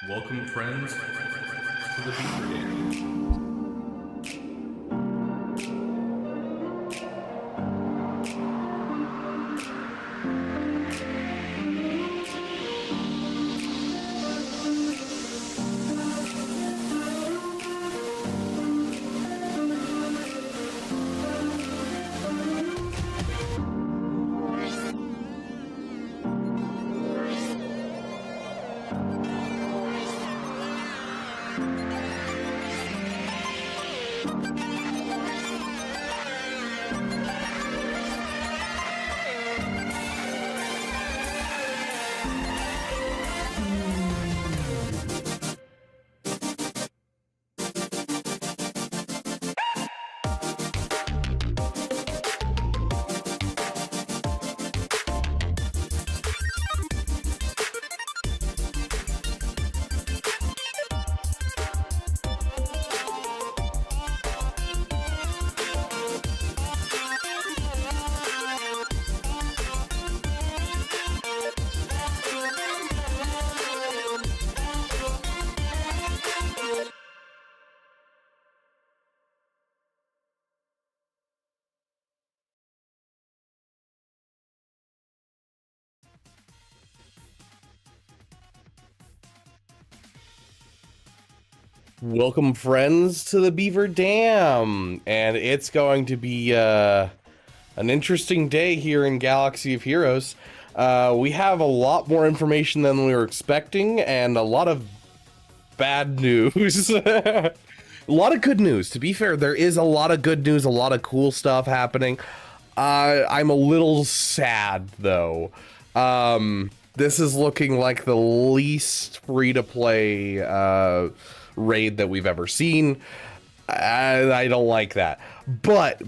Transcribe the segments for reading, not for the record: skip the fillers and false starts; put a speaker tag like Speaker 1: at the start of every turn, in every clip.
Speaker 1: Welcome, friends, to the Beaver Dam.
Speaker 2: Welcome, friends, to the Beaver Dam, and it's going to be an interesting day here in Galaxy of Heroes. We have a lot more information than we were expecting, and a lot of bad news. A lot of good news. To be fair, there is a lot of good news, a lot of cool stuff happening. I'm a little sad, though. This is looking like the least free-to-play raid that we've ever seen. I don't like that, but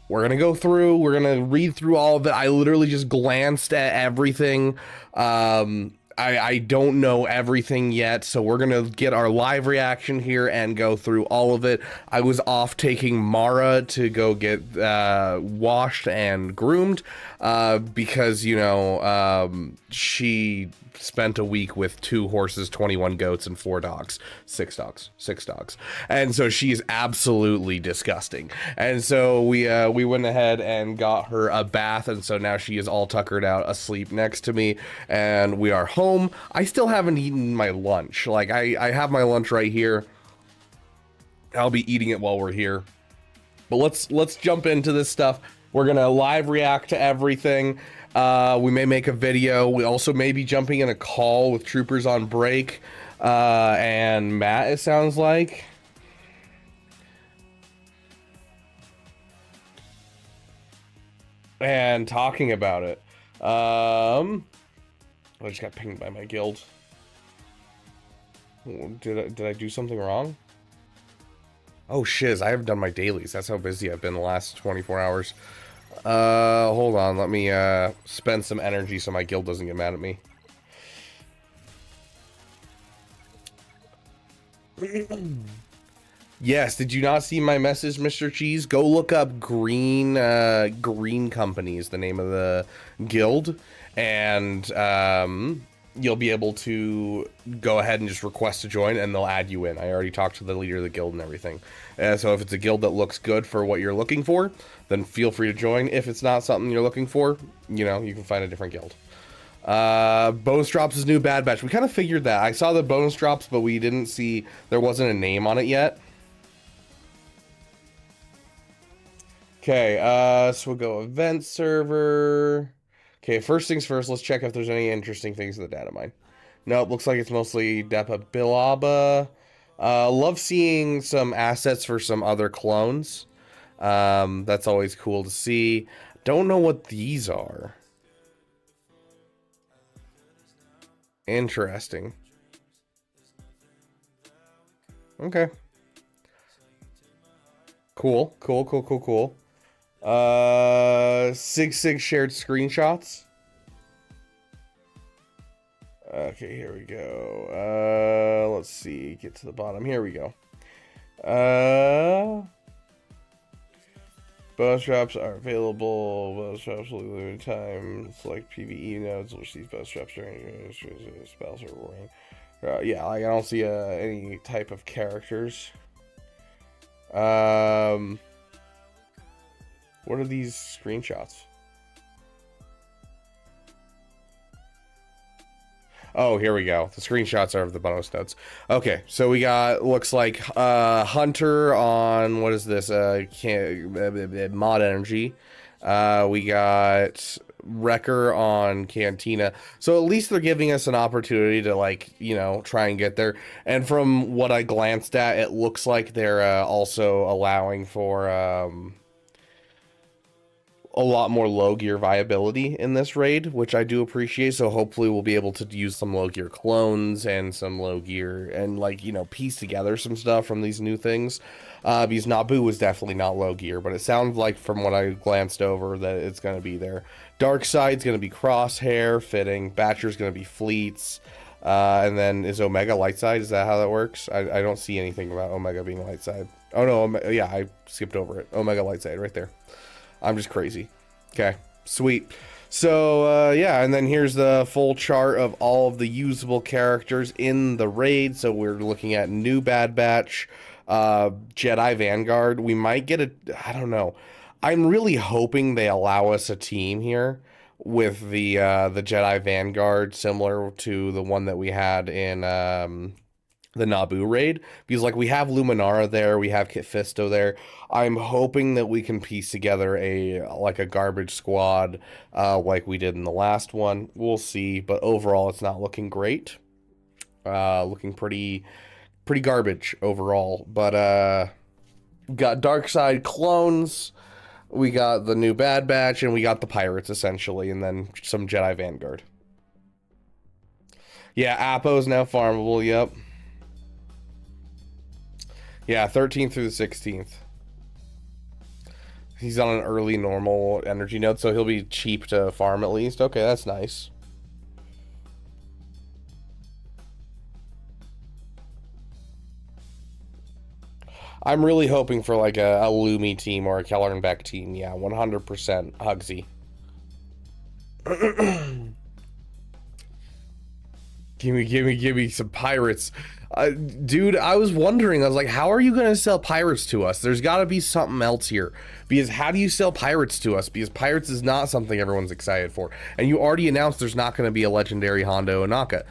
Speaker 2: we're gonna go through, we're gonna read through all of it. I literally just glanced at everything. I don't know everything yet, so we're gonna get our live reaction here and go through all of it. I was off taking Mara to go get washed and groomed because, you know, she spent a week with 2 horses, 21 goats, and 4 dogs. 6 dogs. And so she's absolutely disgusting. And so we went ahead and got her a bath, and so now she is all tuckered out asleep next to me, and we are home. I still haven't eaten my lunch. Like, I have my lunch right here. I'll be eating it while we're here. But let's jump into this stuff. We're gonna live react to everything. We may make a video. We also may be jumping in a call with troopers on break, and Matt, it sounds like. And talking about it. I just got pinged by my guild. Did I do something wrong? Oh shiz, I haven't done my dailies. That's how busy I've been the last 24 hours. Hold on, let me spend some energy so my guild doesn't get mad at me. Yes, did you not see my message, Mr. Cheese? Go look up Green Company is the name of the guild, and you'll be able to go ahead and just request to join, and they'll add you in. I already talked to the leader of the guild and everything. So if it's a guild that looks good for what you're looking for, then feel free to join. If it's not something you're looking for, you know, you can find a different guild. Bonus drops is new Bad Batch. We kind of figured that. I saw the bonus drops, but we didn't see, there wasn't a name on it yet. Okay, so we'll go event server. Okay, first things first, let's check if there's any interesting things in the data mine. Nope, looks like it's mostly Depa Bilaba. Love seeing some assets for some other clones. That's always cool to see. Don't know what these are. Interesting. Okay. Cool. Sig shared screenshots. Okay, here we go. Let's see, get to the bottom. Here we go. Bonus drops are available. Bonus drops will limited time. Select PvE nodes, which these bonus drops during spells are rewarding. Yeah, like, I don't see any type of characters. What are these screenshots? Oh, here we go. The screenshots are of the bonus notes. Okay, so we got, looks like Hunter on, what is this? Mod Energy. We got Wrecker on Cantina. So at least they're giving us an opportunity to, like, you know, try and get there. And from what I glanced at, it looks like they're also allowing for a lot more low gear viability in this raid, which I do appreciate. So hopefully we'll be able to use some low gear clones and some low gear and, like, you know, piece together some stuff from these new things. Because Naboo was definitely not low gear, but it sounds like from what I glanced over that it's going to be there. Dark Side's going to be Crosshair, fitting. Batcher's going to be Fleets. And then is Omega light side? Is that how that works? I don't see anything about Omega being light side. Oh no, yeah, I skipped over it. Omega light side right there. I'm just crazy. Okay, sweet. So, yeah, and then here's the full chart of all of the usable characters in the raid. So we're looking at new Bad Batch, Jedi Vanguard. We might get a, I don't know. I'm really hoping they allow us a team here with the Jedi Vanguard, similar to the one that we had in the Naboo raid, because, like, we have Luminara there, we have Kit Fisto there. I'm hoping that we can piece together a garbage squad like we did in the last one. We'll see, but overall it's not looking great. Looking pretty garbage overall. But got Dark Side clones, we got the new Bad Batch, and we got the pirates essentially, and then some Jedi Vanguard. Yeah, Apo's now farmable. Yep. Yeah, 13th through the 16th. He's on an early normal energy node, so he'll be cheap to farm at least. Okay, that's nice. I'm really hoping for, like, a Lumi team or a Keller and Beck team. Yeah, 100% Hugsy. Give me some pirates. Dude, I was wondering, I was like, how are you going to sell pirates to us? There's got to be something else here. Because how do you sell pirates to us? Because pirates is not something everyone's excited for. And you already announced there's not going to be a legendary Hondo Onaka.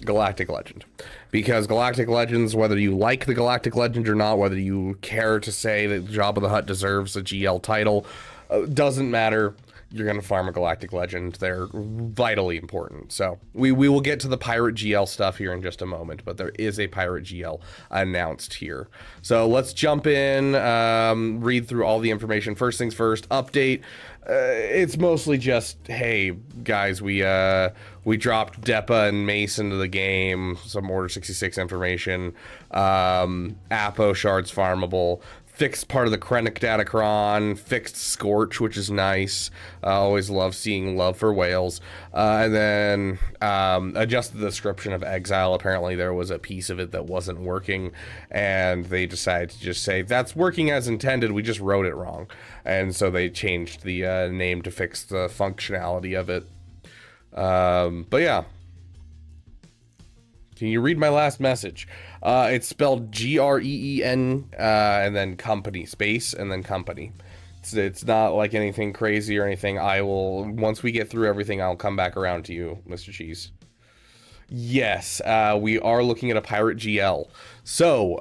Speaker 2: Galactic Legend. Because Galactic Legends, whether you like the Galactic Legend or not, whether you care to say that Jabba the Hutt deserves a GL title, doesn't matter. You're going to farm a Galactic Legend. They're vitally important. So we will get to the Pirate GL stuff here in just a moment, but there is a Pirate GL announced here. So let's jump in, read through all the information. First things first, update. It's mostly just, hey, guys, we dropped Depa and Mace into the game, some Order 66 information, Apo shards farmable, fixed part of the Krennic Datacron, fixed Scorch, which is nice. Always love seeing love for whales. And then adjusted the description of Exile. Apparently there was a piece of it that wasn't working, and they decided to just say, that's working as intended, we just wrote it wrong. And so they changed the name to fix the functionality of it. But yeah. Can you read my last message? It's spelled Green, and then company, space, and then company. It's not like anything crazy or anything. I will, once we get through everything, I'll come back around to you, Mr. Cheese. Yes, we are looking at a Pirate GL. So,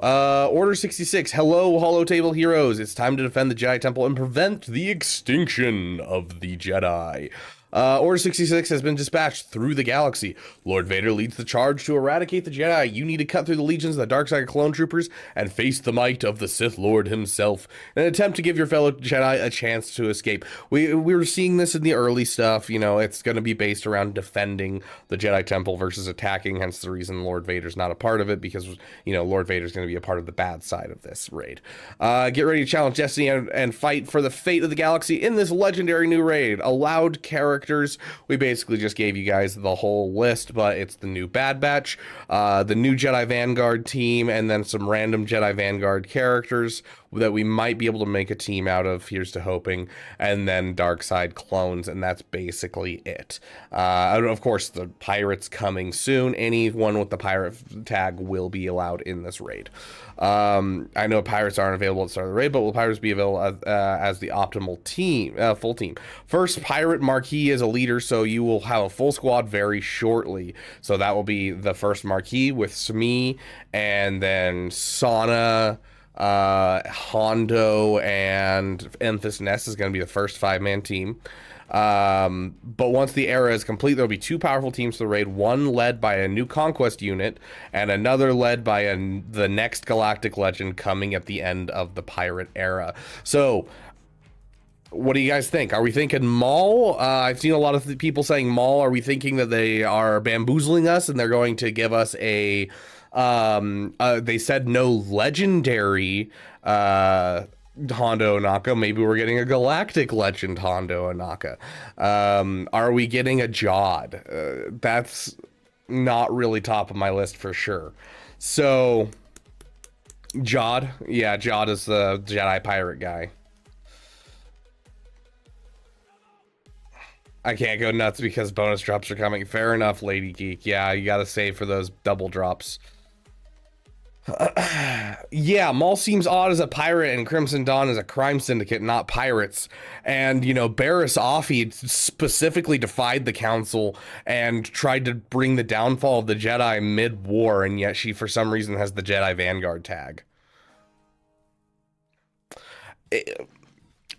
Speaker 2: Order 66, hello, Holotable heroes. It's time to defend the Jedi Temple and prevent the extinction of the Jedi. Order 66 has been dispatched through the galaxy. Lord Vader leads the charge to eradicate the Jedi. You need to cut through the legions of the dark side clone troopers and face the might of the Sith Lord himself in an attempt to give your fellow Jedi a chance to escape. We were seeing this in the early stuff. You know, it's going to be based around defending the Jedi Temple versus attacking, hence the reason Lord Vader's not a part of it, because, you know, Lord Vader's going to be a part of the bad side of this raid. Get ready to challenge destiny and fight for the fate of the galaxy in this legendary new raid. Allowed characters. We basically just gave you guys the whole list, but it's the new Bad Batch, the new Jedi Vanguard team, and then some random Jedi Vanguard characters. that we might be able to make a team out of. Here's to hoping, and then dark side clones, and that's basically it. Of course, the pirates coming soon. Anyone with the pirate tag will be allowed in this raid. I know pirates aren't available at the start of the raid, but will pirates be available as the optimal team, full team? First pirate marquee is a leader, so you will have a full squad very shortly. So that will be the first marquee with Smee, and then Sauna, Hondo, and Noxious Nexes is going to be the first 5-man team. But once the era is complete, there'll be 2 powerful teams to the raid, one led by a new conquest unit and another led by the next galactic legend coming at the end of the pirate era. So what do you guys think? Are we thinking Maul? I've seen a lot of people saying Maul. Are we thinking that they are bamboozling us and they're going to give us a they said no legendary Hondo Ohnaka? Maybe we're getting a galactic legend Hondo Ohnaka. Are we getting a Jod? That's not really top of my list for sure. So Jod, yeah, Jod is the Jedi pirate guy. I can't go nuts because bonus drops are coming. Fair enough, Lady Geek. Yeah, you gotta save for those double drops. Yeah, Maul seems odd as a pirate and Crimson Dawn is a crime syndicate, not pirates. And, you know, Barriss Offee specifically defied the council and tried to bring the downfall of the Jedi mid-war, and yet she, for some reason, has the Jedi Vanguard tag.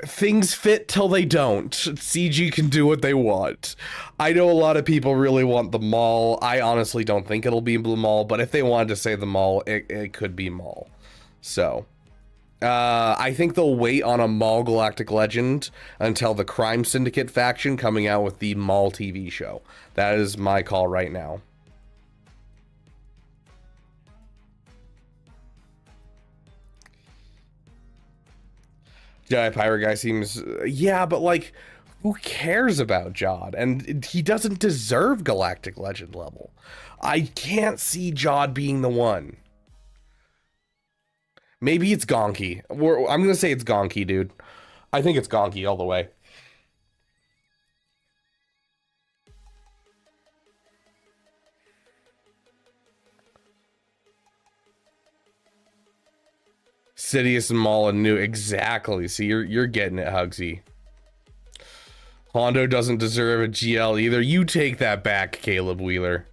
Speaker 2: Things fit till they don't. CG can do what they want. I know a lot of people really want the Maul. I honestly don't think it'll be the Maul, but if they wanted to say the Maul, it could be Maul. So, I think they'll wait on a Maul Galactic Legend until the Crime Syndicate faction coming out with the Maul TV show. That is my call right now. Jedi Pirate guy seems, yeah, but like, who cares about Jod? And he doesn't deserve Galactic Legend level. I can't see Jod being the one. Maybe it's Gonky. I'm gonna say it's Gonky, dude. I think it's Gonky all the way. Sidious and Maul and New, exactly. See, you're getting it, Hugsy. Hondo doesn't deserve a GL either. You take that back, Caleb Wheeler.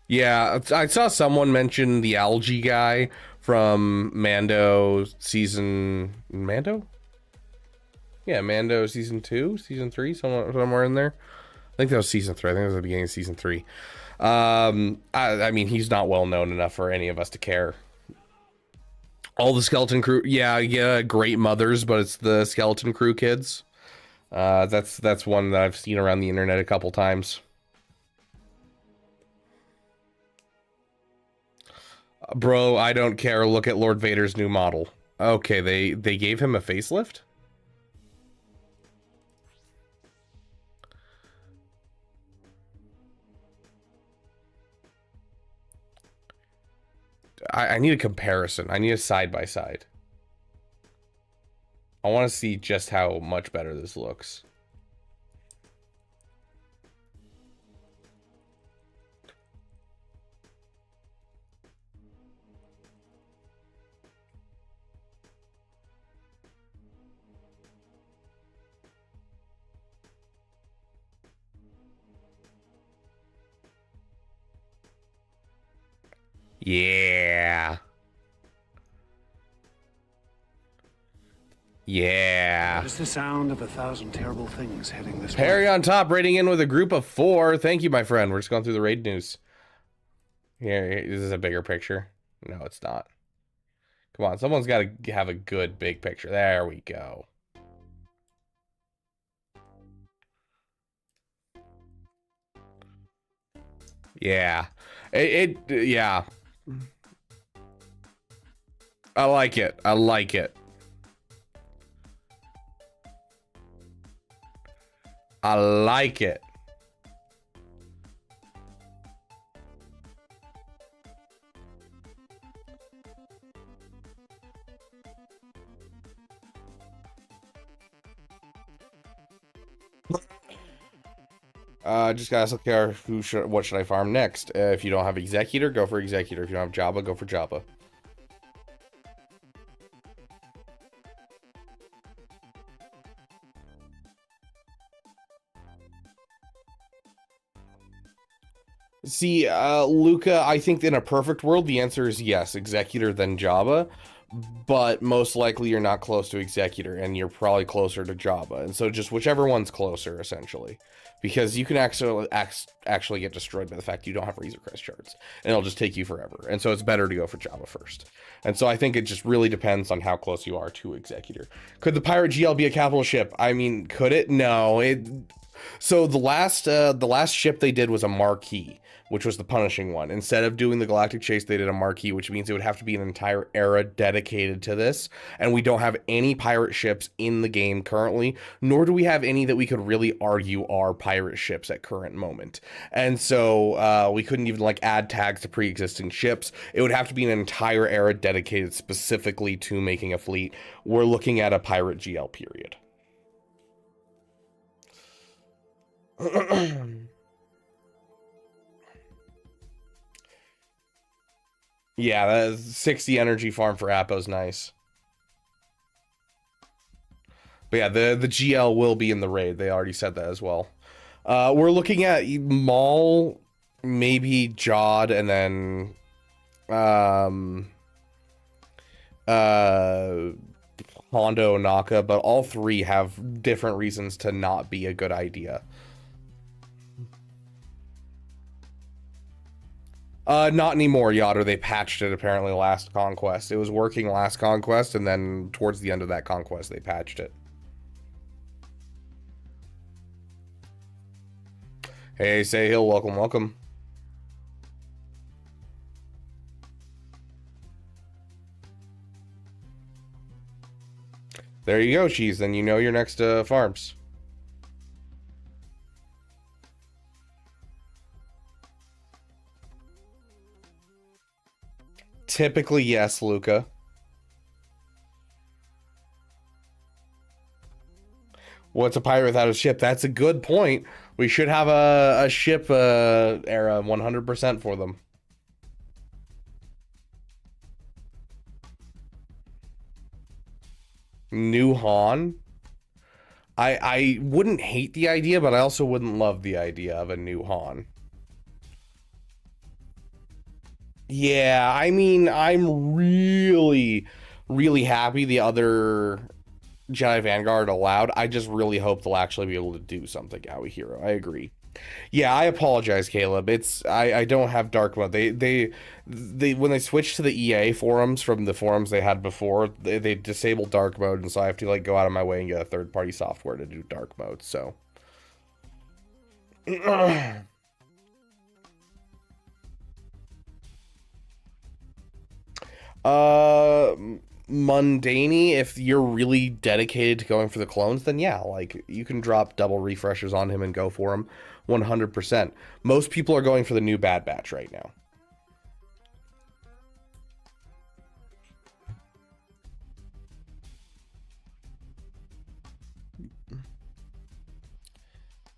Speaker 2: Yeah, I saw someone mention the algae guy from Mando season... Mando? Yeah, Mando season 2, season 3, somewhere in there. I think that was season 3. I think it was the beginning of season 3. I mean, he's not well known enough for any of us to care. All the skeleton crew, yeah, great mothers, but it's the skeleton crew kids. That's one that I've seen around the internet a couple times. Bro, I don't care. Look at Lord Vader's new model. Okay, they gave him a facelift? I need a comparison. I need a side-by-side. I want to see just how much better this looks. Yeah. Yeah.
Speaker 3: It's the sound of 1,000 terrible things heading this way.
Speaker 2: Perry on top, rating in with a group of 4. Thank you, my friend. We're just going through the raid news. Here, this is a bigger picture. No, it's not. Come on, someone's got to have a good big picture. There we go. Yeah. Yeah. I like it. I like it. I like it. Just gotta look care what should I farm next. If you don't have Executor, go for Executor. If you don't have Jabba, go for Jabba. See, Luca, I think in a perfect world, the answer is yes, Executor then Jabba, but most likely you're not close to Executor, and you're probably closer to Jabba, and so just whichever one's closer, essentially. Because you can actually get destroyed by the fact you don't have Razor Crest shards, and it'll just take you forever, and so it's better to go for Jabba first. And so I think it just really depends on how close you are to Executor. Could the Pirate GL be a capital ship? I mean, could it? No. So the last ship they did was a Marquee, which was the punishing one. Instead of doing the Galactic Chase, they did a Marquee, which means it would have to be an entire era dedicated to this. And we don't have any pirate ships in the game currently, nor do we have any that we could really argue are pirate ships at current moment. And so we couldn't even like add tags to pre-existing ships. It would have to be an entire era dedicated specifically to making a fleet. We're looking at a pirate GL period. Yeah, that 60 energy farm for Appo's nice. But yeah, the GL will be in the raid. They already said that as well. We're looking at Maul, maybe Jod, and then Hondo, Naka, but all three have different reasons to not be a good idea. Not anymore, Yotter. They patched it apparently last conquest. It was working last conquest, and then towards the end of that conquest, they patched it. Hey, Say Hill, welcome, welcome. There you go, Cheese. Then you know your next farms. Typically, yes, Luca. What's a pirate without a ship? That's a good point. We should have a ship era 100% for them. New Han? I wouldn't hate the idea, but I also wouldn't love the idea of a new Han. Yeah, I mean, I'm really, really happy the other Jedi Vanguard allowed. I just really hope they'll actually be able to do something out of Hero. I agree. Yeah, I apologize, Caleb. I don't have dark mode. They when they switched to the EA forums from the forums they had before, they disabled dark mode, and so I have to like go out of my way and get a third-party software to do dark mode. So Mundane, if you're really dedicated to going for the clones, then yeah, like you can drop double refreshers on him and go for him 100%. Most people are going for the new Bad Batch right now.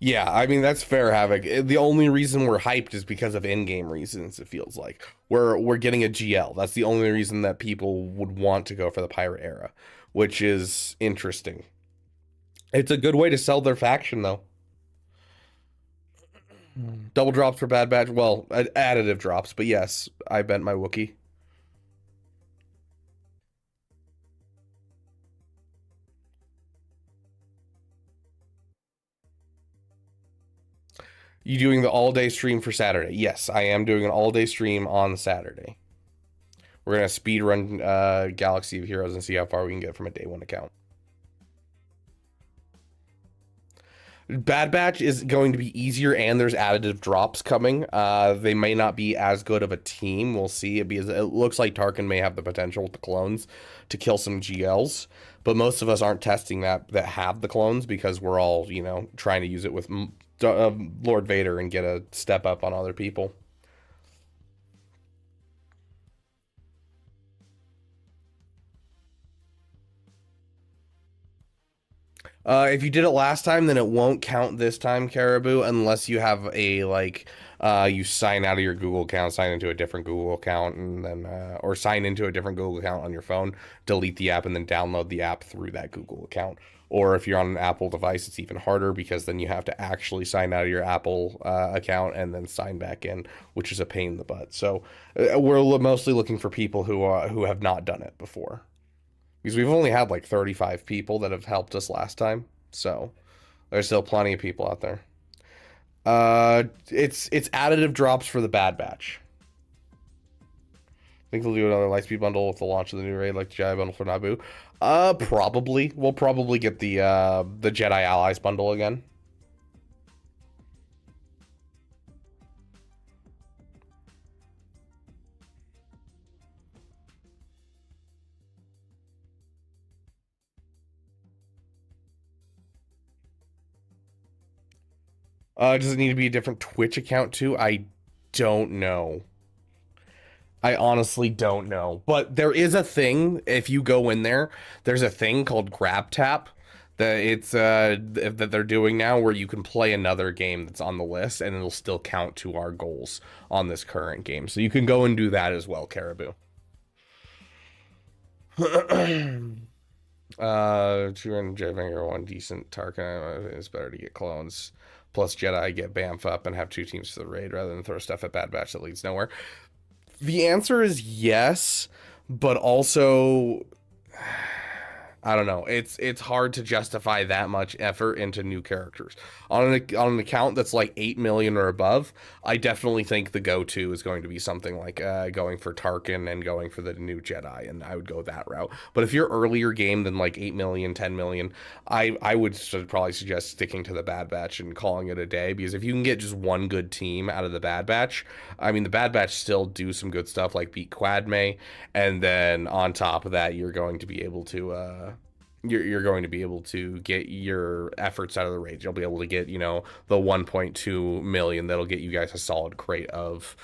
Speaker 2: Yeah, I mean, that's fair, Havoc. The only reason we're hyped is because of in-game reasons, it feels like. We're getting a GL. That's the only reason that people would want to go for the pirate era, which is interesting. It's a good way to sell their faction, though. Double drops for Bad Batch. Well, additive drops, but yes, I bent my Wookiee. You doing the all-day stream for Saturday? Yes, I am doing an all-day stream on Saturday. We're going to speed run Galaxy of Heroes and see how far we can get from a day one account. Bad Batch is going to be easier, and there's additive drops coming. They may not be as good of a team. We'll see. Because it looks like Tarkin may have the potential with the clones to kill some GLs, but most of us aren't testing that have the clones because we're all, you know, trying to use it with Lord Vader and get a step up on other people. If you did it last time, then it won't count this time, Caribou, unless you have a, like, you sign out of your Google account, sign into a different Google account, and then, or sign into a different Google account on your phone, delete the app, and then download the app through that Google account. Or if you're on an Apple device, it's even harder because then you have to actually sign out of your Apple account and then sign back in, which is a pain in the butt. So we're mostly looking for people who have not done it before. Because we've only had like 35 people that have helped us last time. So there's still plenty of people out there. It's additive drops for the Bad Batch. Think they'll do another Lightspeed bundle with the launch of the new raid like the Jedi bundle for Naboo? Probably. We'll probably get the Jedi Allies bundle again. Does it need to be a different Twitch account too? I don't know. I honestly don't know. But there is a thing, if you go in there, there's a thing called Grab Tap that that they're doing now where you can play another game that's on the list and it'll still count to our goals on this current game. So you can go and do that as well, Caribou. Two and Jetfinger, one decent Tarkin. It's better to get clones. Plus Jedi, get Bamf up and have two teams for the raid rather than throw stuff at Bad Batch that leads nowhere. The answer is yes, but also I don't know. It's hard to justify that much effort into new characters. On an account that's like 8 million or above, I definitely think the go-to is going to be something like going for Tarkin and going for the new Jedi, and I would go that route. But if you're earlier game than like 8 million, 10 million, I would probably suggest sticking to the Bad Batch and calling it a day, because if you can get just one good team out of the Bad Batch, I mean, the Bad Batch still do some good stuff like beat Quadme, and then on top of that, you're going to be able to you're going to be able to get your efforts out of the raid. You'll be able to get, you know, the 1.2 million that'll get you guys a solid crate of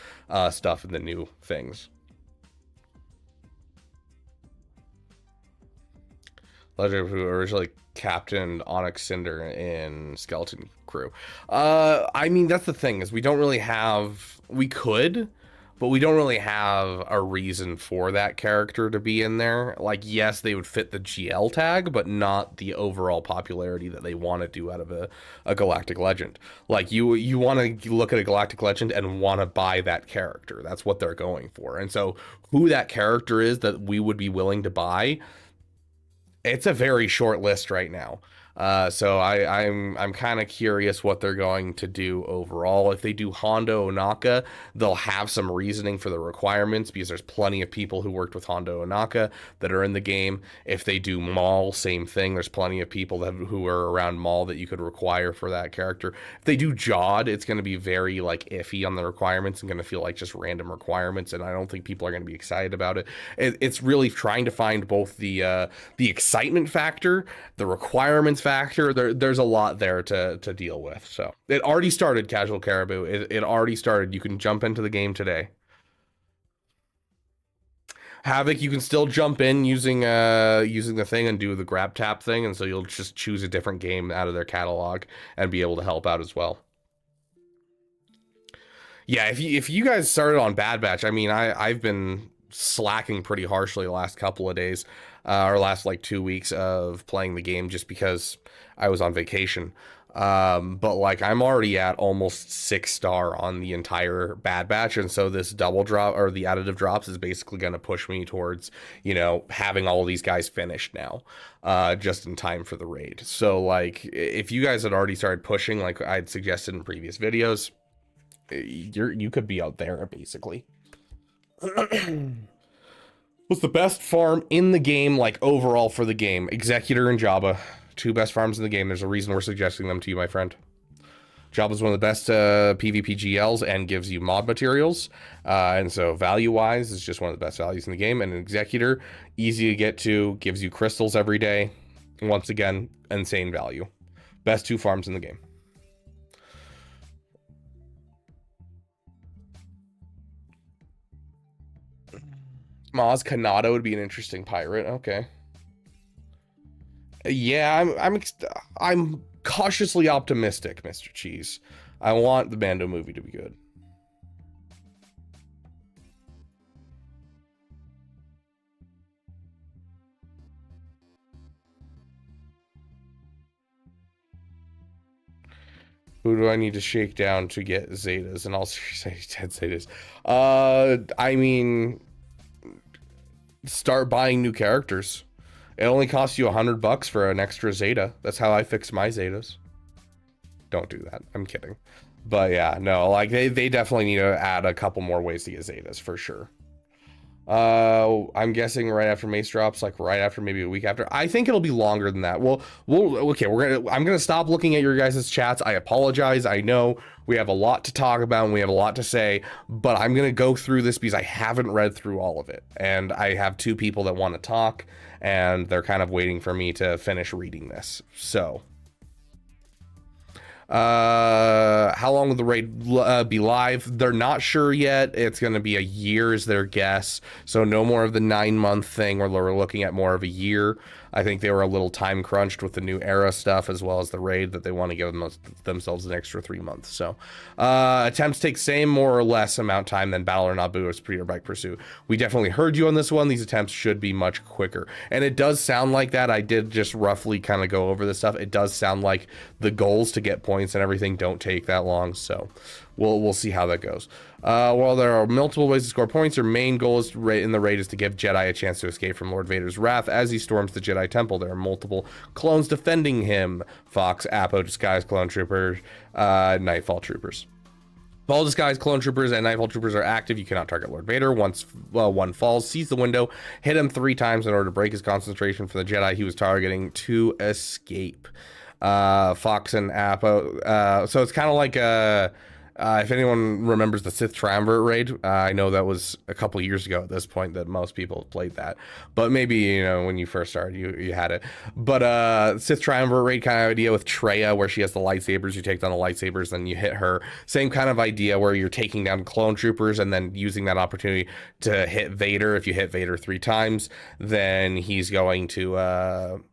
Speaker 2: stuff in the new things. Legend, who originally captained Onyx Cinder in Skeleton Crew. I mean, that's the thing, is we don't really have, we could, but we don't really have a reason for that character to be in there. Like, yes, they would fit the GL tag, but not the overall popularity that they want to do out of a Galactic Legend. Like, you want to look at a Galactic Legend and want to buy that character. That's what they're going for. And so who that character is that we would be willing to buy, it's a very short list right now. So I'm kind of curious what they're going to do overall. If they do Hondo Onaka, they'll have some reasoning for the requirements, because there's plenty of people who worked with Hondo Onaka that are in the game. If they do Maul, same thing. There's plenty of people who are around Maul that you could require for that character. If they do Jod, it's going to be very like iffy on the requirements and going to feel like just random requirements, and I don't think people are going to be excited about it. It's really trying to find both the excitement factor, the requirements factor. There's a lot there to deal with. So it already started, Casual Caribou. It already started. You can jump into the game today. Havoc, you can still jump in using the thing and do the grab tap thing, and so you'll just choose a different game out of their catalog and be able to help out as well. Yeah, if you guys started on Bad Batch, I mean, I've been slacking pretty harshly the last couple of days, or last like 2 weeks of playing the game, just because I was on vacation. But like, I'm already at almost 6-star on the entire Bad Batch, and so this double drop, or the additive drops, is basically going to push me towards, you know, having all these guys finished now, just in time for the raid. So like, if you guys had already started pushing like I'd suggested in previous videos, you could be out there basically. What's the best farm in the game, like overall for the game? Executor and Jabba, 2 best farms in the game. There's a reason we're suggesting them to you, my friend. Job is one of the best PvP GLs and gives you mod materials. And so value-wise, it's just one of the best values in the game. And an Executor, easy to get to, gives you crystals every day. Once again, insane value. Best 2 farms in the game. Maz Kanata would be an interesting pirate. Okay. Yeah, I'm cautiously optimistic, Mr. Cheese. I want the Mando movie to be good. Who do I need to shake down to get Zetas? And I'll say 10 Zetas. I mean, start buying new characters. It only costs you $100 for an extra Zeta. That's how I fix my Zetas. Don't do that. I'm kidding. But yeah, no, like they definitely need to add a couple more ways to get Zetas for sure. I'm guessing right after Mace drops, like right after, maybe a week after. I think it'll be longer than that. Okay, I'm gonna stop looking at your guys' chats. I apologize. I know we have a lot to talk about and we have a lot to say, but I'm gonna go through this because I haven't read through all of it, and I have 2 people that want to talk, and they're kind of waiting for me to finish reading this. So how long will the raid be live? They're not sure yet. It's going to be a year is their guess, so no more of the 9-month thing where we're looking at more of a year. I think they were a little time crunched with the new era stuff as well as the raid, that they want to give themselves an extra 3 months. So attempts take same more or less amount of time than Battle or Naboo or Speeder Bike Pursuit. We definitely heard you on this one. These attempts should be much quicker, and it does sound like that. I did just roughly kind of go over this stuff. It does sound like the goals to get points and everything don't take that long, so we'll see how that goes. While there are multiple ways to score points, your main goal is in the raid is to give Jedi a chance to escape from Lord Vader's wrath as he storms the Jedi Temple. There are multiple clones defending him: Fox, Apo, Disguised Clone Troopers, Nightfall Troopers. If all Disguised Clone Troopers and Nightfall Troopers are active, you cannot target Lord Vader. Once one falls, seize the window, hit him 3 times in order to break his concentration from the Jedi he was targeting to escape. Fox and Apo. So it's kind of like if anyone remembers the Sith Triumvirate raid, I know that was a couple years ago at this point that most people have played that, but maybe, you know, when you first started, you had it. But Sith Triumvirate raid kind of idea with Traya, where she has the lightsabers, you take down the lightsabers, then you hit her. Same kind of idea where you're taking down clone troopers and then using that opportunity to hit Vader. If you hit Vader 3 times, then he's going to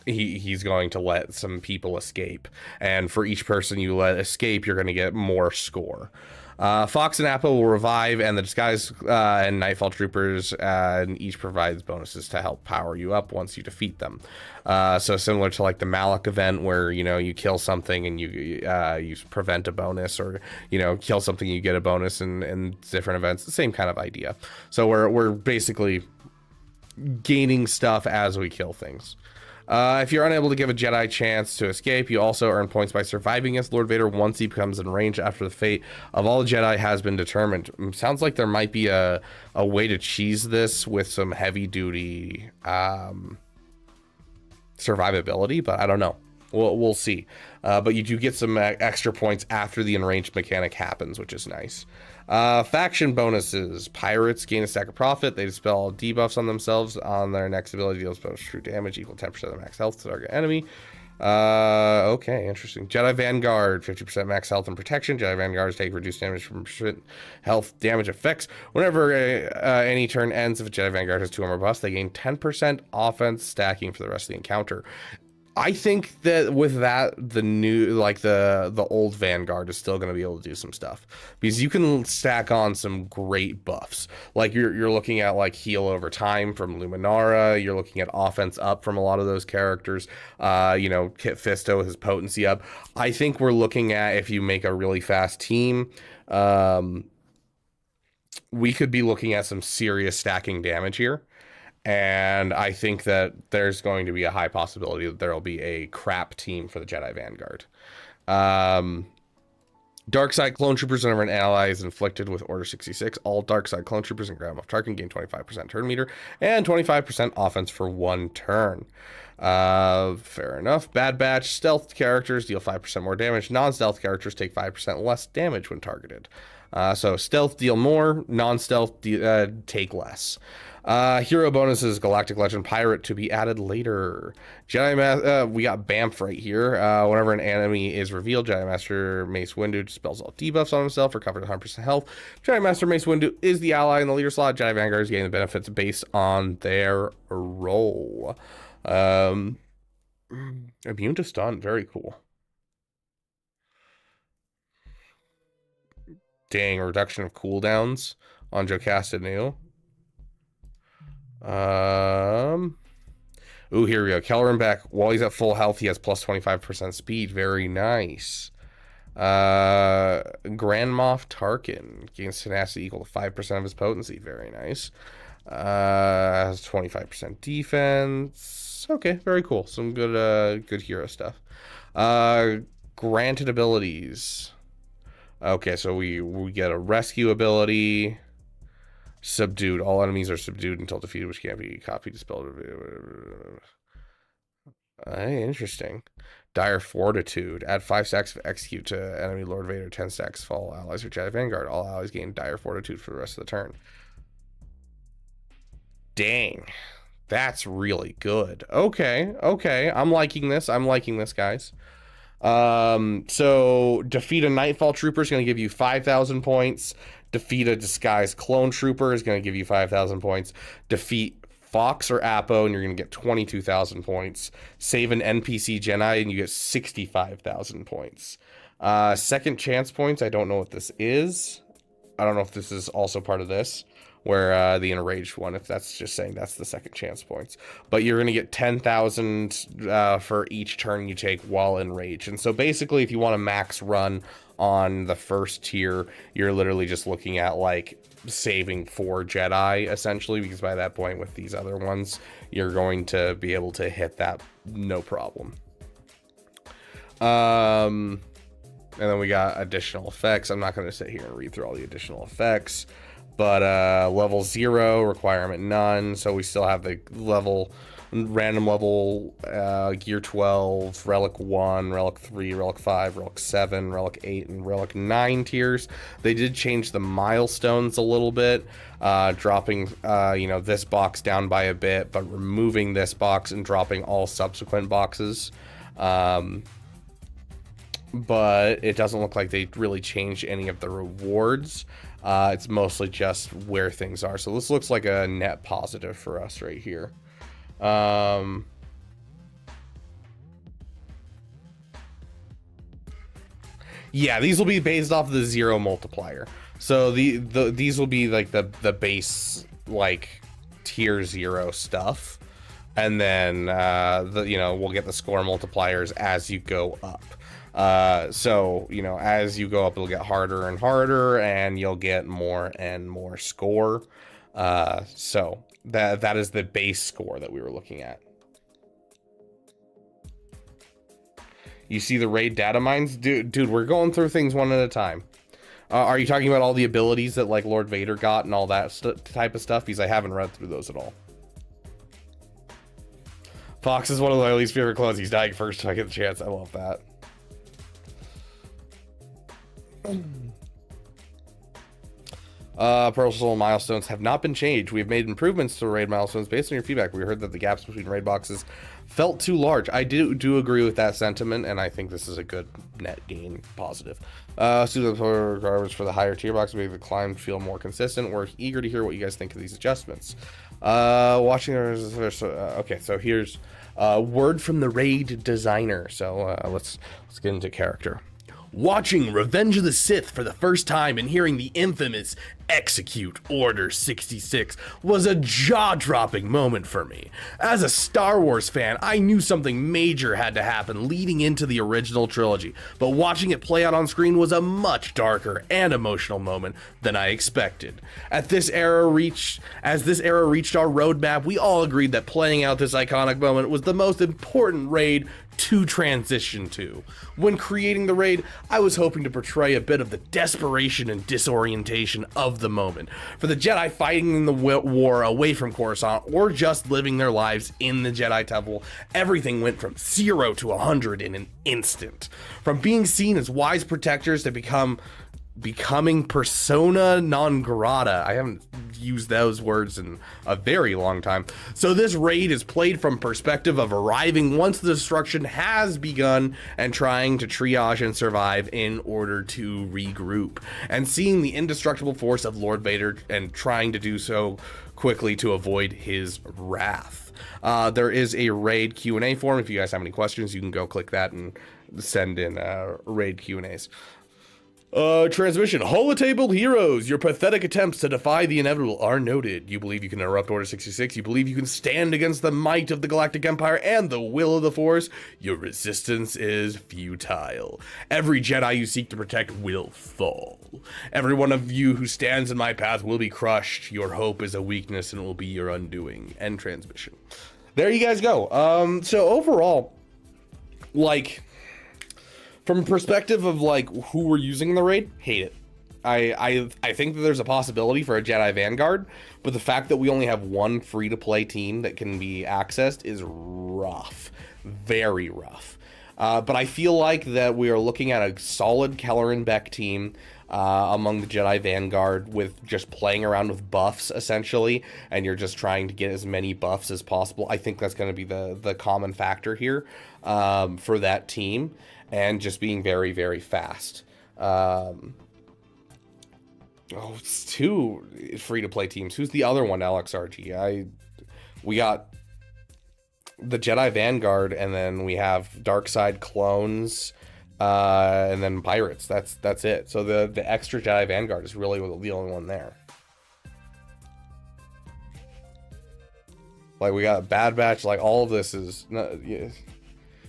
Speaker 2: he's going to let some people escape, and for each person you let escape, you're going to get more score. Fox and Apo will revive, and the Disguise and Nightfall Troopers, and each provides bonuses to help power you up once you defeat them. So similar to like the Malak event, where, you know, you kill something and you prevent a bonus, or, you know, kill something, you get a bonus in different events. The same kind of idea. So we're basically gaining stuff as we kill things. If you're unable to give a Jedi chance to escape, you also earn points by surviving against Lord Vader once he becomes in range after the fate of all Jedi has been determined. Sounds like there might be a way to cheese this with some heavy duty survivability, but I don't know. We'll see. But you do get some extra points after the enraged mechanic happens, which is nice. Faction bonuses. Pirates gain a stack of profit. They dispel all debuffs on themselves. On their next ability, deals bonus true damage equal 10% of max health to target enemy. Okay, interesting. Jedi Vanguard, 50% max health and protection. Jedi Vanguards take reduced damage from health damage effects. Whenever any turn ends, if a Jedi Vanguard has 2 or more buffs, they gain 10% offense stacking for the rest of the encounter. I think that with that, the new, like the old Vanguard is still going to be able to do some stuff, because you can stack on some great buffs. Like you're looking at like heal over time from Luminara. You're looking at offense up from a lot of those characters. You know, Kit Fisto, his potency up. I think we're looking at, if you make a really fast team, we could be looking at some serious stacking damage here. And I think that there's going to be a high possibility that there will be a crap team for the Jedi Vanguard. Darkside Clone Troopers, whenever an ally is inflicted with Order 66, all Darkside Clone Troopers and Grand Moff Tarkin gain 25% turn meter and 25% offense for 1 turn. Fair enough. Bad Batch stealth characters deal 5% more damage. Non-stealth characters take 5% less damage when targeted. So stealth deal more, non-stealth take less. Hero bonuses, Galactic Legend Pirate to be added later. We got Bamf right here. Whenever an enemy is revealed, Jedi Master Mace Windu dispels all debuffs on himself, recovers 100% health. Jedi Master Mace Windu is the ally in the leader slot. Jedi Vanguard is getting the benefits based on their role. Immune to stun, very cool. Dang, reduction of cooldowns on Jocasta Nu. Ooh, here we go. Kelleran back. While he's at full health, he has plus 25% speed. Very nice. Grand Moff Tarkin gains tenacity equal to 5% of his potency. Very nice. Has 25% defense. Okay, very cool. Some good hero stuff. Granted abilities. Okay, so we get a rescue ability. Subdued. All enemies are subdued until defeated, which can't be copied, dispelled. Interesting. Dire Fortitude. Add 5 stacks of execute to enemy Lord Vader, 10 stacks fall allies or Jedi Vanguard. All allies gain Dire Fortitude for the rest of the turn. Dang. That's really good. Okay. I'm liking this. Guys. So defeat a Nightfall Trooper is going to give you 5,000 points. Defeat a Disguised Clone Trooper is going to give you 5,000 points. Defeat Fox or Apo and you're going to get 22,000 points. Save an NPC Jedi and you get 65,000 points. Second chance points, I don't know what this is. I don't know if this is also part of this, where the enraged one, if that's just saying that's the second chance points. But you're going to get 10,000 for each turn you take while enraged. And so basically, if you want to max run on the first tier, you're literally just looking at like saving 4 Jedi, essentially, because by that point with these other ones, you're going to be able to hit that no problem. And then we got additional effects. I'm not going to sit here and read through all the additional effects. But level 0, requirement none. So we still have the random level, gear 12, relic 1, relic 3, relic 5, relic 7, relic 8, and relic 9 tiers. They did change the milestones a little bit, dropping this box down by a bit, but removing this box and dropping all subsequent boxes. But it doesn't look like they really changed any of the rewards. It's mostly just where things are. So this looks like a net positive for us right here. Yeah, these will be based off the 0 multiplier. So these will be like the base like tier 0 stuff. And then we'll get the score multipliers as you go up. So as you go up, it'll get harder and harder, and you'll get more and more score. So that is the base score that we were looking at. You see the raid data mines, dude. We're going through things one at a time. Are you talking about all the abilities that like Lord Vader got and all that type of stuff? Because I haven't read through those at all. Fox is one of my least favorite clones. He's dying first if I get the chance. I love that. Personal milestones have not been changed. We have made improvements to raid milestones based on your feedback. We heard that the gaps between raid boxes felt too large. I do agree with that sentiment, and I think this is a good net gain positive. So the requirements for the higher tier box make the climb feel more consistent. We're eager to hear what you guys think of these adjustments. Okay, so here's a word from the raid designer. So let's get into character. Watching Revenge of the Sith for the first time and hearing the infamous execute Order 66 was a jaw-dropping moment for me. As a Star Wars fan, I knew something major had to happen leading into the original trilogy, but watching it play out on screen was a much darker and emotional moment than I expected. As this era reached our roadmap, we all agreed that playing out this iconic moment was the most important raid to transition to. When creating the raid, I was hoping to portray a bit of the desperation and disorientation of the moment, for the Jedi fighting in the war away from Coruscant, or just living their lives in the Jedi Temple. Everything went from 0 to 100 in an instant. From being seen as wise protectors to becoming persona non grata. I haven't used those words in a very long time. So this raid is played from perspective of arriving once the destruction has begun and trying to triage and survive in order to regroup, and seeing the indestructible force of Lord Vader and trying to do so quickly to avoid his wrath. There is a raid Q&A form. If you guys have any questions, you can go click that and send in raid Q&As. Transmission. Holotable heroes, your pathetic attempts to defy the inevitable are noted. You believe you can interrupt Order 66. You believe you can stand against the might of the Galactic Empire and the will of the Force. Your resistance is futile. Every Jedi you seek to protect will fall. Every one of you who stands in my path will be crushed. Your hope is a weakness and it will be your undoing. End transmission. There you guys go. So overall, like, from a perspective of like who we're using in the raid, hate it. I think that there's a possibility for a Jedi Vanguard, but the fact that we only have one free-to-play team that can be accessed is rough, very rough. But I feel like that we are looking at a solid Keller and Beck team among the Jedi Vanguard, with just playing around with buffs essentially, and you're just trying to get as many buffs as possible. I think that's going to be the common factor here for that team. And just being very, very fast. It's 2 free-to-play teams. Who's the other one, LXRG? We got the Jedi Vanguard, and then we have Dark Side Clones, and then Pirates. That's it. So the extra Jedi Vanguard is really the only one there. Like, we got Bad Batch. Like, all of this is... Yeah.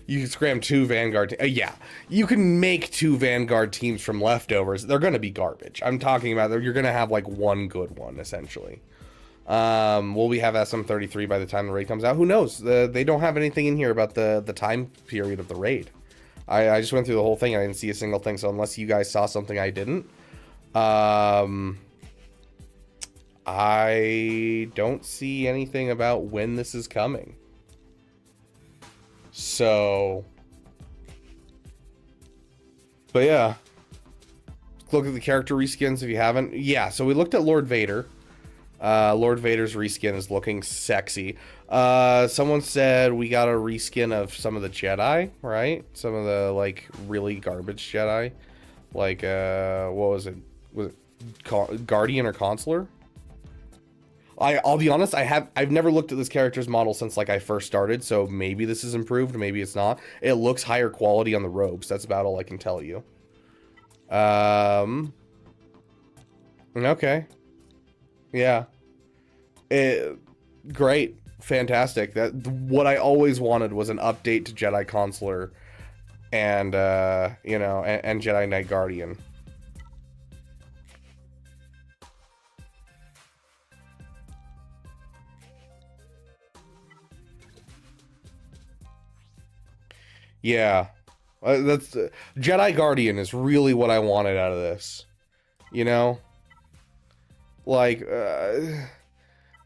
Speaker 2: You can scram 2 Vanguard. Yeah, you can make 2 Vanguard teams from leftovers. They're going to be garbage. I'm talking about you're going to have like one good one, essentially. Will we have SM33 by the time the raid comes out? Who knows? They don't have anything in here about the time period of the raid. I just went through the whole thing and I didn't see a single thing. So unless you guys saw something I didn't, I don't see anything about when this is coming. So, but yeah, look at the character reskins if you haven't. Yeah, so we looked at Lord Vader. Lord Vader's reskin is looking sexy. Someone said we got a reskin of some of the Jedi, right? Some of the like really garbage Jedi, like what was it? Was it Guardian or Consular? I'll be honest, I've never looked at this character's model since like I first started, so maybe this is improved, maybe it's not. It looks higher quality on the robes. That's about all I can tell you. Okay. Yeah. Great. Fantastic. What I always wanted was an update to Jedi Consular and you know, and Jedi Knight Guardian. Yeah, that's Jedi Guardian is really what I wanted out of this, you know, like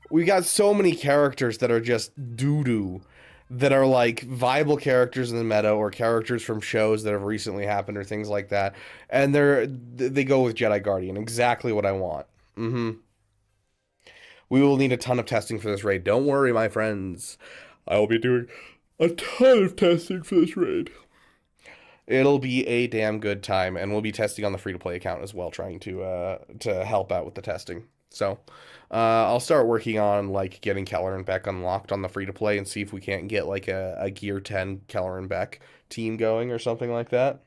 Speaker 2: we got so many characters that are just doo-doo, that are like viable characters in the meta or characters from shows that have recently happened or things like that, and they go with Jedi Guardian, exactly what I want. We will need a ton of testing for this raid. Don't worry, my friends, I will be doing a ton of testing for this raid. It'll be a damn good time, and we'll be testing on the free-to-play account as well, trying to help out with the testing. So, I'll start working on like getting Keller and Beck unlocked on the free-to-play and see if we can't get like a Gear 10 Keller and Beck team going or something like that.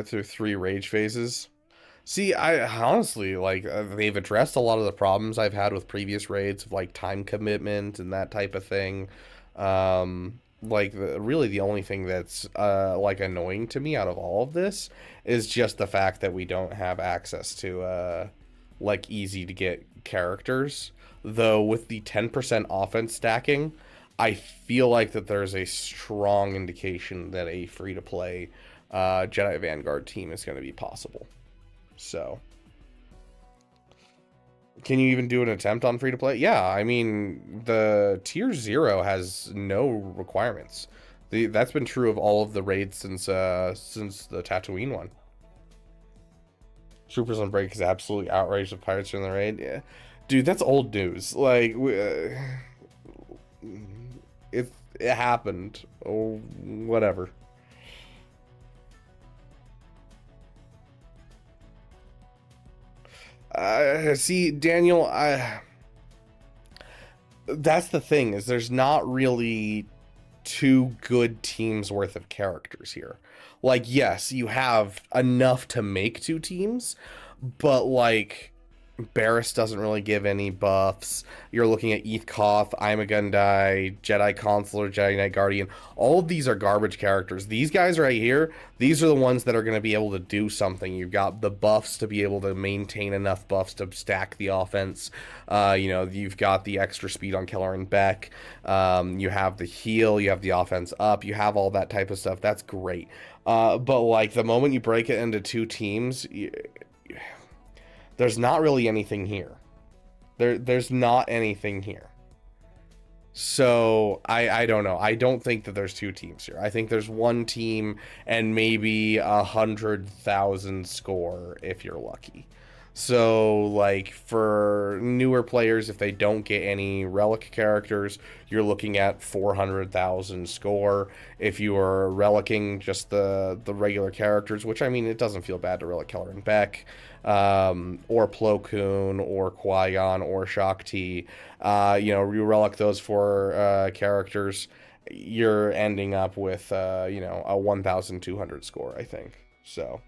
Speaker 2: Through 3 rage phases. See, I honestly, like, they've addressed a lot of the problems I've had with previous raids of, like, time commitment and that type of thing. Like, really the only thing that's, like, annoying to me out of all of this is just the fact that we don't have access to, like easy to get characters. Though with the 10% offense stacking, I feel like that there's a strong indication that a free-to-play Jedi Vanguard team is going to be possible. So, can you even do an attempt on free-to-play? Yeah, I mean, the tier 0 has no requirements. That's been true of all of the raids since the Tatooine one. Troopers on break is absolutely outraged with pirates in the raid. Yeah, dude, that's old news. Like, it happened. Oh, whatever. See, Daniel, that's the thing, is there's not really two good teams worth of characters here. Like, yes, you have enough to make two teams, but like Barris doesn't really give any buffs. You're looking at Eth Koth, I'm a Gundai, Jedi Consular, Jedi Knight Guardian. All of these are garbage characters. These guys right here, these are the ones that are going to be able to do something. You've got the buffs to be able to maintain enough buffs to stack the offense. You know, you've got the extra speed on Keller and Beck. You have the heal, you have the offense up, you have all that type of stuff. That's great. But like the moment you break it into two teams, there's not really anything here. There's not anything here. So I don't know. I don't think that there's two teams here. I think there's one team and maybe 100,000 score if you're lucky. So like for newer players, if they don't get any relic characters, you're looking at 400,000 score. If you are relicking just the regular characters, which I mean, it doesn't feel bad to relic Keller and Beck, or Plo Koon, or Qui-Gon, or Shakti, you know, you relic those four characters, you're ending up with you know, a 1,200 score, I think. So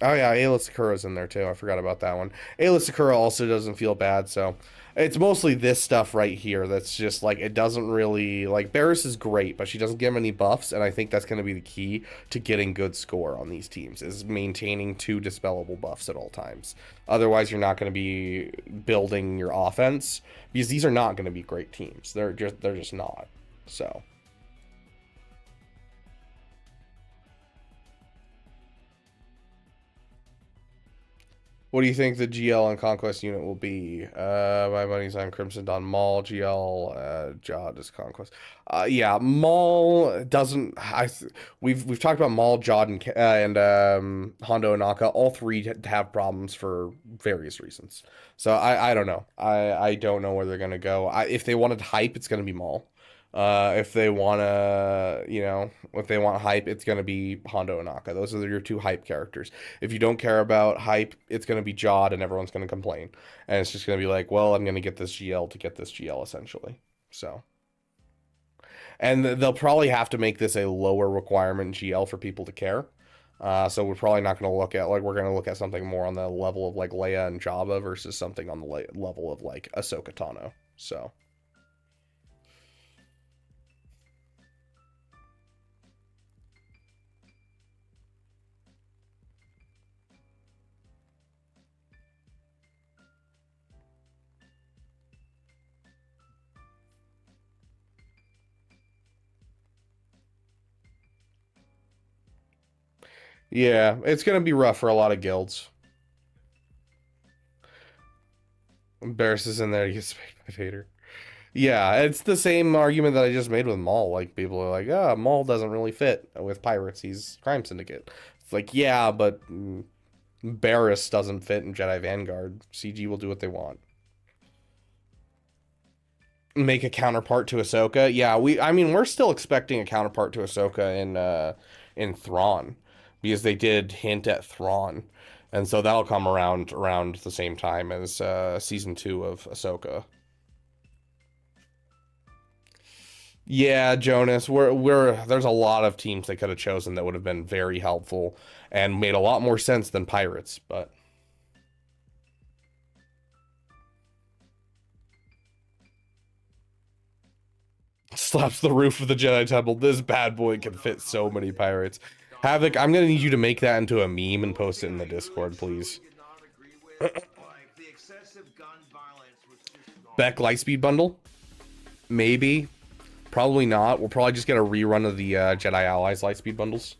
Speaker 2: oh yeah, Ayla Sakura's in there too. I forgot about that one. Ayla Sakura also doesn't feel bad, so it's mostly this stuff right here that's just like, it doesn't really, like, Barris is great, but she doesn't give any buffs, and I think that's going to be the key to getting good score on these teams, is maintaining two dispellable buffs at all times. Otherwise, you're not going to be building your offense, because these are not going to be great teams. They're just not. So what do you think the GL and Conquest unit will be? My money's on Crimson Dawn Maul, GL, Jod is Conquest. Yeah, Maul doesn't. We've talked about Maul, Jod, and Hondo Ohnaka. All three have problems for various reasons. So I don't know. I don't know where they're gonna go. If they wanted hype, it's gonna be Maul. If they want to, you know, if they want hype, it's going to be Hondo Ohnaka. Those are your two hype characters. If you don't care about hype, it's going to be Jod, and everyone's going to complain. And it's just going to be like, well, I'm going to get this GL to get this GL, essentially. So, and they'll probably have to make this a lower requirement GL for people to care. So we're probably not going to look at, like, we're going to look at something more on the level of, like, Leia and Jabba versus something on the level of, like, Ahsoka Tano. So yeah, it's going to be rough for a lot of guilds. Barris is in there, he gets spanked by Vader. Yeah, it's the same argument that I just made with Maul. Like, people are like, oh, Maul doesn't really fit with pirates. He's Crime Syndicate. It's like, yeah, but Barris doesn't fit in Jedi Vanguard. CG will do what they want. Make a counterpart to Ahsoka. Yeah, I mean, we're still expecting a counterpart to Ahsoka in Thrawn, because they did hint at Thrawn. And so that'll come around the same time as season 2 of Ahsoka. Yeah, Jonas, there's a lot of teams they could have chosen that would have been very helpful and made a lot more sense than pirates, but slaps the roof of the Jedi Temple. This bad boy can fit so many pirates. Havoc, I'm gonna need you to make that into a meme and post it in the Discord, please. Beck Lightspeed bundle? Maybe. Probably not. We'll probably just get a rerun of the Jedi Allies Lightspeed bundles.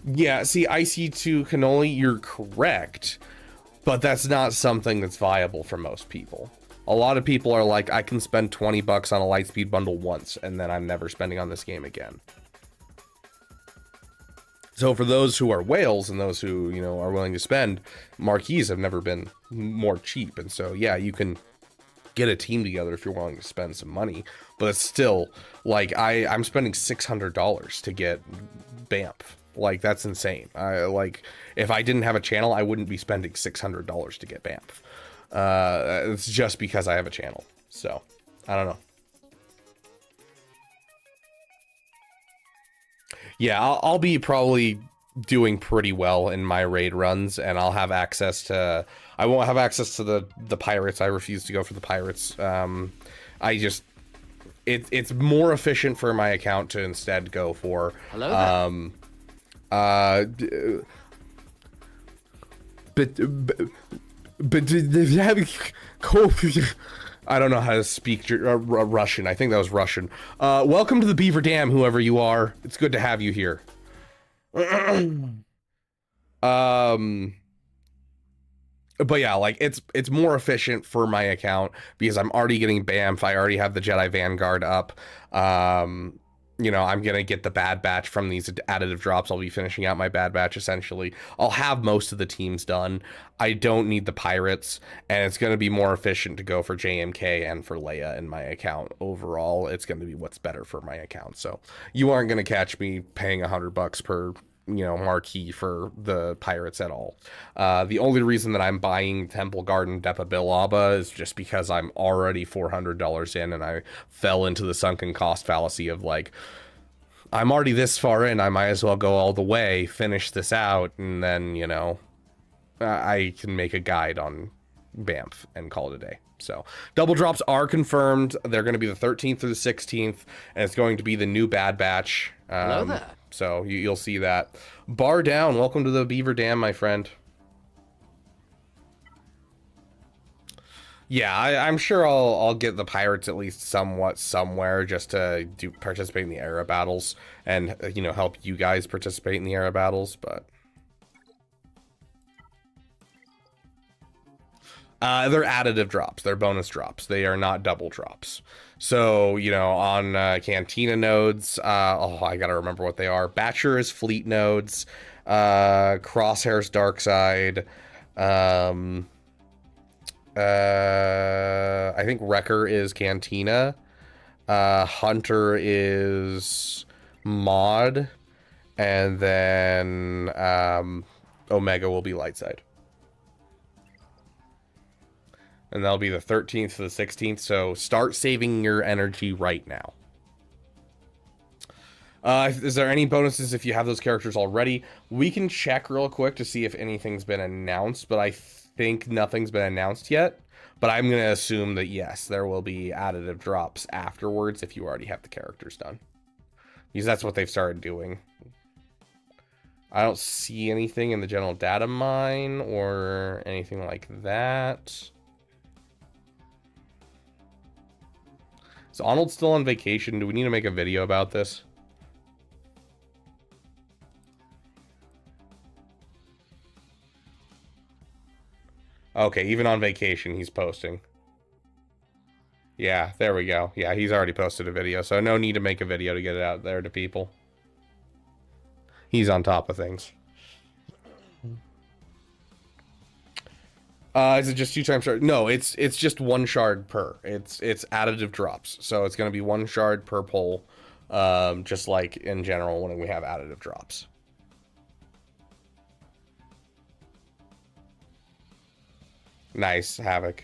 Speaker 2: Yeah, see, IC2 Cannoli, you're correct. But that's not something that's viable for most people. A lot of people are like, I can spend 20 bucks on a Lightspeed bundle once, and then I'm never spending on this game again. So for those who are whales and those who, you know, are willing to spend, marquees have never been more cheap. And so, yeah, you can get a team together if you're willing to spend some money. But it's still, like, I'm spending $600 to get BAMF. Like, that's insane. Like, if I didn't have a channel, I wouldn't be spending $600 to get BAMF. It's just because I have a channel. So, I don't know. Yeah, I'll be probably doing pretty well in my raid runs, and I'll have access to... I won't have access to the pirates. I refuse to go for the pirates. I just... It's more efficient for my account to instead go for...
Speaker 4: Hello there.
Speaker 2: I don't know how to speak Russian. I think that was Russian. Welcome to the Beaver Dam, whoever you are. It's good to have you here. But yeah, like it's more efficient for my account because I'm already getting BAMF. I already have the Jedi Vanguard up. You know, I'm gonna get the Bad Batch from these additive drops. I'll be finishing out my Bad Batch essentially. I'll have most of the teams done. I don't need the pirates, and it's gonna be more efficient to go for JMK and for Leia in my account. Overall, it's gonna be what's better for my account. So you aren't gonna catch me paying $100 per, you know, marquee for the pirates at all. The only reason that I'm buying Temple Garden Depa Bilaba is just because I'm already $400 in, and I fell into the sunken cost fallacy of like, I'm already this far in, I might as well go all the way, finish this out, and then, you know, I can make a guide on BAMF and call it a day. So double drops are confirmed. They're going to be the 13th through the 16th, and it's going to be the new Bad Batch.
Speaker 4: Hello there.
Speaker 2: So you'll see that. Bar down. Welcome to the Beaver Dam, my friend. Yeah, I'm sure I'll get the pirates at least somewhat somewhere just to participate in the era battles and, you know, help you guys participate in the era battles, but they're additive drops. They're bonus drops. They are not double drops. So, you know, on Cantina nodes, oh, I gotta remember what they are. Batcher is fleet nodes. Crosshair's dark side. I think Wrecker is Cantina. Hunter is Mod. And then Omega will be light side. And that'll be the 13th to the 16th. So start saving your energy right now. Is there any bonuses if you have those characters already? We can check real quick to see if anything's been announced, but I think nothing's been announced yet. But I'm going to assume that yes, there will be additive drops afterwards if you already have the characters done. Because that's what they've started doing. I don't see anything in the general data mine or anything like that. Is Arnold still on vacation? Do we need to make a video about this? Okay, even on vacation, he's posting. Yeah, there we go. Yeah, he's already posted a video, so no need to make a video to get it out there to people. He's on top of things. Is it just 2 times shard? No, it's just 1 shard per. It's additive drops, so it's going to be 1 shard per pull, just like in general when we have additive drops. Nice, Havoc.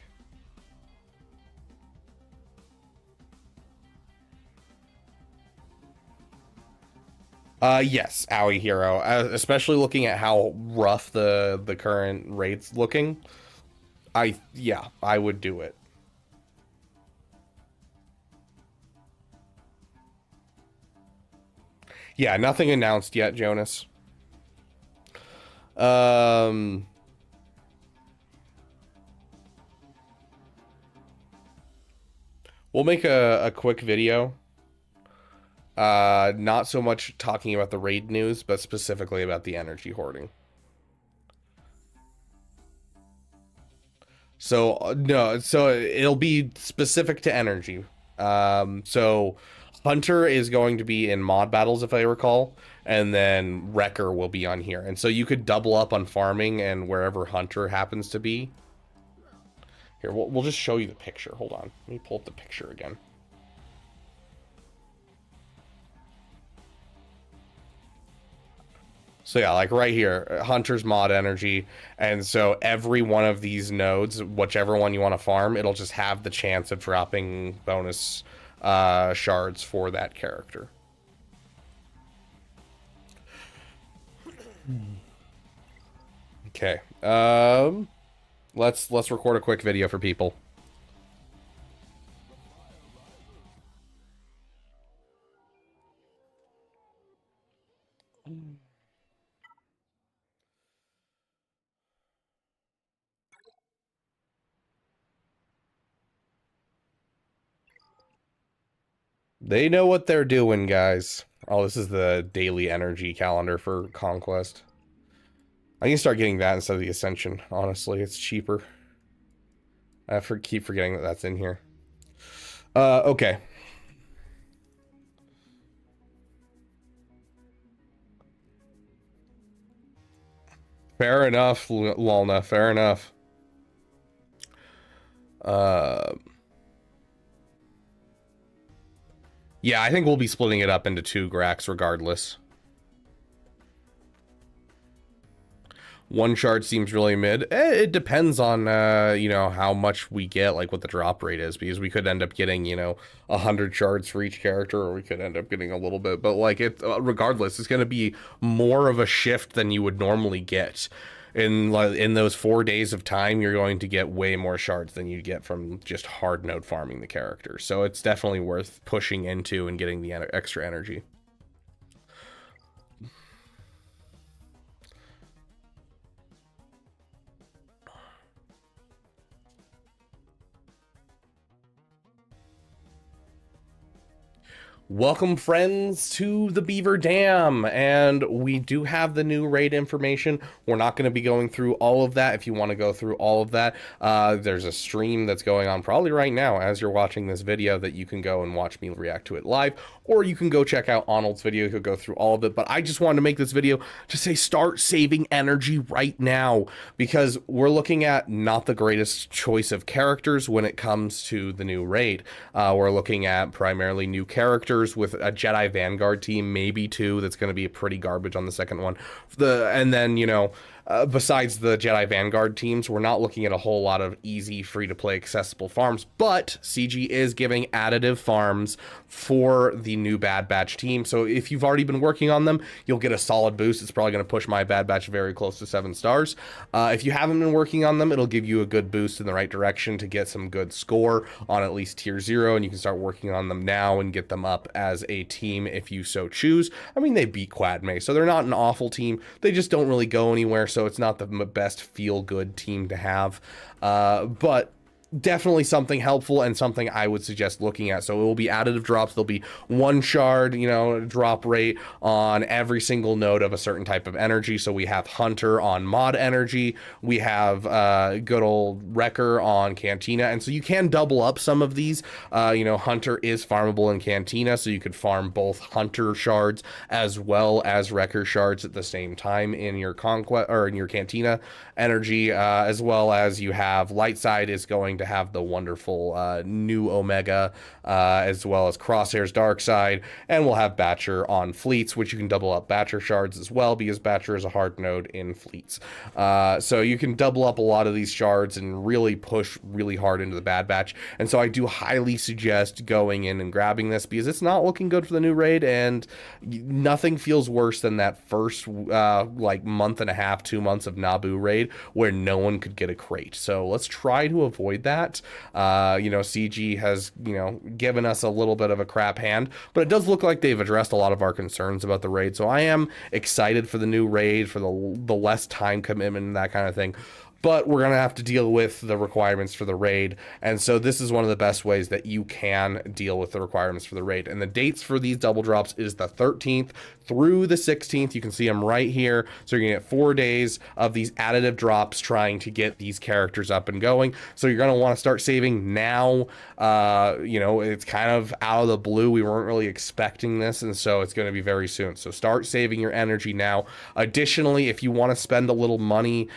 Speaker 2: Yes, Owie Hero. Especially looking at how rough the current raid's looking. Yeah, I would do it. Yeah, nothing announced yet, Jonas. We'll make a quick video. Not so much talking about the raid news, but specifically about the energy hoarding. So no, so it'll be specific to energy. So Hunter is going to be in mod battles, if I recall, and then Wrecker will be on here. And so you could double up on farming and wherever Hunter happens to be. Here, we'll just show you the picture. Hold on. Let me pull up the picture again. So yeah, like right here, Hunter's mod energy. And so every one of these nodes, whichever one you want to farm, it'll just have the chance of dropping bonus shards for that character. Okay. Let's record a quick video for people. They know what they're doing, guys. Oh, this is the daily energy calendar for Conquest. I need to start getting that instead of the Ascension. Honestly, it's cheaper. I keep forgetting that that's in here. Okay. Fair enough, Lulna. Fair enough. Yeah, I think we'll be splitting it up into 2 Grax regardless. 1 shard seems really mid. It depends on, you know, how much we get, like what the drop rate is, because we could end up getting, you know, 100 shards for each character, or we could end up getting a little bit, but like regardless, it's going to be more of a shift than you would normally get. In those 4 days of time, you're going to get way more shards than you get from just hard node farming the character. So it's definitely worth pushing into and getting the extra energy. Welcome, friends, to the Beaver Dam, and we do have the new raid information. We're not going to be going through all of that. If you want to go through all of that, there's a stream that's going on probably right now as you're watching this video that you can go and watch me react to it live, or you can go check out Arnold's video. He'll go through all of it, but I just wanted to make this video to say start saving energy right now, because we're looking at not the greatest choice of characters when it comes to the new raid. We're looking at primarily new characters with a Jedi Vanguard team, maybe 2. That's going to be pretty garbage on the second one. And then, you know, besides the Jedi Vanguard teams, we're not looking at a whole lot of easy, free-to-play, accessible farms, but CG is giving additive farms for the new Bad Batch team. So if you've already been working on them, you'll get a solid boost. It's probably going to push my Bad Batch very close to 7 stars. If you haven't been working on them, it'll give you a good boost in the right direction to get some good score on at least tier 0, and you can start working on them now and get them up as a team if you so choose. I mean, they beat Quadme, so they're not an awful team. They just don't really go anywhere, so it's not the best feel-good team to have. But definitely something helpful and something I would suggest looking at. So it will be additive drops. There'll be 1 shard, you know, drop rate on every single node of a certain type of energy. So we have Hunter on mod energy. We have good old Wrecker on Cantina. And so you can double up some of these. You know, Hunter is farmable in Cantina, so you could farm both Hunter shards as well as Wrecker shards at the same time in your Conquest or in your Cantina energy, as well as you have Lightside is going to have the wonderful new Omega, as well as Crosshair's Dark Side, and we'll have Batcher on fleets, which you can double up Batcher shards as well, because Batcher is a hard node in fleets. So you can double up a lot of these shards and really push really hard into the Bad Batch. And so I do highly suggest going in and grabbing this, because it's not looking good for the new raid, and nothing feels worse than that first like month and a half, 2 months of Naboo raid, essentially, where no one could get a crate. So let's try to avoid that. You know, CG has, you know, given us a little bit of a crap hand, but it does look like they've addressed a lot of our concerns about the raid. So I am excited for the new raid, for the less time commitment and that kind of thing. But we're going to have to deal with the requirements for the raid. And so this is one of the best ways that you can deal with the requirements for the raid. And the dates for these double drops is the 13th through the 16th. You can see them right here. So you're going to get 4 days of these additive drops trying to get these characters up and going. So you're going to want to start saving now. You know, it's kind of out of the blue. We weren't really expecting this. And so it's going to be very soon. So start saving your energy now. Additionally, if you want to spend a little money,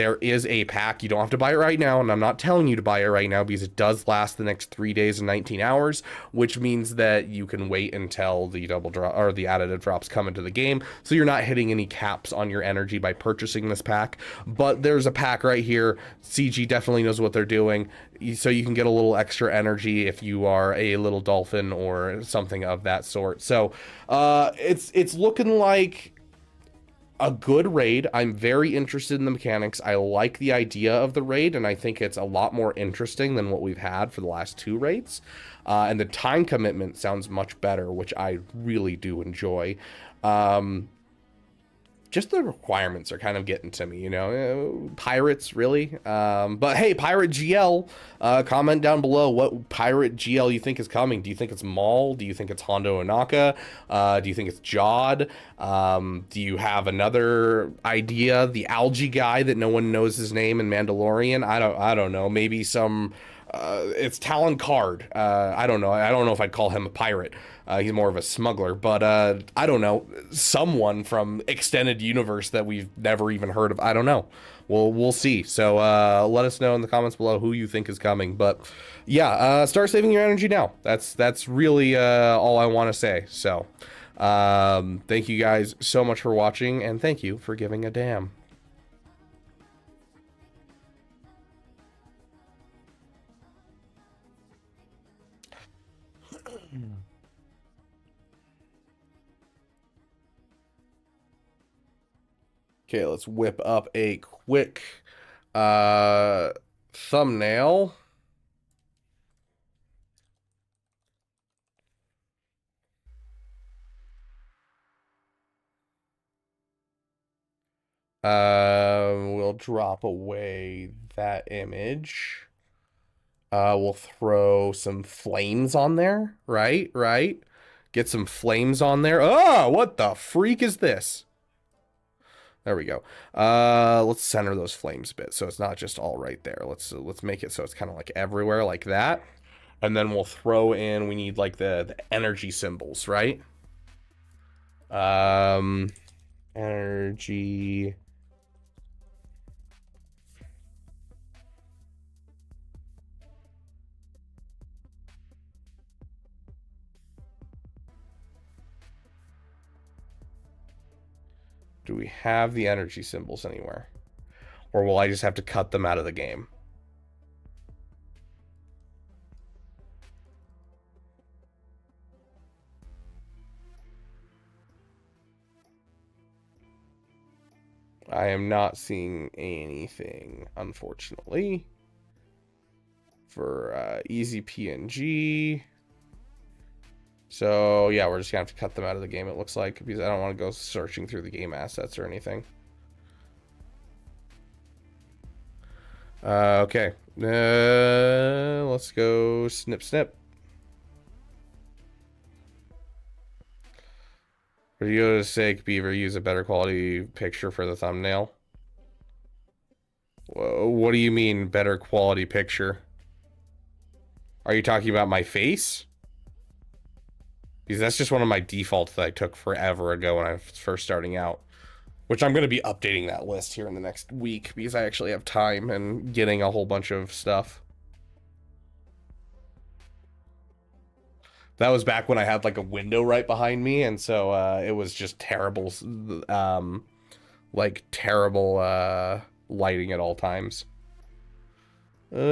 Speaker 2: there is a pack. You don't have to buy it right now, and I'm not telling you to buy it right now because it does last the next 3 days and 19 hours, which means that you can wait until the double drop or the additive drops come into the game, so you're not hitting any caps on your energy by purchasing this pack. But there's a pack right here. CG definitely knows what they're doing, so you can get a little extra energy if you are a little dolphin or something of that sort. So it's looking like a good raid. I'm very interested in the mechanics. I like the idea of the raid, and I think it's a lot more interesting than what we've had for the last 2 raids. And the time commitment sounds much better, which I really do enjoy. Just the requirements are kind of getting to me, you know, pirates, really. But hey, Pirate GL, comment down below what Pirate GL you think is coming. Do you think it's Maul? Do you think it's Hondo Onaka? Do you think it's Jod? Do you have another idea? The algae guy that no one knows his name in Mandalorian? I don't know. Maybe some, it's Talon Card. I don't know. I don't know if I'd call him a pirate. He's more of a smuggler, but I don't know, someone from extended universe that we've never even heard of. I don't know. We'll see. So let us know in the comments below who you think is coming. But yeah, start saving your energy now. That's really all I want to say. So thank you guys so much for watching, and thank you for giving a damn. Okay, let's whip up a quick thumbnail. We'll drop away that image. We'll throw some flames on there, right? Get some flames on there. Oh, what the freak is this? There we go. Let's center those flames a bit so it's not just all right there. Let's make it so it's kind of like everywhere like that. And then we'll throw in, we need like the energy symbols, right? Energy. Do we have the energy symbols anywhere? Or will I just have to cut them out of the game? I am not seeing anything, unfortunately, for easy PNG. So yeah, we're just gonna have to cut them out of the game, it looks like, because I don't want to go searching through the game assets or anything. Okay, let's go snip. For video's sake, Beaver, use a better quality picture for the thumbnail. What do you mean, better quality picture? Are you talking about my face? Because that's just one of my defaults that I took forever ago when I was first starting out. Which I'm going to be updating that list here in the next week because I actually have time and getting a whole bunch of stuff. That was back when I had like a window right behind me, and so it was just terrible, like terrible lighting at all times. Let's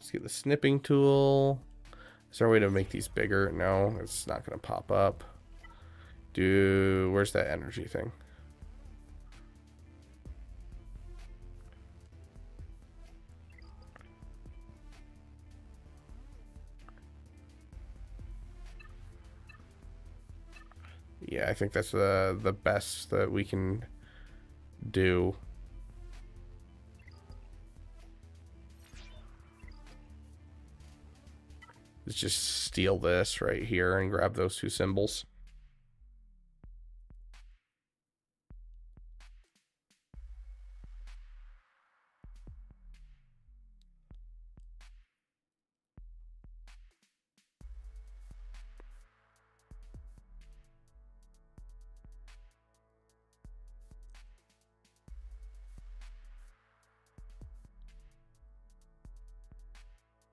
Speaker 2: get the snipping tool. Is there a way to make these bigger? No, it's not going to pop up. Where's that energy thing? Yeah, I think that's the best that we can do. Let's just steal this right here and grab those 2 symbols.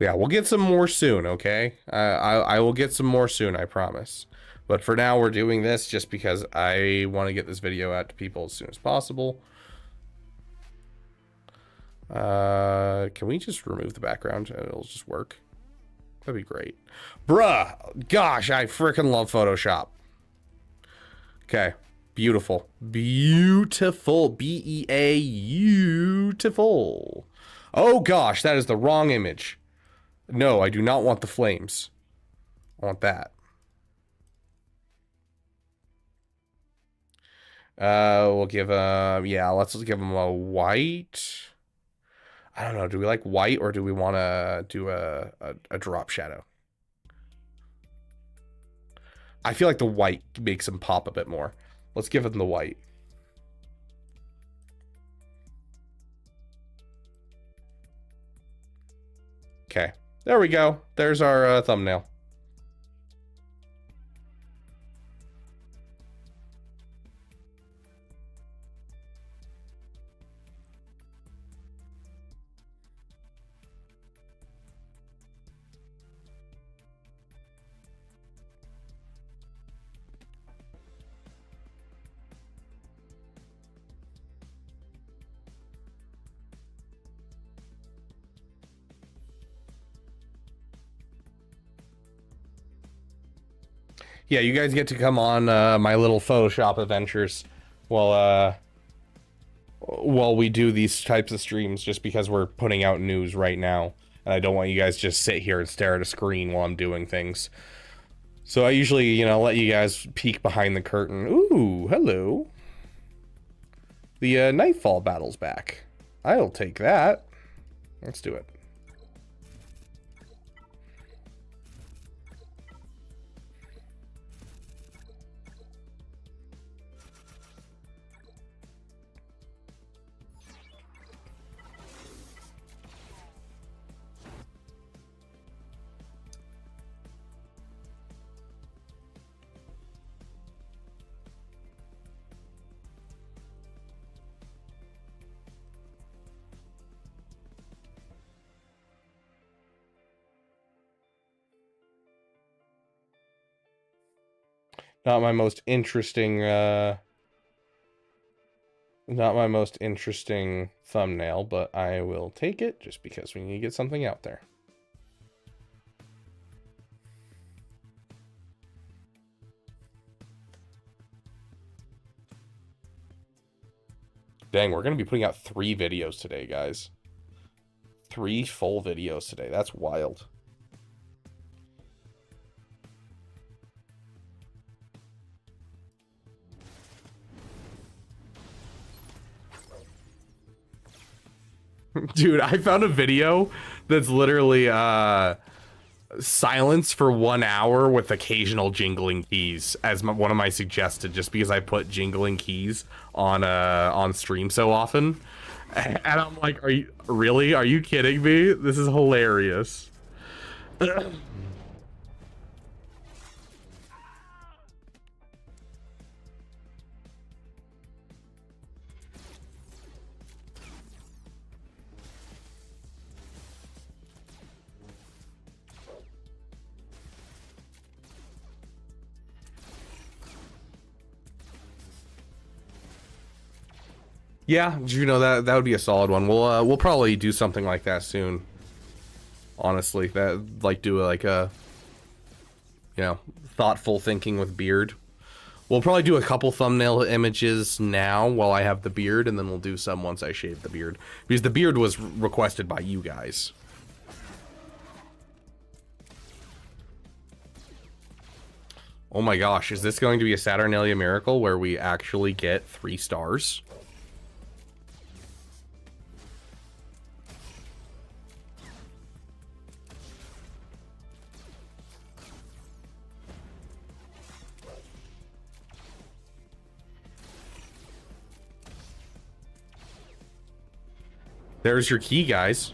Speaker 2: Yeah, we'll get some more soon, okay? I will get some more soon, I promise. But for now, we're doing this just because I want to get this video out to people as soon as possible. Can we just remove the background and it'll just work? That'd be great. Bruh, gosh, I freaking love Photoshop. Okay, beautiful. Beautiful. Beautiful. Oh gosh, that is the wrong image. No, I do not want the flames. I want that. We'll give yeah, let's give them a white. I don't know, do we like white or do we want to do a drop shadow? I feel like the white makes them pop a bit more. Let's give them the white. Okay, there we go. There's our thumbnail. Yeah, you guys get to come on my little Photoshop adventures while we do these types of streams, just because we're putting out news right now. And I don't want you guys just sit here and stare at a screen while I'm doing things. So I usually, you know, let you guys peek behind the curtain. Ooh, hello. The Nightfall battle's back. I'll take that. Let's do it. Not my most interesting, not my most interesting thumbnail, but I will take it just because we need to get something out there. Dang, we're going to be putting out 3 videos today, guys. 3 full videos today. That's wild. Dude, I found a video that's literally silence for 1 hour with occasional jingling keys as one of my suggested, just because I put jingling keys on stream so often. And I'm like, are you kidding me? This is hilarious. Yeah, you know, that would be a solid one. We'll probably do something like that soon. Honestly, that like do like a, you know, thoughtful thinking with beard. We'll probably do a couple thumbnail images now while I have the beard, and then we'll do some once I shave the beard, because the beard was requested by you guys. Oh my gosh, is this going to be a Saturnalia miracle where we actually get 3 stars? There's your key, guys.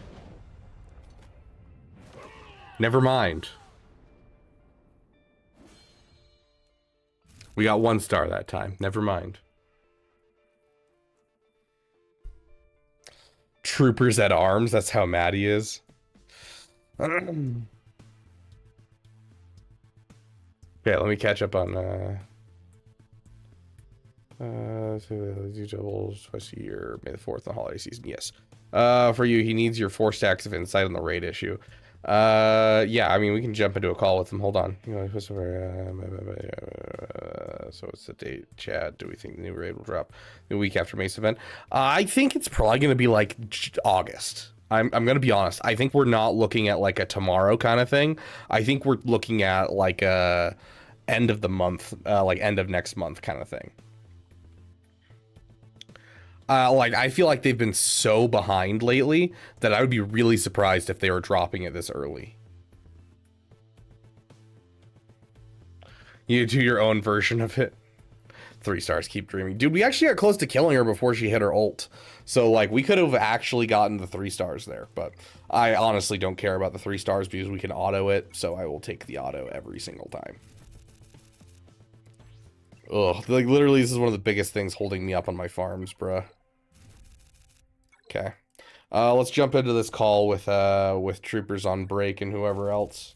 Speaker 2: Never mind. We got 1 star that time. Never mind. Troopers at arms. That's how mad he is. Okay, let me catch up on do doubles twice a year, May the 4th on holiday season. Yes. For you, he needs your 4 stacks of insight on the raid issue. Yeah, I mean, we can jump into a call with him. Hold on. So what's the date, Chad? Do we think the new raid will drop the week after Mace event? I think it's probably going to be like August. I'm going to be honest. I think we're not looking at like a tomorrow kind of thing. I think we're looking at like a end of the month, like end of next month kind of thing. Like, I feel like they've been so behind lately that I would be really surprised if they were dropping it this early. You do your own version of it. 3 stars, keep dreaming. Dude, we actually got close to killing her before she hit her ult. So, like, we could have actually gotten the 3 stars there. But I honestly don't care about the 3 stars because we can auto it. So I will take the auto every single time. Ugh, like, literally, this is one of the biggest things holding me up on my farms, bruh. Okay, let's jump into this call with troopers on break and whoever else.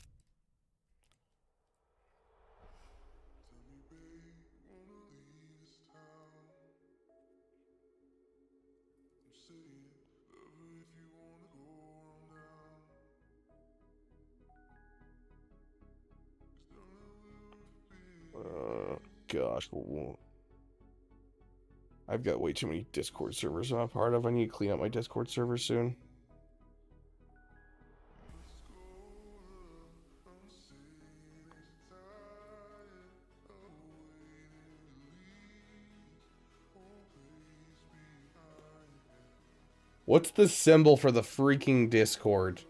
Speaker 2: Gosh. I've got way too many Discord servers I'm a part of. I need to clean up my Discord server soon. What's the symbol for the freaking Discord?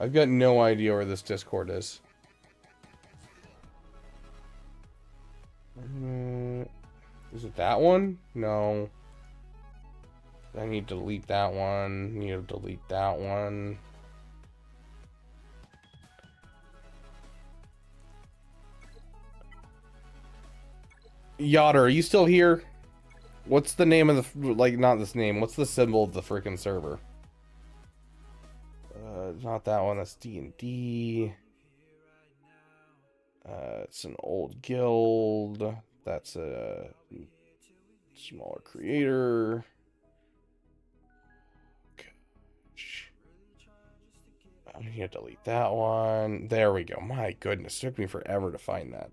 Speaker 2: I've got no idea where this Discord is. Is it that one? No. I need to delete that one. Need to delete that one. Yotter, are you still here? What's the name of the, like, not this name, what's the symbol of the freaking server? Not that one, that's D&D. It's an old guild. That's a smaller creator. Gosh. I need to delete that one. There we go. My goodness, it took me forever to find that.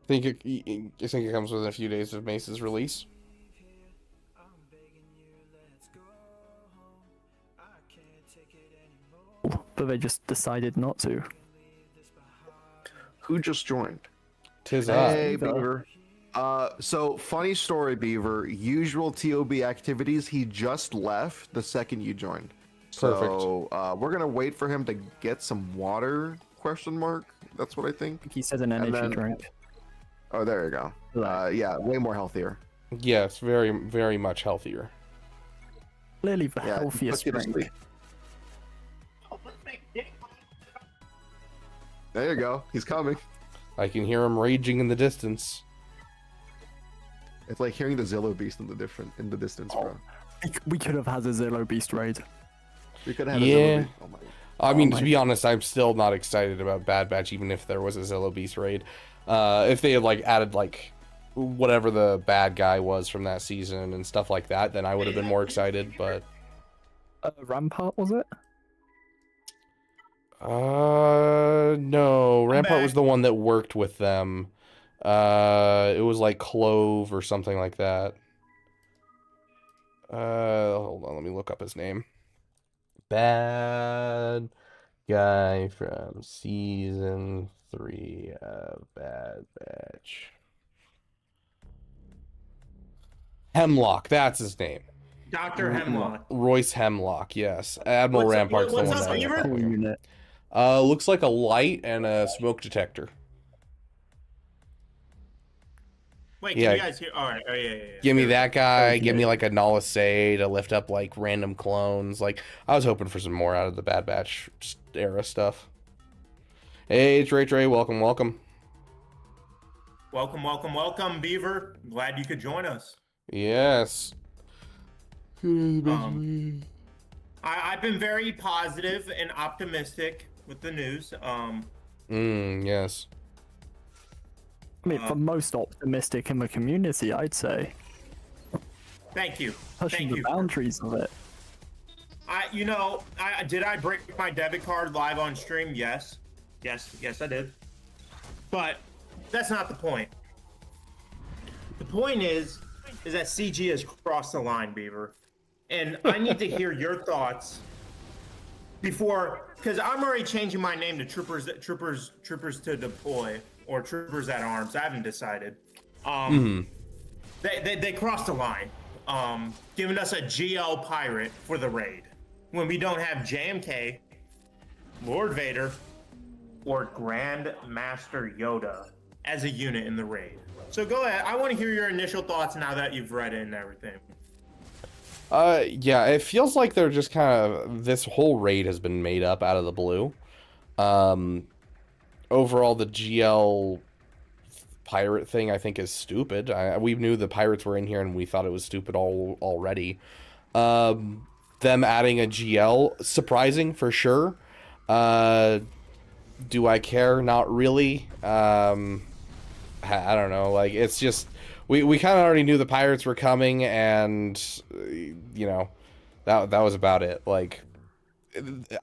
Speaker 2: You think it comes within a few days of Mace's release?
Speaker 4: But they just decided not to.
Speaker 5: Who just joined?
Speaker 2: Tis
Speaker 5: Hey, Beaver. So funny story, Beaver. Usual TOB activities. He just left the second you joined.
Speaker 2: Perfect.
Speaker 5: So we're gonna wait for him to get some water? Question mark. That's what I think.
Speaker 4: He said an energy drink.
Speaker 5: Oh, there you go. Yeah, way more healthier.
Speaker 2: Yes, very, very much healthier.
Speaker 4: Clearly the healthiest
Speaker 5: let's get to
Speaker 4: drink.
Speaker 5: sleep. There you go. He's coming.
Speaker 2: I can hear him raging in the distance.
Speaker 5: It's like hearing the Zillow Beast in the distance, bro.
Speaker 4: We could have had a Zillow Beast raid.
Speaker 5: We could have had a Zillow Beast. Oh my.
Speaker 2: I mean, to be honest, I'm still not excited about Bad Batch, even if there was a Zillow Beast raid. If they had, like, added, like, whatever the bad guy was from that season and stuff like that, then I would have been more excited, but...
Speaker 4: Rampart, was it?
Speaker 2: No. Rampart was the one that worked with them. It was, like, Clove or something like that. Hold on, let me look up his name. Bad guy from season 3 of Bad Batch. Hemlock, that's his name.
Speaker 6: Dr. Hemlock.
Speaker 2: Royce Hemlock, yes. Admiral
Speaker 6: What's up-
Speaker 2: Rampart's
Speaker 6: what's
Speaker 2: the
Speaker 6: up,
Speaker 2: one
Speaker 6: Beaver?
Speaker 4: Cool unit.
Speaker 2: looks like a light and a smoke detector.
Speaker 6: Wait, can
Speaker 2: Yeah.
Speaker 6: you guys hear? All right. Oh, yeah.
Speaker 2: Give me that guy.
Speaker 4: Okay.
Speaker 2: Give me like a Nala Say to lift up like random clones. Like I was hoping for some more out of the Bad Batch era stuff. Hey, Trey, welcome.
Speaker 6: Welcome, Beaver. Glad you could join us.
Speaker 2: Yes.
Speaker 6: I've been very positive and optimistic with the news.
Speaker 2: Yes.
Speaker 4: I mean, the most optimistic in the community, I'd say.
Speaker 6: Thank you.
Speaker 4: Pushing
Speaker 6: Thank
Speaker 4: the
Speaker 6: you.
Speaker 4: boundaries of it.
Speaker 6: Did I break my debit card live on stream? Yes, I did. But that's not the point. The point is that CG has crossed the line, Beaver, and I need to hear your thoughts before, because I'm already changing my name to Troopers to Deploy or Troopers at Arms. I haven't decided. They crossed the line, giving us a GL pirate for the raid when we don't have JMK, Lord Vader, or Grand Master Yoda as a unit in the raid. So go ahead. I want to hear your initial thoughts now that you've read it and everything.
Speaker 2: Yeah, it feels like they're just kind of, this whole raid has been made up out of the blue. Overall, the GL pirate thing I think is stupid. We knew the pirates were in here and we thought it was stupid already. Them adding a GL, surprising for sure. Do I care? Not really. I don't know. Like, it's just, we kind of already knew the pirates were coming, and you know, that was about it. Like,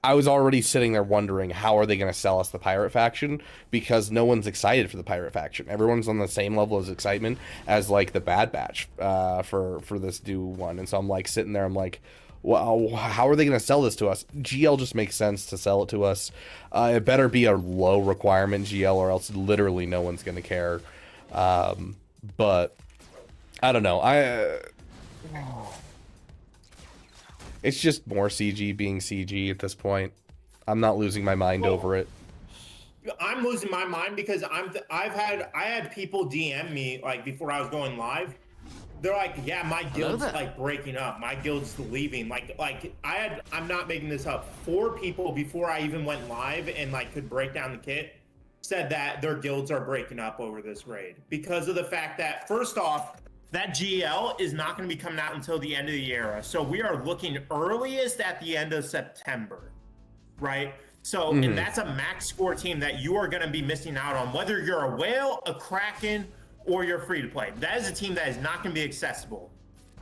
Speaker 2: I was already sitting there wondering how are they going to sell us the pirate faction, because no one's excited for the pirate faction. Everyone's on the same level of excitement as like the Bad Batch for this new one, and so I'm like sitting there, I'm like, well, how are they going to sell this to us? GL just makes sense to sell it to us. It better be a low requirement GL, or else literally no one's going to care. But I don't know. It's just more CG being CG at this point. I'm not losing my mind over it.
Speaker 6: I'm losing my mind because I had people DM me like before I was going live. They're like, yeah, my guild's like breaking up. My guild's leaving. I'm not making this up. 4 people before I even went live and like could break down the kit said that their guilds are breaking up over this raid because of the fact that, first off, that GL is not going to be coming out until the end of the era. So we are looking earliest at the end of September, right? So, and that's a max score team that you are going to be missing out on, whether you're a whale, a Kraken, or you're free to play. That is a team that is not going to be accessible.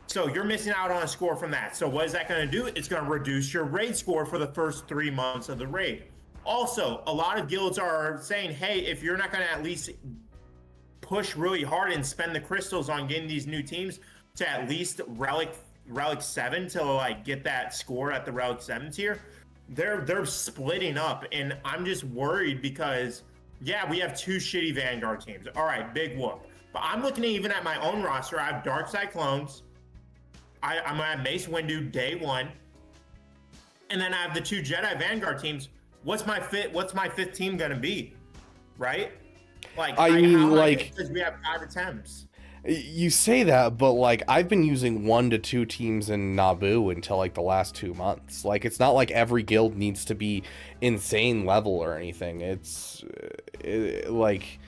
Speaker 6: So you're missing out on a score from that. So what is that going to do? It's going to reduce your raid score for the first 3 months of the raid. Also, a lot of guilds are saying, hey, if you're not going to at least push really hard and spend the crystals on getting these new teams to at least relic 7 to like get that score at the relic 7 tier, they're splitting up, and I'm just worried because yeah, we have 2 shitty Vanguard teams. All right, big whoop. But I'm looking at even at my own roster. I have Dark Side Clones. I'm gonna have Mace Windu day 1, and then I have the 2 Jedi Vanguard teams. What's my 5th team gonna be, right? Like,
Speaker 2: I mean, like,
Speaker 6: because we have 5 attempts.
Speaker 2: You say that, but like I've been using 1 to 2 teams in Naboo until like the last 2 months. Like, it's not like every guild needs to be insane level or anything. It's like,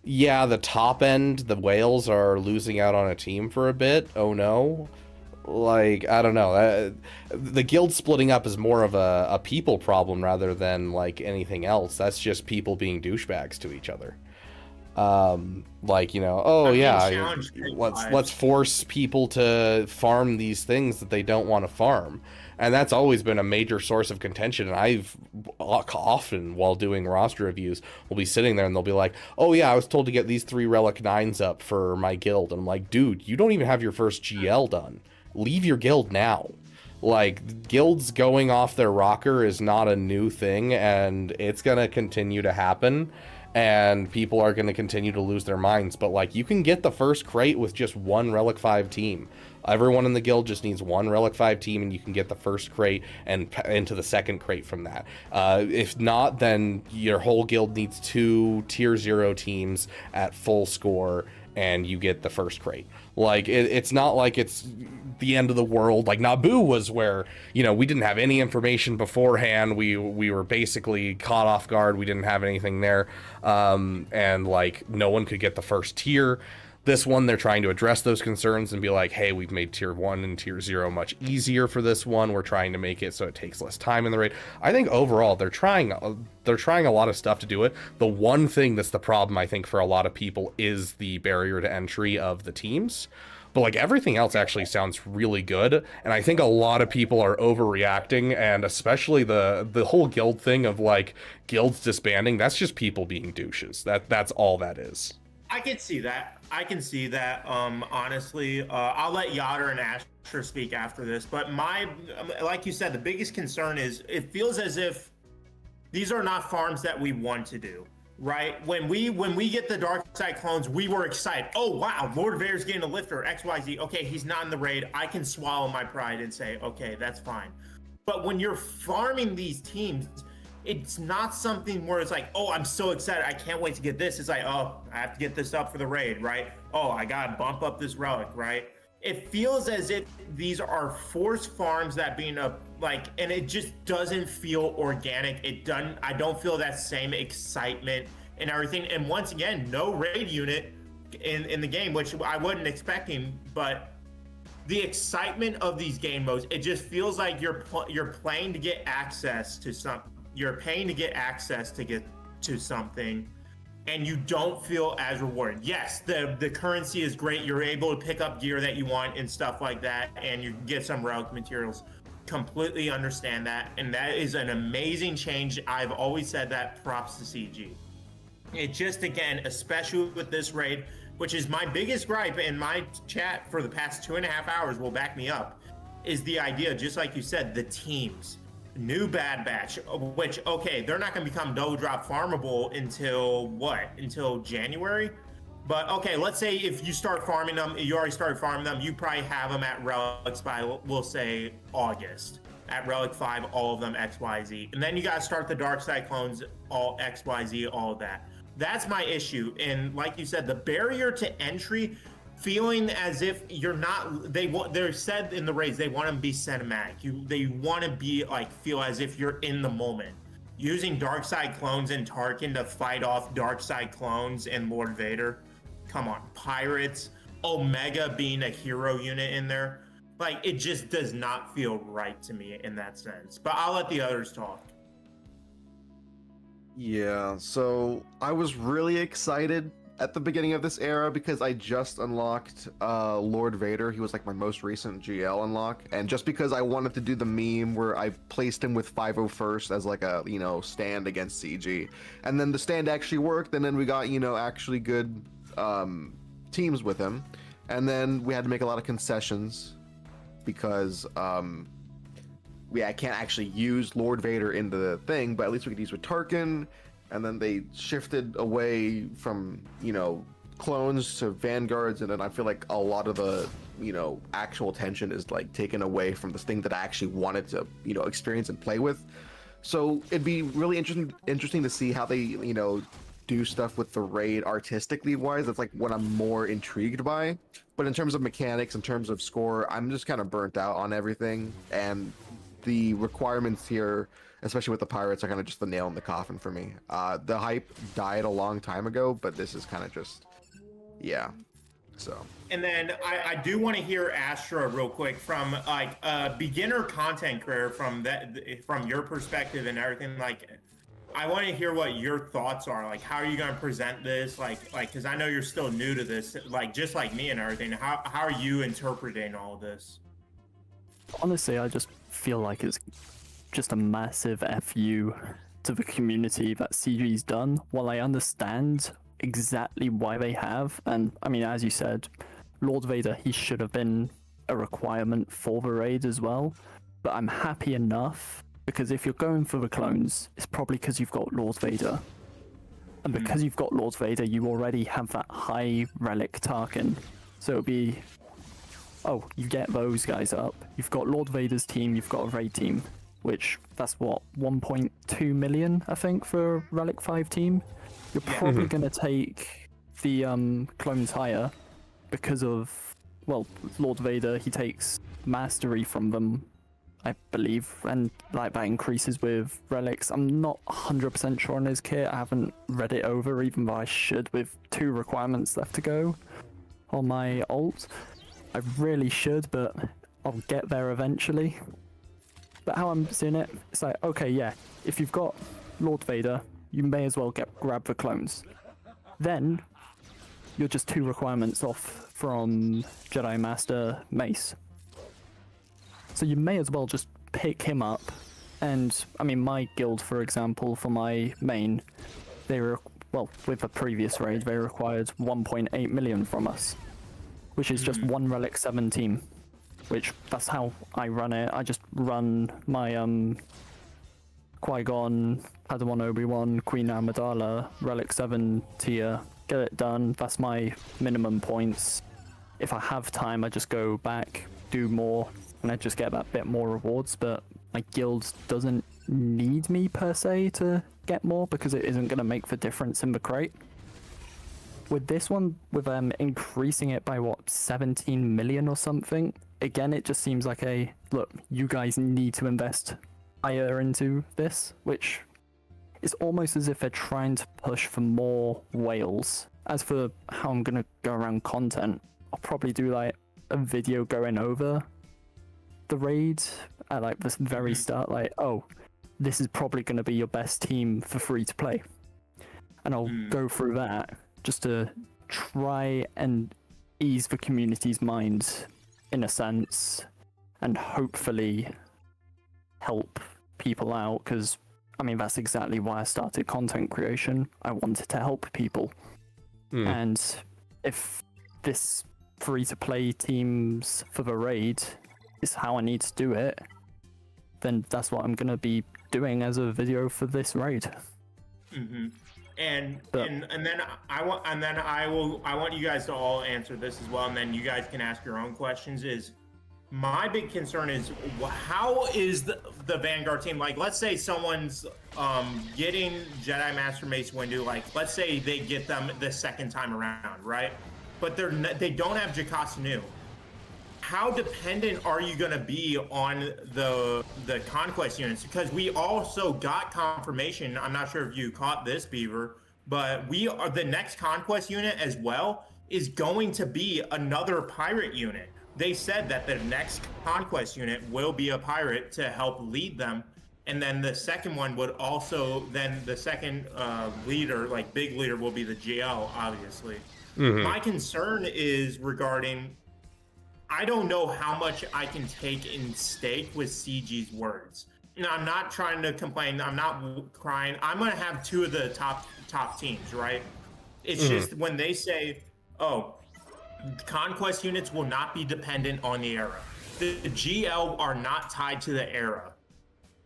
Speaker 2: yeah, the top end, the whales are losing out on a team for a bit. Oh no. Like, I don't know. The guild splitting up is more of a people problem rather than like anything else. That's just people being douchebags to each other. Like, you know, oh yeah, let's force people to farm these things that they don't want to farm, and that's always been a major source of contention. And I've often, while doing roster reviews, will be sitting there and they'll be like, oh yeah, I was told to get these 3 relic 9s up for my guild, and I'm like, dude, you don't even have your first GL done. leave your guild now. Like, guilds going off their rocker is not a new thing, and it's gonna continue to happen, and people are gonna continue to lose their minds. But like, you can get the first crate with just one Relic 5 team. Everyone in the guild just needs one Relic 5 team, and you can get the first crate and into the second crate from that. If not, then your whole guild needs 2 tier 0 teams at full score, and you get the first crate. Like, it's not like it's the end of the world. Like, Naboo was where, you know, we didn't have any information beforehand. We were basically caught off guard. We didn't have anything there. And, like, no one could get the first tier. This one, they're trying to address those concerns and be like, hey, we've made tier 1 and tier 0 much easier for this one. We're trying to make it so it takes less time in the raid. I think overall, they're trying a lot of stuff to do it. The one thing that's the problem, I think, for a lot of people is the barrier to entry of the teams. But like, everything else actually sounds really good, and I think a lot of people are overreacting, and especially the whole guild thing of like guilds disbanding. That's just people being douches. That's all that is.
Speaker 6: I can see that. Honestly, I'll let Yoder and Asher speak after this. But like you said, the biggest concern is it feels as if these are not farms that we want to do, right? When we get the Dark Side clones, we were excited. Oh wow, Lord Vader's getting a lifter, XYZ. Okay, he's not in the raid. I can swallow my pride and say, okay, that's fine. But when you're farming these teams, it's not something where it's like, oh, I'm so excited, I can't wait to get this. It's like, oh, I have to get this up for the raid, right? Oh, I gotta bump up this relic, right? It feels as if these are forced farms that being and it just doesn't feel organic. I don't feel that same excitement and everything. And once again, no raid unit in the game, which I wasn't expecting, but the excitement of these game modes, it just feels like you're playing to get access to something. You're paying to get access to get to something, and you don't feel as rewarded. Yes, the currency is great. You're able to pick up gear that you want and stuff like that, and you get some relic materials. Completely understand that, and that is an amazing change. I've always said that, props to CG. It just, again, especially with this raid, which is my biggest gripe in my chat for the past 2.5 hours, will back me up, is the idea, just like you said, the teams. New Bad Batch, which, okay, they're not going to become double drop farmable until what? Until January? But okay, let's say if you start farming them, you already started farming them, you probably have them at Relics by, we'll say, August. At Relic 5, all of them XYZ. And then you got to start the Dark Side clones, all XYZ, all of that. That's my issue. And like you said, the barrier to entry, feeling as if you're not, they're said in the raids, they want to be cinematic. They want to be like, feel as if you're in the moment. Using Dark Side clones and Tarkin to fight off Dark Side clones and Lord Vader. Come on, pirates, Omega being a hero unit in there. Like, it just does not feel right to me in that sense. But I'll let the others talk.
Speaker 5: Yeah, so I was really excited at the beginning of this era because I just unlocked Lord Vader. He was like my most recent GL unlock, and just because I wanted to do the meme where I placed him with 501st as like a, you know, stand against CG, and then the stand actually worked, and then we got, you know, actually good teams with him, and then we had to make a lot of concessions because I can't actually use Lord Vader in the thing, but at least we could use with Tarkin. And then they shifted away from, you know, clones to vanguards, and then I feel like a lot of the, you know, actual tension is like taken away from this thing that I actually wanted to, you know, experience and play with. So it'd be really interesting to see how they, you know, do stuff with the raid artistically wise. That's like what I'm more intrigued by. But in terms of mechanics, in terms of score, I'm just kind of burnt out on everything, and the requirements here, especially with the pirates, are kind of just the nail in the coffin for me. The hype died a long time ago, but this is kind of just, yeah. So.
Speaker 6: And then I do want to hear Astra real quick from like a beginner content creator from your perspective and everything. Like, I want to hear what your thoughts are. Like, how are you going to present this? Like, because I know you're still new to this, like just like me and everything. How are you interpreting all of this?
Speaker 4: Honestly, I just feel like it's just a massive FU to the community that CG's done. While I understand exactly why they have, and I mean, as you said, Lord Vader, he should have been a requirement for the raid as well. But I'm happy enough, because if you're going for the clones, it's probably because you've got Lord Vader. And because you've got Lord Vader, you already have that high relic Tarkin. So it'll be, oh, you get those guys up. You've got Lord Vader's team, you've got a raid team, which that's what, 1.2 million, I think, for a Relic 5 team. You're probably going to take the clones higher because of, well, Lord Vader, he takes mastery from them, I believe, and like that increases with relics. I'm not 100% sure on his kit. I haven't read it over, even though I should, with 2 requirements left to go on my ult. I really should, but I'll get there eventually. But how I'm seeing it, it's like, okay, yeah, if you've got Lord Vader, you may as well grab the clones. Then you're just 2 requirements off from Jedi Master Mace. So you may as well just pick him up. And I mean, my guild, for example, for my main, they were, well, with a previous raid, they required 1.8 million from us, which is just 1 Relic 7 team, which that's how I run it. I just run my Qui-Gon, Padawan Obi-Wan, Queen Amidala, Relic 7 tier, get it done. That's my minimum points. If I have time, I just go back, do more, and I just get that bit more rewards. But my guild doesn't need me per se to get more, because it isn't going to make the difference in the crate. With this one, with increasing it by what, 17 million or something, again, it just seems like a, look, you guys need to invest higher into this, which is almost as if they're trying to push for more whales. As for how I'm going to go around content, I'll probably do like a video going over the raid at like the very start, like, oh, this is probably going to be your best team for free to play. And I'll go through that just to try and ease the community's mind in a sense, and hopefully help people out, because I mean, that's exactly why I started content creation. I wanted to help people. And if this free-to-play teams for the raid is how I need to do it, then that's what I'm going to be doing as a video for this raid.
Speaker 6: And then I want you guys to all answer this as well, and then you guys can ask your own questions. Is my big concern is, how is the Vanguard team, like, let's say someone's getting Jedi Master Mace Windu, like, let's say they get them the second time around, right? But they don't have Jocasta Nu. How dependent are you going to be on the conquest units? Because we also got confirmation, I'm not sure if you caught this, Beaver, but the next conquest unit as well is going to be another pirate unit. They said that the next conquest unit will be a pirate to help lead them, and then the second one would also, then the second leader, like big leader, will be the GL, obviously. My concern is regarding, I don't know how much I can take in stake with CG's words. Now, I'm not trying to complain. I'm not crying. I'm going to have 2 of the top teams, right? It's just when they say, oh, conquest units will not be dependent on the era. The GL are not tied to the era.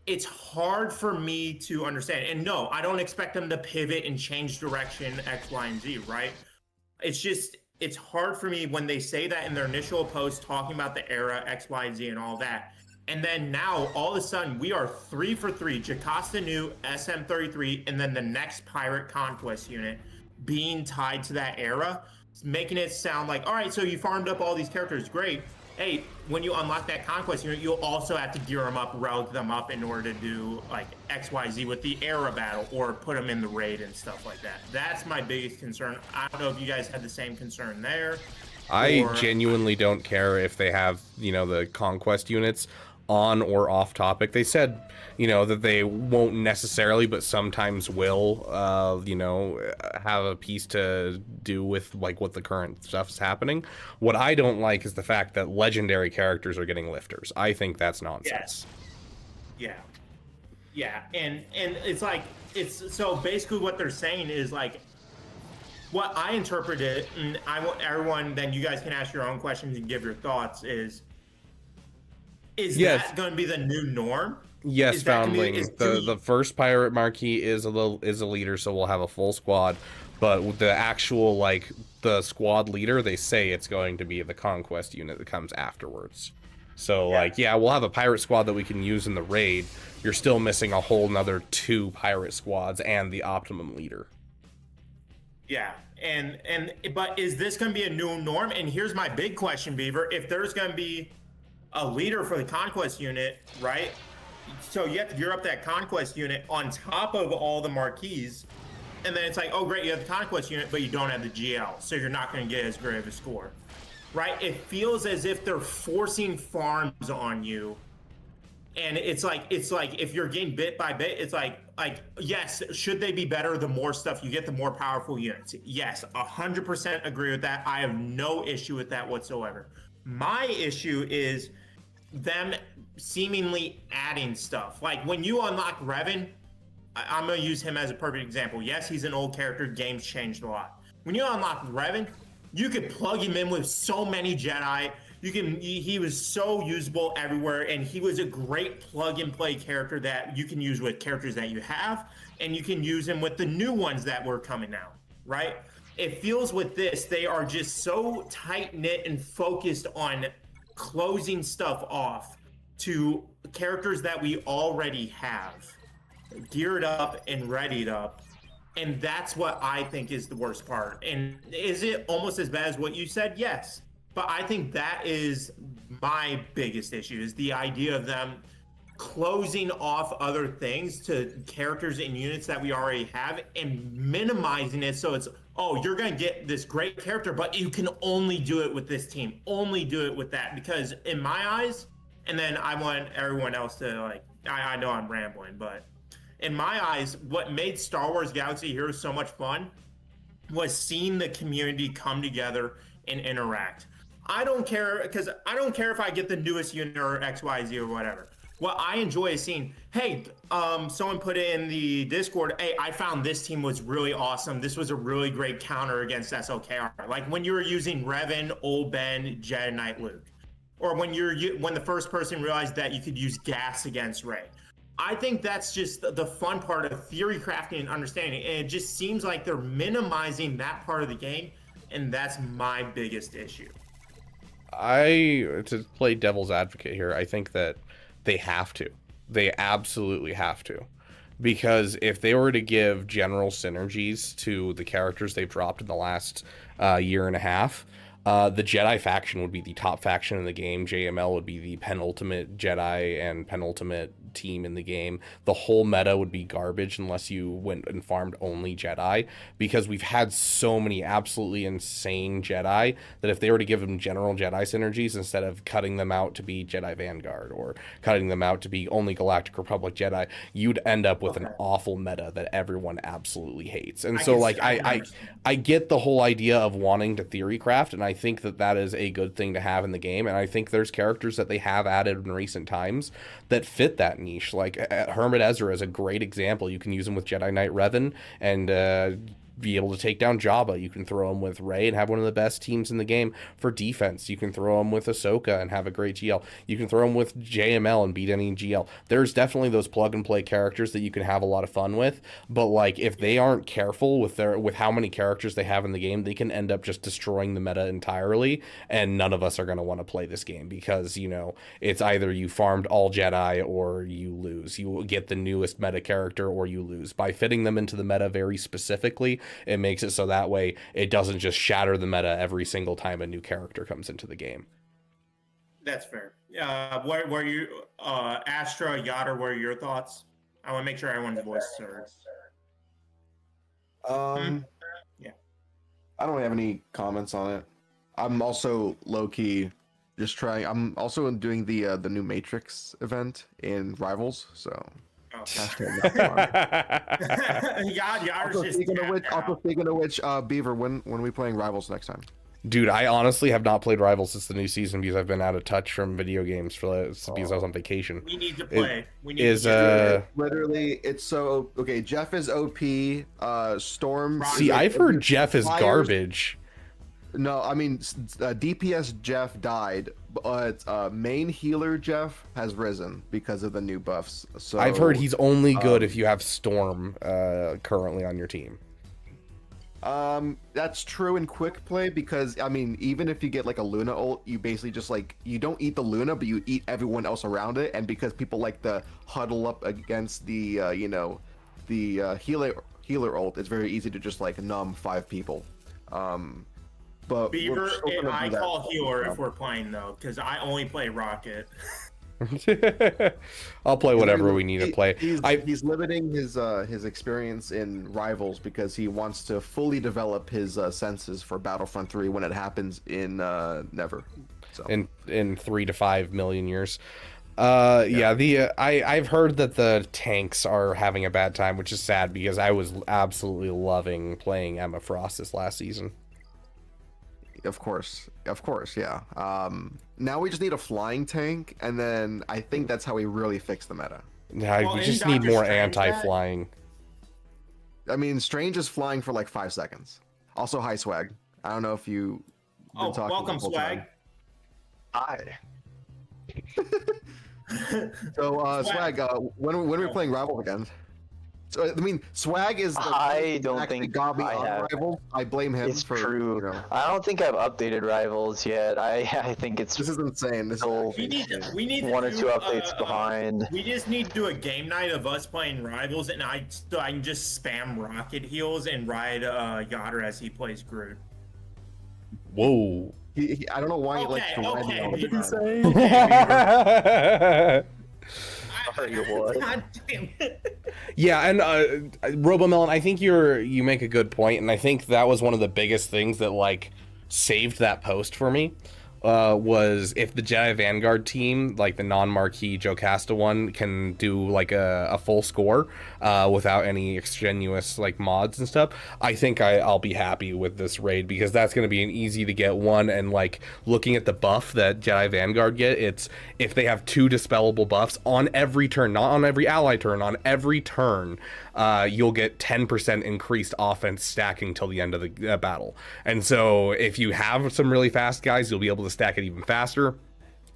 Speaker 6: It's hard for me to understand. And no, I don't expect them to pivot and change direction X, Y, and Z, right? It's just, it's hard for me when they say that in their initial post talking about the era, X, Y, and Z and all that. And then now, all of a sudden, we are 3 for 3, Jocasta Nu, SM33, and then the next pirate conquest unit being tied to that era, making it sound like, all right, so you farmed up all these characters, great. Hey, when you unlock that conquest unit, you'll also have to gear them up, route them up in order to do like X, Y, Z with the era battle, or put them in the raid and stuff like that. That's my biggest concern. I don't know if you guys had the same concern there.
Speaker 2: I genuinely don't care if they have, you know, the conquest units on or off topic. They said, you know, that they won't necessarily, but sometimes will, you know, have a piece to do with like what the current stuff's happening. What I don't like is the fact that legendary characters are getting lifters. I think that's nonsense.
Speaker 6: Yeah, and it's like, it's so basically what they're saying is like, what I interpreted, and I want everyone, then you guys can ask your own questions and give your thoughts, is Is
Speaker 2: Yes.
Speaker 6: that going to be the new norm?
Speaker 2: Yes,
Speaker 6: Is that gonna be-
Speaker 2: Foundling.
Speaker 6: is-
Speaker 2: The first pirate marquee is a leader, so we'll have a full squad. But with the actual the squad leader, they say it's going to be the conquest unit that comes afterwards. So we'll have a pirate squad that we can use in the raid. You're still missing a whole nother 2 pirate squads and the optimum leader.
Speaker 6: Yeah, but is this going to be a new norm? And here's my big question, Beaver. If there's going to be a leader for the conquest unit, right? So you have to gear up that conquest unit on top of all the marquees, and then it's like, oh great, you have the conquest unit, but you don't have the GL, so you're not going to get as great of a score, right? It feels as if they're forcing farms on you, and it's like if you're getting bit by bit, it's like yes, should they be better? The more stuff you get, the more powerful units. Yes, 100% agree with that. I have no issue with that whatsoever. My issue is them seemingly adding stuff. Like when you unlock Revan, I'm going to use him as a perfect example. Yes, he's an old character. Game's changed a lot. When you unlock Revan, you could plug him in with so many Jedi. He was so usable everywhere, and he was a great plug and play character that you can use with characters that you have, and you can use him with the new ones that were coming out, right? It feels with this, they are just so tight knit and focused on closing stuff off to characters that we already have geared up and readied up, and that's what I think is the worst part. And is it almost as bad as what you said? Yes, but I think that is my biggest issue, is the idea of them closing off other things to characters and units that we already have and minimizing it, so it's, oh, you're going to get this great character, but you can only do it with this team, only do it with that. Because in my eyes, and then I want everyone else to I know I'm rambling, but in my eyes, what made Star Wars Galaxy of Heroes so much fun was seeing the community come together and interact. I don't care if I get the newest unit or XYZ or whatever. What I enjoy is seeing, hey, someone put it in the Discord, hey, I found this team was really awesome. This was a really great counter against SLKR. Like when you were using Revan, Old Ben, Jedi Knight Luke. Or when the first person realized that you could use gas against Rey. I think that's just the fun part of theory crafting and understanding. And it just seems like they're minimizing that part of the game, and that's my biggest issue.
Speaker 2: To play devil's advocate here, I think that they have to. They absolutely have to. Because if they were to give general synergies to the characters they've dropped in the last year and a half, the Jedi faction would be the top faction in the game. JML would be the penultimate Jedi and penultimate team in the game. The whole meta would be garbage unless you went and farmed only Jedi, because we've had so many absolutely insane Jedi that if they were to give them general Jedi synergies instead of cutting them out to be Jedi Vanguard or cutting them out to be only Galactic Republic Jedi, you'd end up with an awful meta that everyone absolutely hates. And so I get the whole idea of wanting to theory craft, and I think that is a good thing to have in the game, and I think there's characters that they have added in recent times that fit that niche. Like Hermit Ezra is a great example. You can use him with Jedi Knight Revan and be able to take down Jabba. You can throw him with Rey and have one of the best teams in the game for defense. You can throw him with Ahsoka and have a great GL. You can throw him with JML and beat any GL. There's definitely those plug and play characters that you can have a lot of fun with, but if they aren't careful with how many characters they have in the game, they can end up just destroying the meta entirely, and none of us are going to want to play this game because, it's either you farmed all Jedi or you lose. You get the newest meta character or you lose. By fitting them into the meta very specifically, it makes it so that way it doesn't just shatter the meta every single time a new character comes into the game.
Speaker 6: That's fair. Where you, Astra, Yatter, what are your thoughts? I want to make sure everyone's voice is heard.
Speaker 5: Yeah. I don't have any comments on it. I'm also low-key just trying. I'm also doing the new Matrix event in Rivals, so.
Speaker 6: Oh.
Speaker 5: Speaking of which, Beaver, when are we playing Rivals next time?
Speaker 2: Dude, I honestly have not played Rivals since the new season because I've been out of touch from video games because I was on vacation.
Speaker 6: We need to play.
Speaker 5: Literally, it's so okay. Jeff is OP. Storm.
Speaker 2: See, I've heard Jeff is garbage.
Speaker 5: No, I mean DPS Jeff died, but main healer Jeff has risen because of the new buffs. So
Speaker 2: I've heard he's only good if you have Storm currently on your team.
Speaker 5: That's true in quick play because I mean, even if you get like a Luna ult, you basically just like you don't eat the Luna, but you eat everyone else around it. And because people like to huddle up against the healer ult, it's very easy to just like numb 5 people. But
Speaker 6: Beaver, and I call healer if we're playing though, because I only play Rocket.
Speaker 2: I'll play whatever we need to play.
Speaker 5: He's limiting his experience in Rivals because he wants to fully develop his senses for Battlefront 3 when it happens in Never. So.
Speaker 2: In 3 to 5 million years. I've heard that the tanks are having a bad time, which is sad because I was absolutely loving playing Emma Frost this last season.
Speaker 5: Of course, yeah. Now we just need a flying tank, and then I think that's how we really fix the meta.
Speaker 2: We just need more anti-flying.
Speaker 5: I mean, Strange is flying for like 5 seconds. Also, hi Swag. I don't know if you.
Speaker 6: Welcome Swag.
Speaker 5: Hi. So Swag, when are we playing Rivals again? So, I mean, Swag is the
Speaker 7: I don't think
Speaker 5: Gobby
Speaker 7: I
Speaker 5: on
Speaker 7: have.
Speaker 5: Rivals. I blame him
Speaker 7: It's
Speaker 5: for
Speaker 7: true.
Speaker 5: You know,
Speaker 7: I don't think I've updated Rivals yet. I think it's
Speaker 5: this is insane. This is
Speaker 6: We need
Speaker 7: 1 or
Speaker 6: to
Speaker 7: 2
Speaker 6: do,
Speaker 7: updates behind.
Speaker 6: We just need to do a game night of us playing Rivals, and I can just spam Rocket heals and ride Yoder as he plays Groot.
Speaker 2: Whoa.
Speaker 5: I don't know why he likes to ride me all the time.
Speaker 6: God damn it.
Speaker 2: Yeah, and Robomelon, I think you make a good point, and I think that was one of the biggest things that like saved that post for me. Was if the Jedi Vanguard team, like the non-marquee Jocasta one, can do like a full score without any extraneous like mods and stuff, I think I'll be happy with this raid because that's going to be an easy to get one. And like looking at the buff that Jedi Vanguard get, it's if they have 2 dispellable buffs on every turn, not on every ally turn, on every turn, you'll get 10% increased offense stacking till the end of the battle. And so if you have some really fast guys, you'll be able to stack it even faster.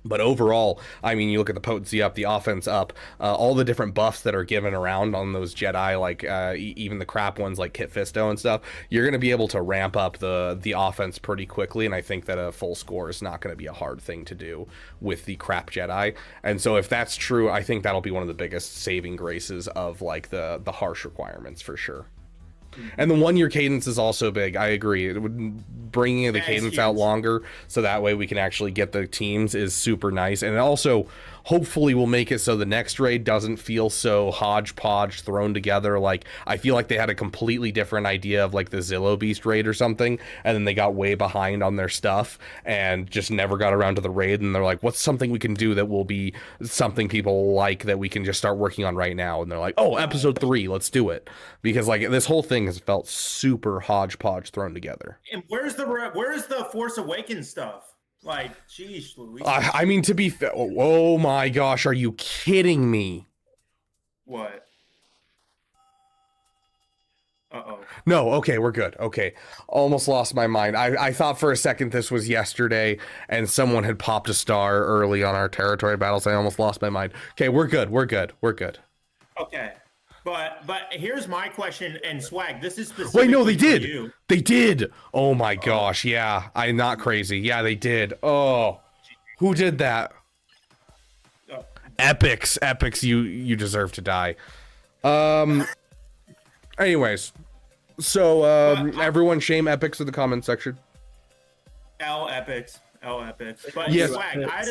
Speaker 2: But overall, I mean, you look at the potency up, the offense up, all the different buffs that are given around on those Jedi, like even the crap ones like Kit Fisto and stuff, you're going to be able to ramp up the offense pretty quickly. And I think that a full score is not going to be a hard thing to do with the crap Jedi. And so if that's true, I think that'll be one of the biggest saving graces of like the harsh requirements for sure. And the 1-year cadence is also big. I agree. Bringing the cadence out longer so that way we can actually get the teams is super nice. And it also hopefully will make it so the next raid doesn't feel so hodgepodge thrown together. Like I feel like they had a completely different idea of like the Zillow Beast raid or something, and then they got way behind on their stuff and just never got around to the raid. And they're like, what's something we can do that will be something people like that we can just start working on right now? And they're like, oh, episode 3, let's do it. Because like this whole thing has felt super hodgepodge thrown together.
Speaker 6: And where's the Force Awakens stuff? Like, geez, Louise.
Speaker 2: I mean, to be fair, oh my gosh, are you kidding me?
Speaker 6: What? Uh-oh.
Speaker 2: No, okay, we're good. Okay, almost lost my mind. I thought for a second this was yesterday and someone had popped a star early on our territory battles. I almost lost my mind. Okay, we're good.
Speaker 6: Okay. But here's my question, and Swag, this is specific.
Speaker 2: Wait, no, they
Speaker 6: for
Speaker 2: did.
Speaker 6: you.
Speaker 2: They did. Oh my gosh, yeah. I'm not crazy. Yeah, they did. Oh, who did that? Epics, you deserve to die. Anyways, so everyone shame Epics in the comment section.
Speaker 6: L Epics. But
Speaker 2: Yes.
Speaker 6: Swag, I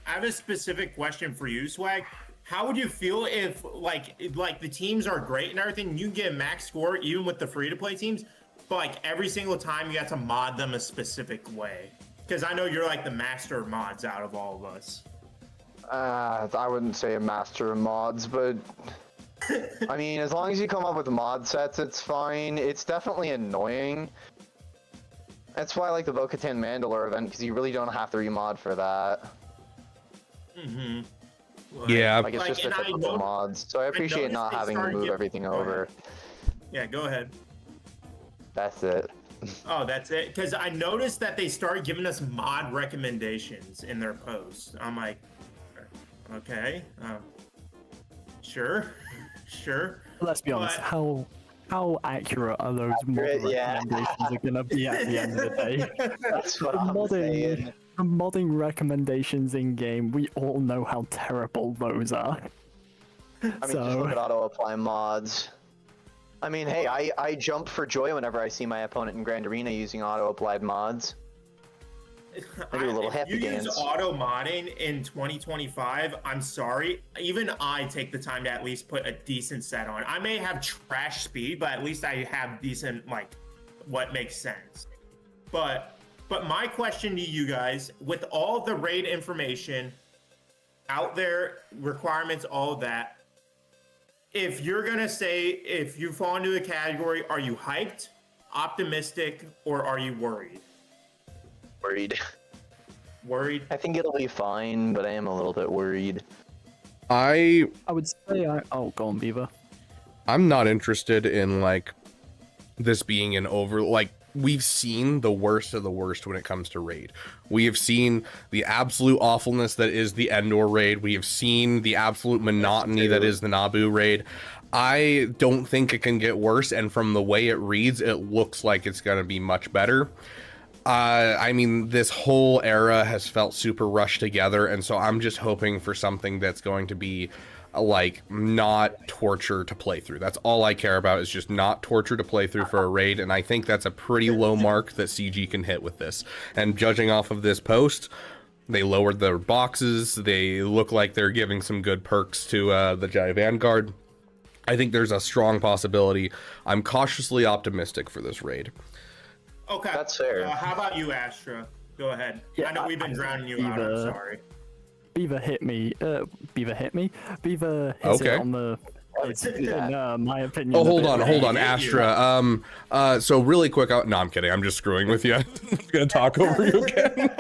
Speaker 6: have a specific question for you, Swag. How would you feel if like the teams are great and everything, you can get a max score even with the free-to-play teams, but like every single time you have to mod them a specific way? Because I know you're like the master of mods out of all of us.
Speaker 7: I wouldn't say a master of mods, but I mean, as long as you come up with mod sets, it's fine. It's definitely annoying. That's why I like the Bo-Katan Mandalore event, because you really don't have to remod for that.
Speaker 6: Mm-hmm.
Speaker 2: Yeah.
Speaker 7: Like, it's just a typical mods. So I appreciate not having to move everything over.
Speaker 6: Yeah, go ahead.
Speaker 7: That's it.
Speaker 6: Oh, that's it? Because I noticed that they started giving us mod recommendations in their posts. I'm like, okay, sure, sure.
Speaker 4: Let's be honest, how accurate are those mod
Speaker 7: yeah.
Speaker 4: recommendations are gonna be at the end of the day?
Speaker 7: That's what I'm saying.
Speaker 4: The modding recommendations in game, we all know how terrible those are.
Speaker 7: I mean, just look at auto-apply mods. I mean, hey, I jump for joy whenever I see my opponent in Grand Arena using auto-applied mods. I do a little happy
Speaker 6: if you
Speaker 7: dance.
Speaker 6: use auto modding in 2025, I'm sorry. Even I take the time to at least put a decent set on. I may have trash speed, but at least I have decent, like, what makes sense. But my question to you guys, with all the raid information out there, requirements, all of that, if you're gonna say, if you fall into a category, are you hyped, optimistic, or are you worried? Worried?
Speaker 7: I think it'll be fine, but I am a little bit worried.
Speaker 4: I would say oh, go on, Beaver.
Speaker 2: I'm not interested in like this being an over, like, we've seen the worst of the worst when it comes to raid. We have seen the absolute awfulness that is the Endor raid. We have seen the absolute monotony that is the Naboo raid. I don't think it can get worse, and from the way it reads, it looks like it's going to be much better. I mean, this whole era has felt super rushed together, and so I'm just hoping for something that's going to be like not torture to play through. That's all I care about, is just not torture to play through for a raid, and I think that's a pretty low mark that CG can hit with this. And judging off of this post, they lowered their boxes. They look like they're giving some good perks to the Jedi Vanguard. I think there's a strong possibility. I'm cautiously optimistic for this raid.
Speaker 6: Okay.
Speaker 7: That's fair.
Speaker 6: How about you, Astra? Go ahead.
Speaker 4: Yeah,
Speaker 6: I know we've been drowning you out. I'm sorry.
Speaker 4: Beaver hit me. Beaver hit
Speaker 2: Okay.
Speaker 4: it on the. It's in my opinion.
Speaker 2: Oh,
Speaker 4: a
Speaker 2: hold
Speaker 4: bit
Speaker 2: on, Astra. So really quick. No, I'm kidding. I'm just screwing with you. I'm gonna talk over you again.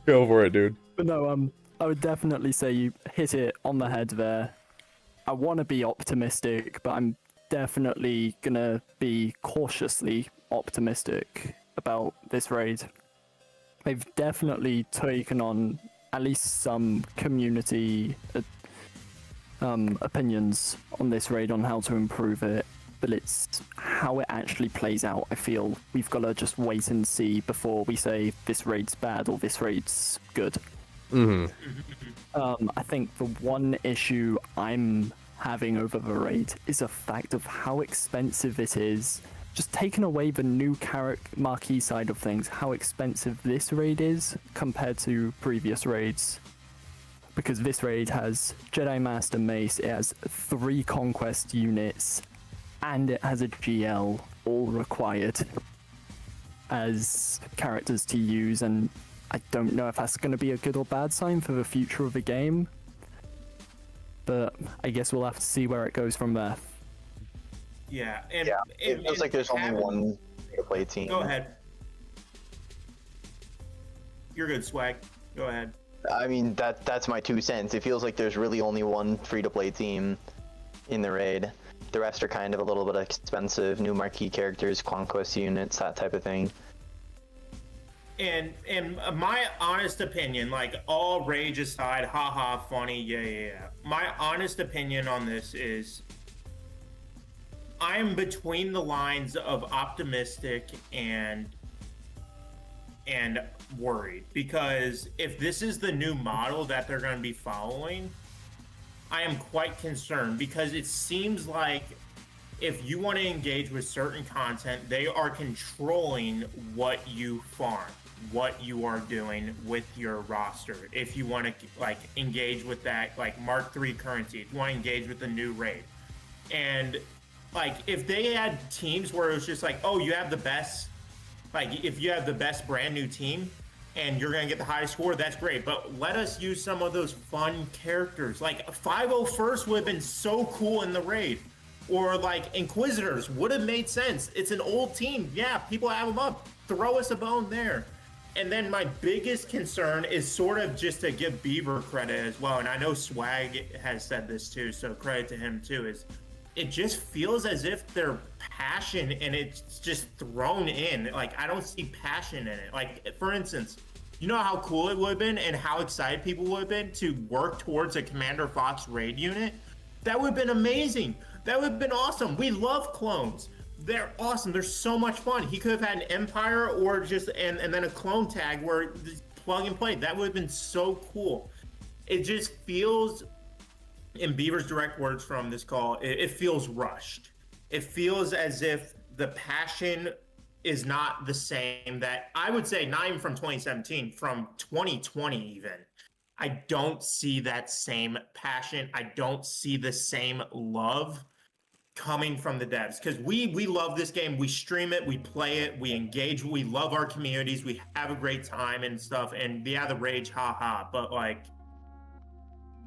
Speaker 2: Go for it, dude.
Speaker 4: But no, I would definitely say you hit it on the head there. I want to be optimistic, but I'm definitely gonna be cautiously optimistic about this raid. They've definitely taken on at least some community opinions on this raid on how to improve it, but it's how it actually plays out. I feel we've got to just wait and see before we say this raid's bad or this raid's good. I think the one issue I'm having over the raid is the fact of how expensive it is. Just taking away the new marquee side of things, how expensive this raid is compared to previous raids. Because this raid has Jedi Master Mace, it has 3 conquest units, and it has a GL all required as characters to use, and I don't know if that's going to be a good or bad sign for the future of the game. But I guess we'll have to see where it goes from there.
Speaker 6: Yeah, and
Speaker 7: Yeah, it feels like there's only one play team.
Speaker 6: Go ahead. You're good, Swag. Go ahead.
Speaker 7: I mean, that's my 2 cents. It feels like there's really only one free-to-play team in the raid. The rest are kind of a little bit expensive, new marquee characters, conquest units, that type of thing.
Speaker 6: And my honest opinion, like all rage aside, haha, funny, yeah. My honest opinion on this is I'm between the lines of optimistic and worried, because if this is the new model that they're going to be following, I am quite concerned, because it seems like if you want to engage with certain content, they are controlling what you farm, what you are doing with your roster. If you want to like engage with that like Mark III currency, if you want to engage with the new raid, and like if they had teams where it was just like, oh, you have the best, like if you have the best brand new team and you're gonna get the highest score, that's great. But let us use some of those fun characters. Like 501st would have been so cool in the raid, or like Inquisitors would have made sense. It's an old team, yeah, people have them up. Throw us a bone there. And then my biggest concern is sort of just to give Beaver credit as well, and I know Swag has said this too, so credit to him too, is it just feels as if their passion and it's just thrown in. Like, I don't see passion in it. Like, for instance, you know how cool it would have been and how excited people would have been to work towards a Commander Fox raid unit? That would have been amazing. That would have been awesome. We love clones. They're awesome. They're so much fun. He could have had an Empire or just and then a clone tag where plug and play. That would have been so cool. It just feels, in Beaver's direct words from this call, it feels rushed. It feels as if the passion is not the same that I would say, not even from 2017, from 2020 even. I don't see that same passion. I don't see the same love coming from the devs, because we love this game. We stream it, we play it, we engage, we love our communities, we have a great time and stuff, and yeah, the rage, haha, but like,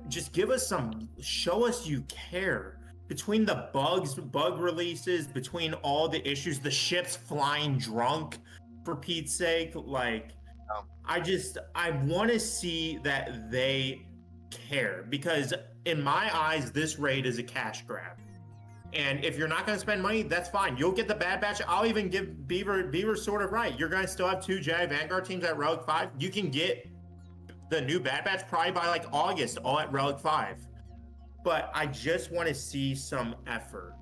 Speaker 6: just give us some, show us you care. Between the bug releases, between all the issues, the ships flying drunk, for Pete's sake, like, I want to see that they care, because in my eyes, this raid is a cash grab. And if you're not going to spend money, that's fine. You'll get the Bad Batch. I'll even give Beaver sort of right. You're going to still have 2 Jedi Vanguard teams at Relic 5. You can get the new Bad Batch probably by like August, all at Relic 5. But I just want to see some effort.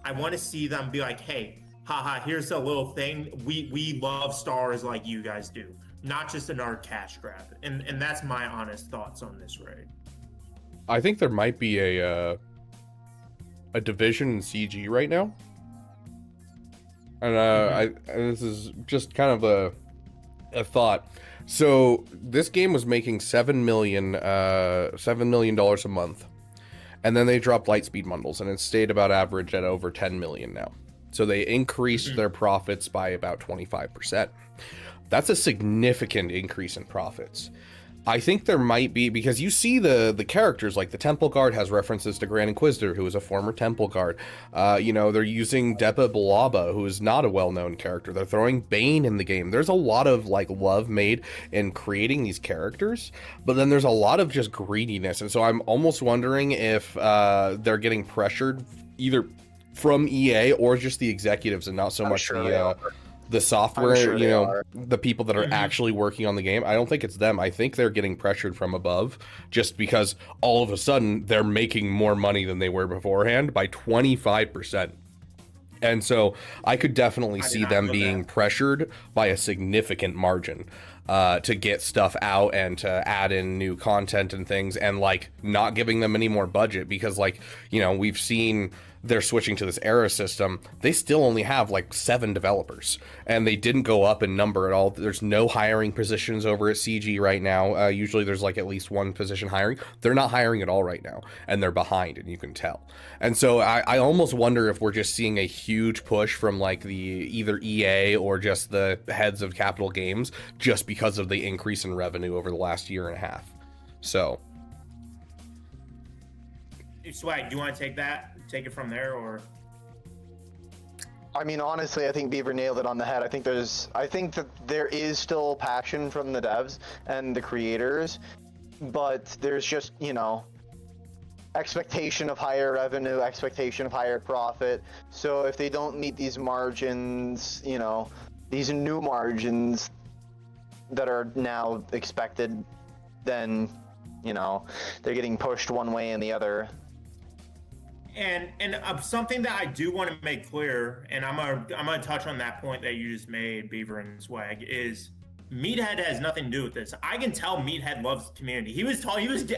Speaker 6: I want to see them be like, hey, haha, here's a little thing. We love stars like you guys do. Not just another cash grab. And that's my honest thoughts on this raid.
Speaker 2: I think there might be a division in CG right now, and this is just kind of a thought. So this game was making $7 million a month, and then they dropped Lightspeed bundles, and it stayed about average at over 10 million now. So they increased their profits by about 25%. That's a significant increase in profits. I think there might be, because you see the characters, like the Temple Guard has references to Grand Inquisitor, who is a former Temple Guard. They're using Depa Balaba, who is not a well-known character. They're throwing Bane in the game. There's a lot of like love made in creating these characters, but then there's a lot of just greediness. And so I'm almost wondering if they're getting pressured either from EA or just the executives, and not so much the software, the people that are actually working on the game. I don't think it's them. I think they're getting pressured from above, just because all of a sudden they're making more money than they were beforehand by 25%. And so I could definitely see them being pressured by a significant margin to get stuff out and to add in new content and things, and like not giving them any more budget, because like, we've seen they're switching to this era system. They still only have like 7 developers, and they didn't go up in number at all. There's no hiring positions over at CG right now. Usually there's like at least 1 position hiring. They're not hiring at all right now, and they're behind, and you can tell. And so I almost wonder if we're just seeing a huge push from like the either EA or just the heads of Capital Games, just because of the increase in revenue over the last year and a half. So
Speaker 6: Swag, do you want to take it from there, or?
Speaker 7: I mean, honestly, I think Beaver nailed it on the head. I think that there is still passion from the devs and the creators, but there's just, expectation of higher revenue, expectation of higher profit. So if they don't meet these margins, these new margins that are now expected, then, they're getting pushed one way and the other.
Speaker 6: And something that I do want to make clear, and I'm gonna touch on that point that you just made, Beaver and Swag, is Meathead has nothing to do with this. I can tell Meathead loves the community. He was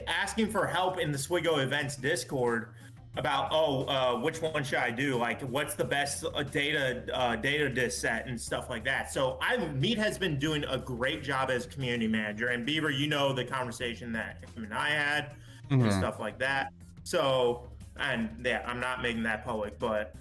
Speaker 6: asking for help in the Swigo Events Discord about, which one should I do? Like, what's the best data disk set and stuff like that. So Meathead's been doing a great job as community manager. And Beaver, the conversation that him and I had and stuff like that. So. And yeah, I'm not making that public, but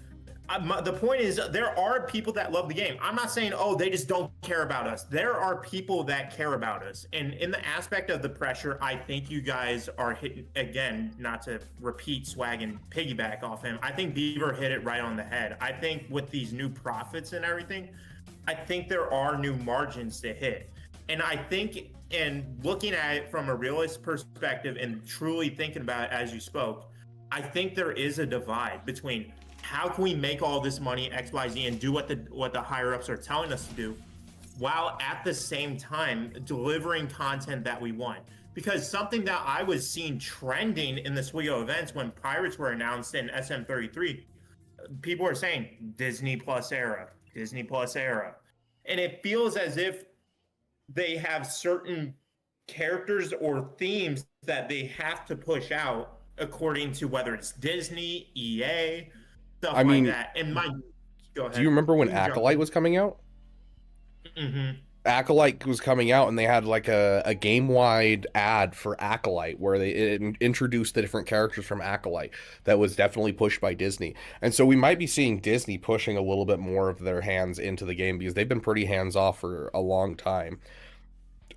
Speaker 6: the point is, there are people that love the game. I'm not saying, they just don't care about us. There are people that care about us. And in the aspect of the pressure, I think you guys are hitting, again, not to repeat Swag and piggyback off him, I think Beaver hit it right on the head. I think with these new profits and everything, I think there are new margins to hit. And I think, and looking at it from a realist perspective and truly thinking about it as you spoke, I think there is a divide between how can we make all this money XYZ and do what the higher ups are telling us to do, while at the same time delivering content that we want. Because something that I was seeing trending in the Swigo events when Pirates were announced in SM33, people were saying Disney Plus era, Disney Plus era. And it feels as if they have certain characters or themes that they have to push out according to whether it's Disney, EA, stuff like that. And go ahead.
Speaker 2: Do you remember when Acolyte was coming out?
Speaker 6: Mm-hmm.
Speaker 2: Acolyte was coming out, and they had like a game-wide ad for Acolyte where they introduced the different characters from Acolyte that was definitely pushed by Disney. And so we might be seeing Disney pushing a little bit more of their hands into the game, because they've been pretty hands-off for a long time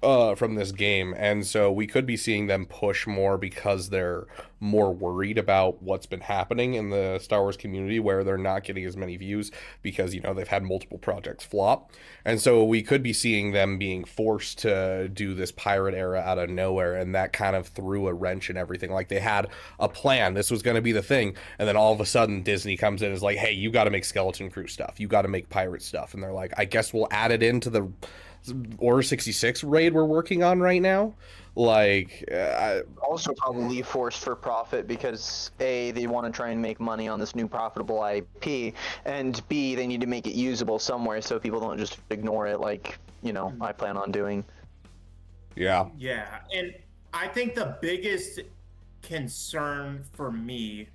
Speaker 2: from this game. And so we could be seeing them push more because they're more worried about what's been happening in the Star Wars community, where they're not getting as many views because, you know, they've had multiple projects flop. And so we could be seeing them being forced to do this pirate era out of nowhere, and that kind of threw a wrench in everything. Like, they had a plan, this was going to be the thing, and then all of a sudden Disney comes in and is like, hey, you got to make Skeleton Crew stuff, you got to make pirate stuff. And they're like, I guess we'll add it into the Order 66 raid we're working on right now. Like,
Speaker 7: also probably forced for profit, because A, they want to try and make money on this new profitable IP, and B, they need to make it usable somewhere so people don't just ignore it like, you know, I plan on doing.
Speaker 2: Yeah.
Speaker 6: Yeah, and I think the biggest concern for me,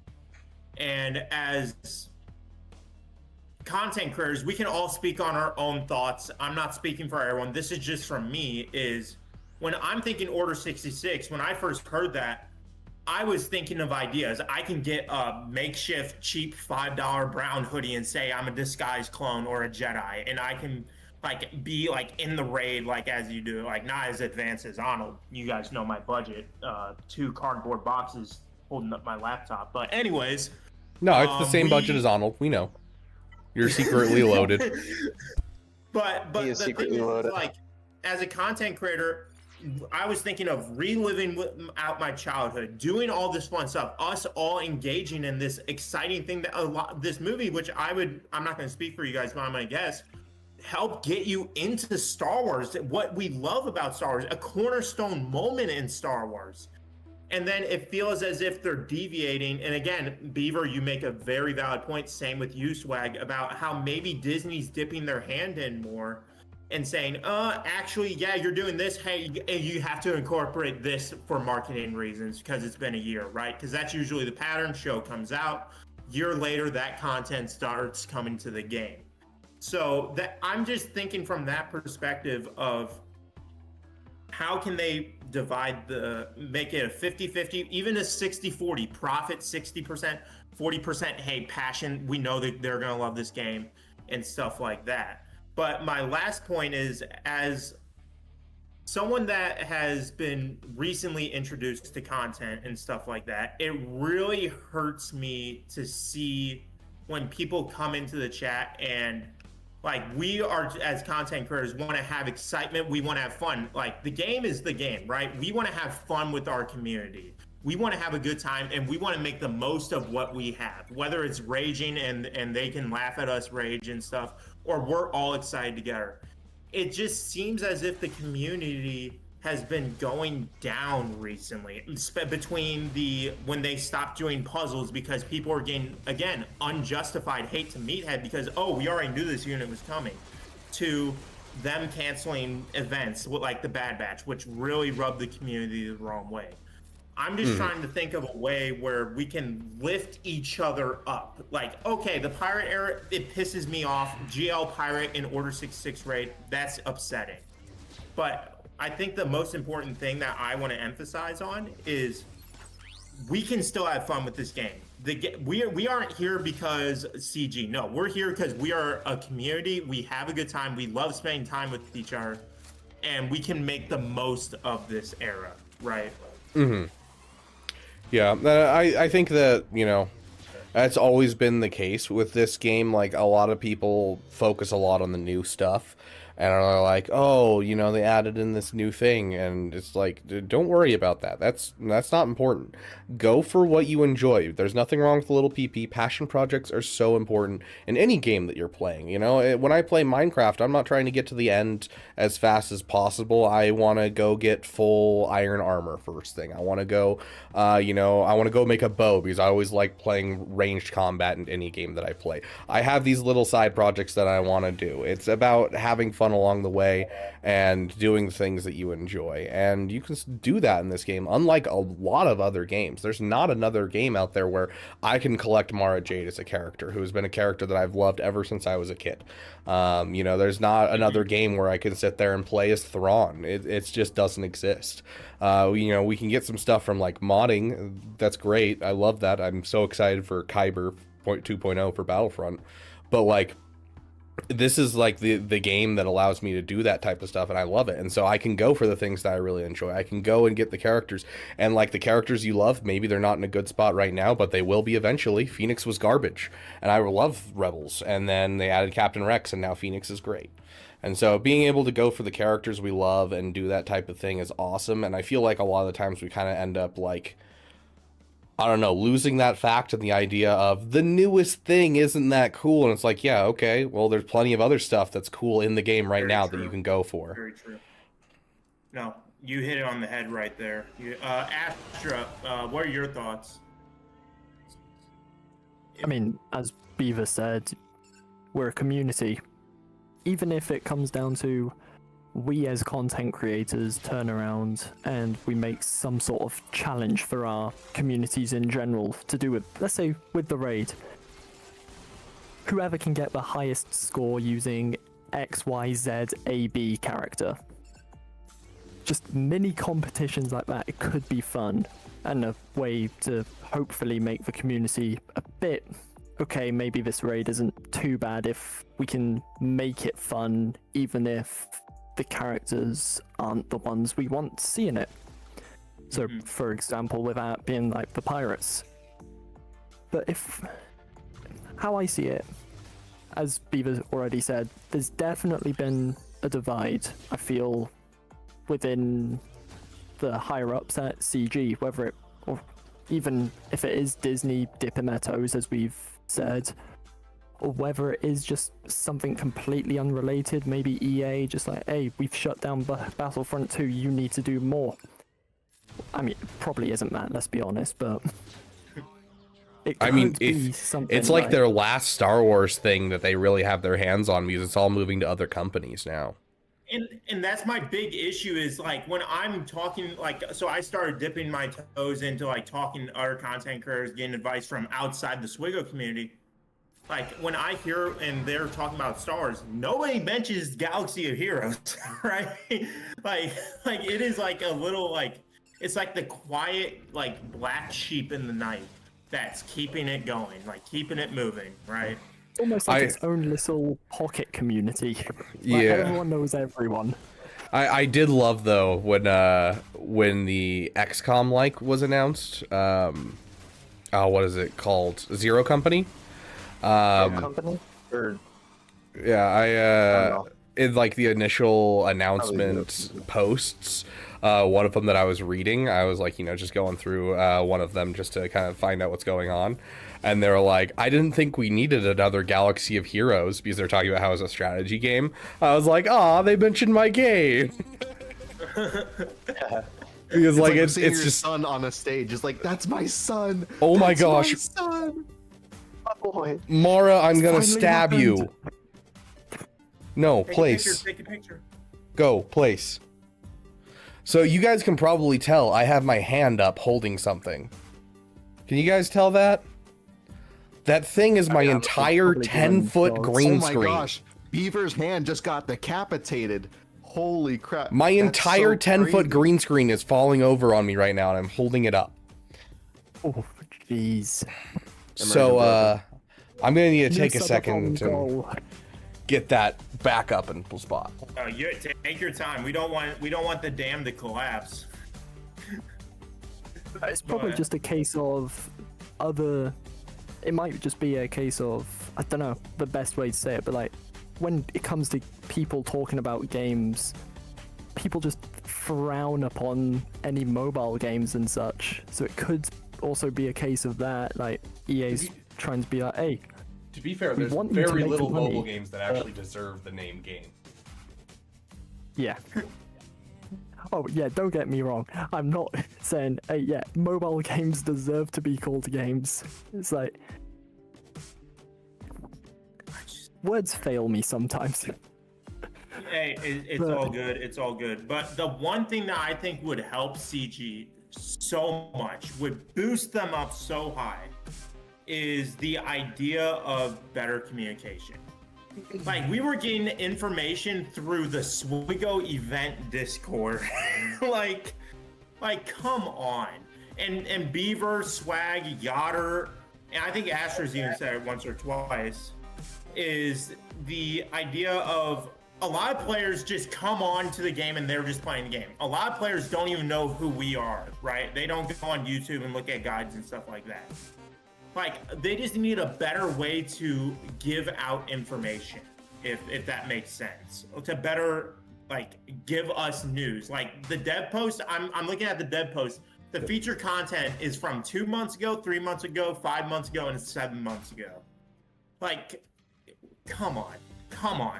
Speaker 6: and as content creators, we can all speak on our own thoughts. I'm not speaking for everyone. This is just from me, is when I'm thinking Order 66, when I first heard that, I was thinking of ideas. I can get a makeshift cheap $5 brown hoodie and say I'm a disguised clone or a Jedi, and I can like be like in the raid, like as you do, like not as advanced as Arnold. You guys know my budget, 2 cardboard boxes holding up my laptop. But anyways.
Speaker 2: No, it's the same budget as Arnold. We know. You're secretly loaded.
Speaker 6: But
Speaker 7: He is
Speaker 6: the
Speaker 7: secretly
Speaker 6: thing
Speaker 7: loaded.
Speaker 6: is, like, as a content creator, I was thinking of reliving out my childhood, doing all this fun stuff, us all engaging in this exciting thing that this movie, which I'm not going to speak for you guys, but I'm going to guess, help get you into Star Wars, what we love about Star Wars, a cornerstone moment in Star Wars. And then it feels as if they're deviating. And again, Beaver, you make a very valid point. Same with you, Swag, about how maybe Disney's dipping their hand in more and saying, actually, yeah, you're doing this. Hey, you have to incorporate this for marketing reasons because it's been a year, right? Because that's usually the pattern. Show comes out. Year later, that content starts coming to the game. So that I'm just thinking from that perspective of how can they make it a 50-50, even a 60-40, profit 60%, 40%, hey, passion, we know that they're going to love this game and stuff like that. But my last point is, as someone that has been recently introduced to content and stuff like that, it really hurts me to see when people come into the chat and like, we are, as content creators, want to have excitement. We want to have fun. Like, the game is the game, right? We want to have fun with our community. We want to have a good time, and we want to make the most of what we have, whether it's raging and they can laugh at us rage and stuff, or we're all excited together. It just seems as if the community has been going down recently between when they stopped doing puzzles because people are getting, again, unjustified hate to Meathead because, oh, we already knew this unit was coming, to them canceling events like the Bad Batch, which really rubbed the community the wrong way. I'm just trying to think of a way where we can lift each other up. Like, okay, the pirate era, it pisses me off. GL pirate in Order 66 raid, that's upsetting. But I think the most important thing that I want to emphasize on is we can still have fun with this game. We aren't here because CG. No, we're here because we are a community. We have a good time. We love spending time with each other, and we can make the most of this era, right?
Speaker 2: Mm-hmm. Yeah, I think that, you know, that's always been the case with this game. Like, a lot of people focus a lot on the new stuff. and are like, oh, you know, they added in this new thing, and it's like, don't worry about that. That's not important. Go for what you enjoy. There's nothing wrong with a little PP. Passion projects are so important in any game that you're playing. You know, when I play Minecraft, I'm not trying to get to the end as fast as possible. I want to go get full iron armor first thing. I want to go, you know, I want to go make a bow because I always like playing ranged combat in any game that I play. I have these little side projects that I want to do. It's about having fun along the way and doing things that you enjoy, and you can do that in this game, unlike a lot of other games. There's not another game out there where I can collect Mara Jade as a character, who has been a character that I've loved ever since I was a kid. You know, there's not another game where I can sit there and play as Thrawn. It just doesn't exist. You know, we can get some stuff from like modding. That's great. I love that. I'm so excited for Kyber 2.0 for Battlefront, but like, this is like the game that allows me to do that type of stuff, and I love it. And so I can go for the things that I really enjoy. I can go and get the characters, and like the characters you love, maybe they're not in a good spot right now, but they will be eventually. Phoenix was garbage, and I love Rebels, and then they added Captain Rex, and now Phoenix is great. And so being able to go for the characters we love and do that type of thing is awesome. And I feel like a lot of the times we kind of end up like, I don't know, losing that fact and the idea of the newest thing isn't that cool. And it's like, yeah, okay, well, there's plenty of other stuff that's cool in the game right now that you can go for.
Speaker 6: Very true. No, you hit it on the head right there. Astra, what are your thoughts?
Speaker 4: I mean, as Beaver said, we're a community. Even if it comes down to we as content creators turn around and we make some sort of challenge for our communities in general to do with, let's say, with the raid. Whoever can get the highest score using XYZ AB character. Just mini competitions like that, it could be fun and a way to hopefully make the community a bit, okay, maybe this raid isn't too bad if we can make it fun, even if the characters aren't the ones we want to see in it. So, for example, without being like the pirates. But how I see it, as Beaver already said, there's definitely been a divide, I feel, within the higher ups at CG, whether it, or even if it is Disney dipping their toes, as we've said, or whether it is just something completely unrelated, maybe EA just like, hey, we've shut down Battlefront 2, you need to do more. I mean, it probably isn't that, let's be honest, but
Speaker 2: I mean, it's like their last Star Wars thing that they really have their hands on, because it's all moving to other companies now.
Speaker 6: And that's my big issue is like when I'm talking, like, so I started dipping my toes into like talking to other content creators, getting advice from outside the Swigo community. Like when I hear and they're talking about Star Wars, nobody mentions Galaxy of Heroes, right? like it is like a little like, it's like the quiet like black sheep in the night that's keeping it going, like keeping it moving, right?
Speaker 4: It's almost like its own little pocket community. Like,
Speaker 2: yeah,
Speaker 4: everyone knows everyone.
Speaker 2: I did love though when the XCOM like was announced. What is it called? Zero Company.
Speaker 7: Company? Or...
Speaker 2: Yeah, in like the initial announcement posts, one of them that I was reading, I was like, you know, just going through one of them just to kind of find out what's going on. And they were like, I didn't think we needed another Galaxy of Heroes, because they're talking about how it's a strategy game. I was like, aw, they mentioned my game. Because like it's
Speaker 5: your
Speaker 2: just
Speaker 5: son on a stage. It's like, that's my son.
Speaker 2: Oh my
Speaker 5: That's
Speaker 2: gosh.
Speaker 5: my son. Oh boy.
Speaker 2: Mara, I'm gonna
Speaker 4: finally
Speaker 2: stab you.
Speaker 4: happened.
Speaker 2: No,
Speaker 6: Take
Speaker 2: place.
Speaker 6: Take a picture.
Speaker 2: Go, place. So you guys can probably tell I have my hand up holding something. Can you guys tell that? That thing is my entire 10-foot green
Speaker 5: Oh my
Speaker 2: screen.
Speaker 5: gosh. Beaver's hand just got decapitated. Holy crap.
Speaker 2: My
Speaker 5: That's
Speaker 2: entire
Speaker 5: so
Speaker 2: 10-foot
Speaker 5: crazy.
Speaker 2: green screen is falling over on me right now, and I'm holding it up.
Speaker 4: Oh, jeez.
Speaker 2: So, I'm gonna need to take a
Speaker 4: Miss
Speaker 2: second to
Speaker 4: goal.
Speaker 2: get that back up in spot.
Speaker 6: You take your time. We don't want the dam to collapse.
Speaker 4: It's probably
Speaker 6: ahead.
Speaker 4: just a case of other. It might just be a case of, I don't know the best way to say it, but like when it comes to people talking about games, people just frown upon any mobile games and such. So it could also be a case of that, like EA's trying to be like, hey.
Speaker 2: To be fair,
Speaker 4: We
Speaker 2: there's
Speaker 4: want you to
Speaker 2: very
Speaker 4: make
Speaker 2: little
Speaker 4: money,
Speaker 2: mobile games that actually deserve the name game.
Speaker 4: Yeah. Oh yeah, don't get me wrong. I'm not saying, hey, yeah, mobile games deserve to be called games. It's like words fail me sometimes.
Speaker 6: Hey, it's all good. It's all good. But the one thing that I think would help CG so much, would boost them up so high, is the idea of better communication. Like, we were getting information through the Swigo event Discord. like, come on. And Beaver, Swag, Yotter, and I think Asher's even said it once or twice, is the idea of a lot of players just come on to the game and they're just playing the game. A lot of players don't even know who we are, right? They don't go on YouTube and look at guides and stuff like that. Like, they just need a better way to give out information, if that makes sense. To better, like, give us news. Like, the dev post, I'm looking at the dev post. The feature content is from 2 months ago, 3 months ago, 5 months ago, and 7 months ago. Like, come on,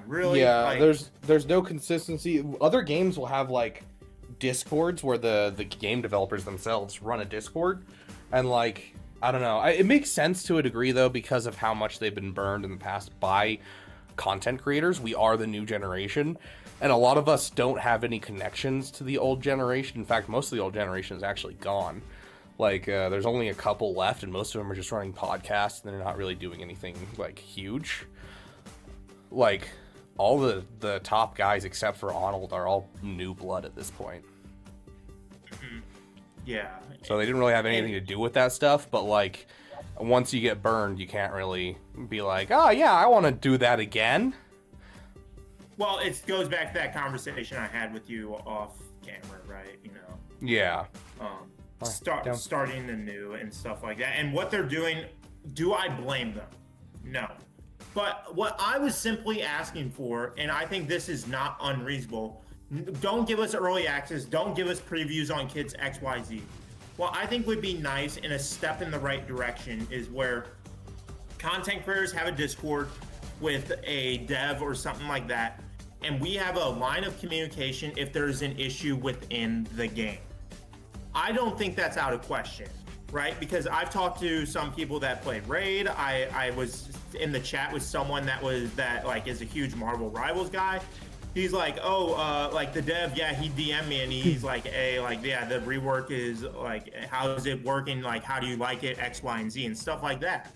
Speaker 6: really?
Speaker 2: Yeah,
Speaker 6: like,
Speaker 2: there's no consistency. Other games will have like Discords where the game developers themselves run a Discord, and like, I don't know. It makes sense to a degree, though, because of how much they've been burned in the past by content creators. We are the new generation, and a lot of us don't have any connections to the old generation. In fact, most of the old generation is actually gone. Like, there's only a couple left, and most of them are just running podcasts, and they're not really doing anything, like, huge. Like, all the top guys, except for Arnold, are all new blood at this point.
Speaker 6: yeah.
Speaker 2: So they didn't really have anything to do with that stuff, but like, once you get burned, you can't really be like, oh yeah, I want to do that again.
Speaker 6: Well, it goes back to that conversation I had with you off camera, right? You know.
Speaker 2: Yeah.
Speaker 6: Starting anew and stuff like that. And what they're doing, do I blame them? No. But what I was simply asking for, and I think this is not unreasonable, don't give us early access, don't give us previews on Kids XYZ. What I think would be nice and a step in the right direction is where content creators have a Discord with a dev or something like that, and we have a line of communication if there's an issue within the game. I don't think that's out of question, right? Because I've talked to some people that played Raid. I was in the chat with someone that is a huge Marvel Rivals guy. He's like, like the dev, yeah, he DM'd me and he's like, hey, like, yeah, the rework is like, how is it working? Like, how do you like it? X, Y, and Z and stuff like that.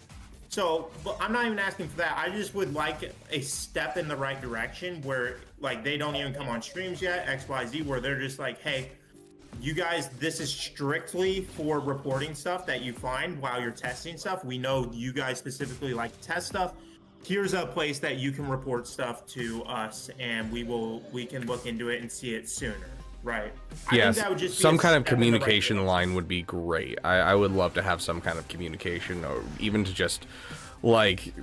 Speaker 6: So, but I'm not even asking for that. I just would like a step in the right direction where like they don't even come on streams yet, X, Y, Z, where they're just like, hey, you guys, this is strictly for reporting stuff that you find while you're testing stuff. We know you guys specifically like to test stuff. Here's a place that you can report stuff to us, and we can look into it and see it sooner, right?
Speaker 2: Yes,
Speaker 6: I think that would just be
Speaker 2: some kind of
Speaker 6: step in the right
Speaker 2: communication
Speaker 6: direction.
Speaker 2: line would be great. I would love to have some kind of communication, or even to just like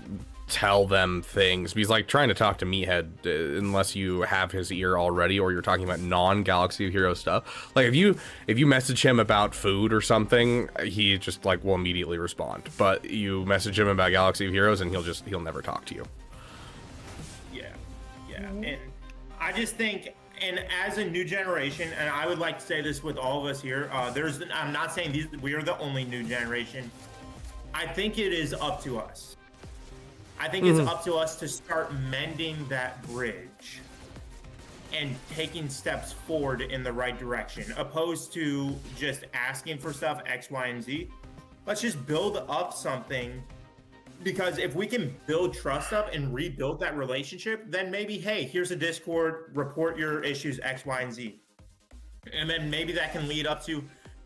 Speaker 2: tell them things, because like trying to talk to Meathead, unless you have his ear already or you're talking about non-Galaxy of Heroes stuff, like if you message him about food or something, he just like will immediately respond. But you message him about Galaxy of Heroes and he'll never talk to you.
Speaker 6: Yeah, and I just think, and as a new generation, and I would like to say this with all of us here, I'm not saying we are the only new generation. I think it is up to us. I think it's up to us to start mending that bridge and taking steps forward in the right direction, opposed to just asking for stuff X, Y, and Z. Let's just build up something, because if we can build trust up and rebuild that relationship, then maybe, hey, here's a Discord, report your issues X, Y, and Z. And then maybe that can lead up to,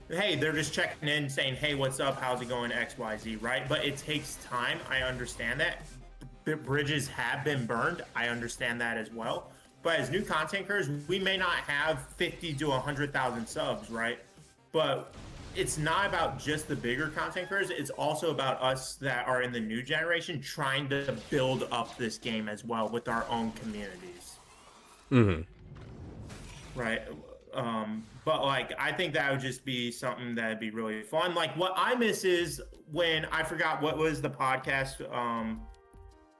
Speaker 6: hey, they're just checking in saying, hey, what's up? How's it going? X, Y, Z, right? But it takes time. I understand that. Bridges have been burned. I understand that as well. But as new content creators, we may not have 50 to 100,000 subs, right? But it's not about just the bigger content creators. It's also about us that are in the new generation trying to build up this game as well with our own communities.
Speaker 2: Mm-hmm.
Speaker 6: Right. But like, I think that would just be something that'd be really fun. Like, what I miss is when I forgot what was the podcast.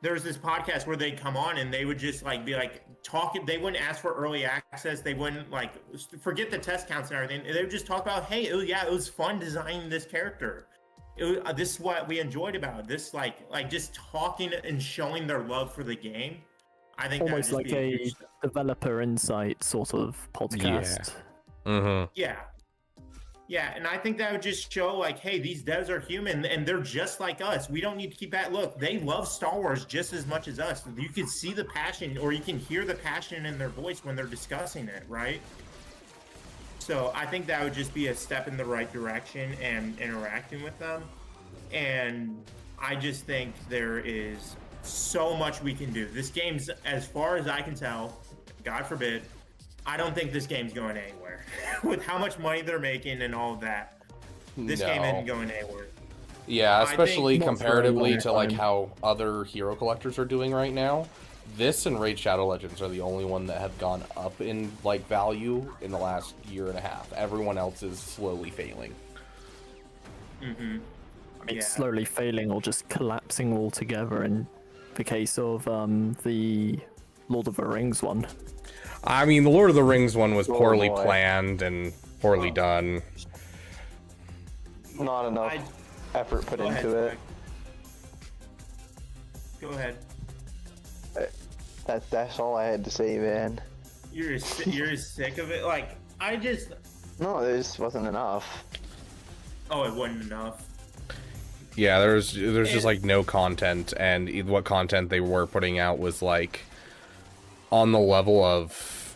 Speaker 6: There was this podcast where they'd come on and they would just like be like talking. They wouldn't ask for early access. They wouldn't like forget the test counts and everything. They would just talk about, hey, it was fun designing this character. This is what we enjoyed about it. This like just talking and showing their love for the game. I think
Speaker 4: almost like a developer insight sort of podcast.
Speaker 2: Yeah. Mm-hmm.
Speaker 6: Yeah, and I think that would just show like, hey, these devs are human and they're just like us. We don't need to keep that. Look, they love Star Wars just as much as us. You can see the passion, or you can hear the passion in their voice when they're discussing it, right? So I think that would just be a step in the right direction and interacting with them. And I just think there is so much we can do. This game's, as far as I can tell, God forbid, I don't think this game's going anywhere. With how much money they're making and all of that, this game isn't going anywhere.
Speaker 2: Yeah, especially
Speaker 6: not
Speaker 2: comparatively to like
Speaker 4: time.
Speaker 2: how other hero collectors are doing right now. This and Raid Shadow Legends are the only one that have gone up in like value in the last year and a half. Everyone else is slowly failing.
Speaker 6: Mm-hmm.
Speaker 4: It's slowly failing or just collapsing altogether in the case of the Lord of the Rings one.
Speaker 2: I mean, the Lord of the Rings one was poorly
Speaker 7: boy.
Speaker 2: planned and poorly done.
Speaker 7: Not enough effort put into it.
Speaker 6: Go ahead.
Speaker 7: That's all I had to say, man.
Speaker 6: You're sick of it. Like, I just.
Speaker 7: No, this wasn't enough.
Speaker 6: Oh, it wasn't enough.
Speaker 2: Yeah, there's just like no content, and what content they were putting out was like on the level of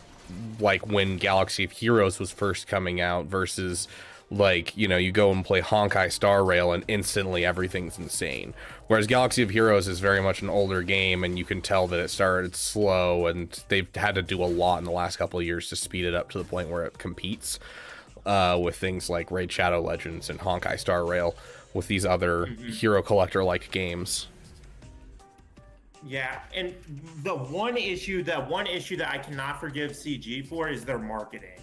Speaker 2: like when Galaxy of Heroes was first coming out versus like, you know, you go and play Honkai Star Rail and instantly everything's insane. Whereas Galaxy of Heroes is very much an older game, and you can tell that it started slow, and they've had to do a lot in the last couple of years to speed it up to the point where it competes with things like Raid Shadow Legends and Honkai Star Rail with these other hero collector like games.
Speaker 6: Yeah, and the one issue that I cannot forgive CG for is their marketing.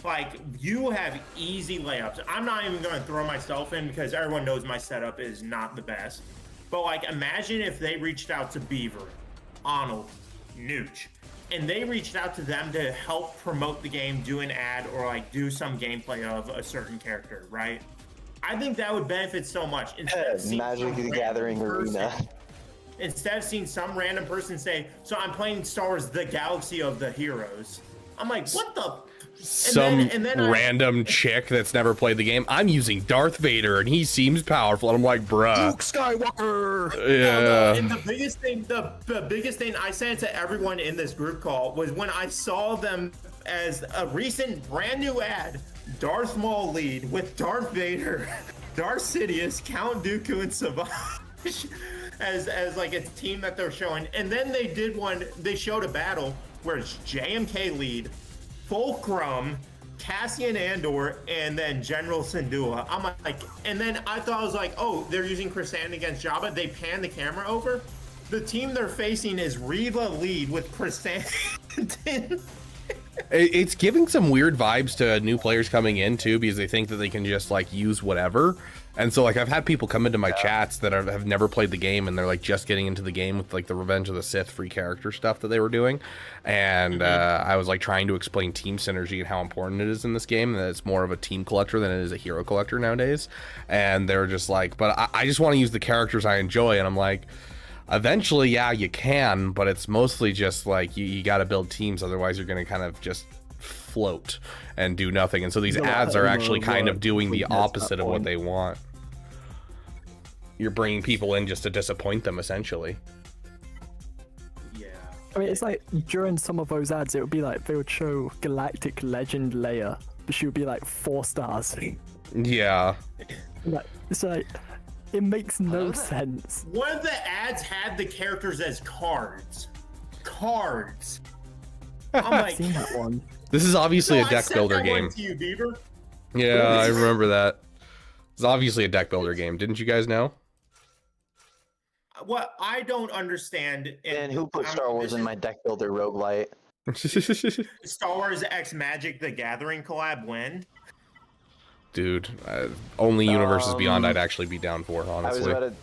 Speaker 6: Like, you have easy layups. I'm not even going to throw myself in because everyone knows my setup is not the best. But like, imagine if they reached out to Beaver, Arnold, Nooch, and they reached out to them to help promote the game, do an ad, or like do some gameplay of a certain character, right? I think that would benefit so much. Instead of seeing
Speaker 7: Magic the Gathering Arena.
Speaker 6: Instead of seeing some random person say, so I'm playing Star Wars The Galaxy of the Heroes. I'm like, what the? And then
Speaker 2: random chick that's never played the game. I'm using Darth Vader and he seems powerful. And I'm like, bruh.
Speaker 3: Luke Skywalker.
Speaker 2: Yeah.
Speaker 6: And the biggest thing I sent to everyone in this group call was when I saw them as a recent brand new ad, Darth Maul lead with Darth Vader, Darth Sidious, Count Dooku, and Savage as like a team that they're showing. And then they showed a battle where it's JMK lead, Fulcrum, Cassian Andor, and then General Syndulla. I'm like, and then I thought I was like, oh, they're using Chrysanthemum against Jabba. They pan the camera over. The team they're facing is Reva lead with Chrysanthemum.
Speaker 2: It's giving some weird vibes to new players coming in too, because they think that they can just like use whatever. And so like I've had people come into my chats that have never played the game, and they're like just getting into the game with like the Revenge of the Sith free character stuff that they were doing. And I was like trying to explain team synergy and how important it is in this game, that it's more of a team collector than it is a hero collector nowadays. And they're just like, but I just want to use the characters I enjoy. And I'm like, eventually, yeah, you can, but it's mostly just like you got to build teams, otherwise you're going to kind of just float and do nothing. And so these ads are actually kind of doing the opposite of what they want. You're bringing people in just to disappoint them, essentially.
Speaker 6: Yeah.
Speaker 4: I mean, it's like during some of those ads, it would be like they would show Galactic Legend Leia, but she would be like 4 stars.
Speaker 2: Yeah.
Speaker 4: Like, it's like, it makes no sense.
Speaker 6: One of the ads had the characters as cards. I'm
Speaker 4: I've
Speaker 6: like,
Speaker 4: seen that one.
Speaker 2: This is obviously
Speaker 6: no,
Speaker 2: a deck builder
Speaker 6: I sent that
Speaker 2: game.
Speaker 6: one to you, Beaver.
Speaker 2: Yeah, I remember that. It's obviously a deck builder game. Didn't you guys know?
Speaker 6: What I don't understand,
Speaker 7: And who put Star Wars in my deck builder roguelite?
Speaker 6: Star Wars X Magic the Gathering collab when?
Speaker 2: Dude, only Universes Beyond I'd
Speaker 7: Um,
Speaker 2: actually be down for,
Speaker 7: I was
Speaker 2: honestly.
Speaker 7: about to.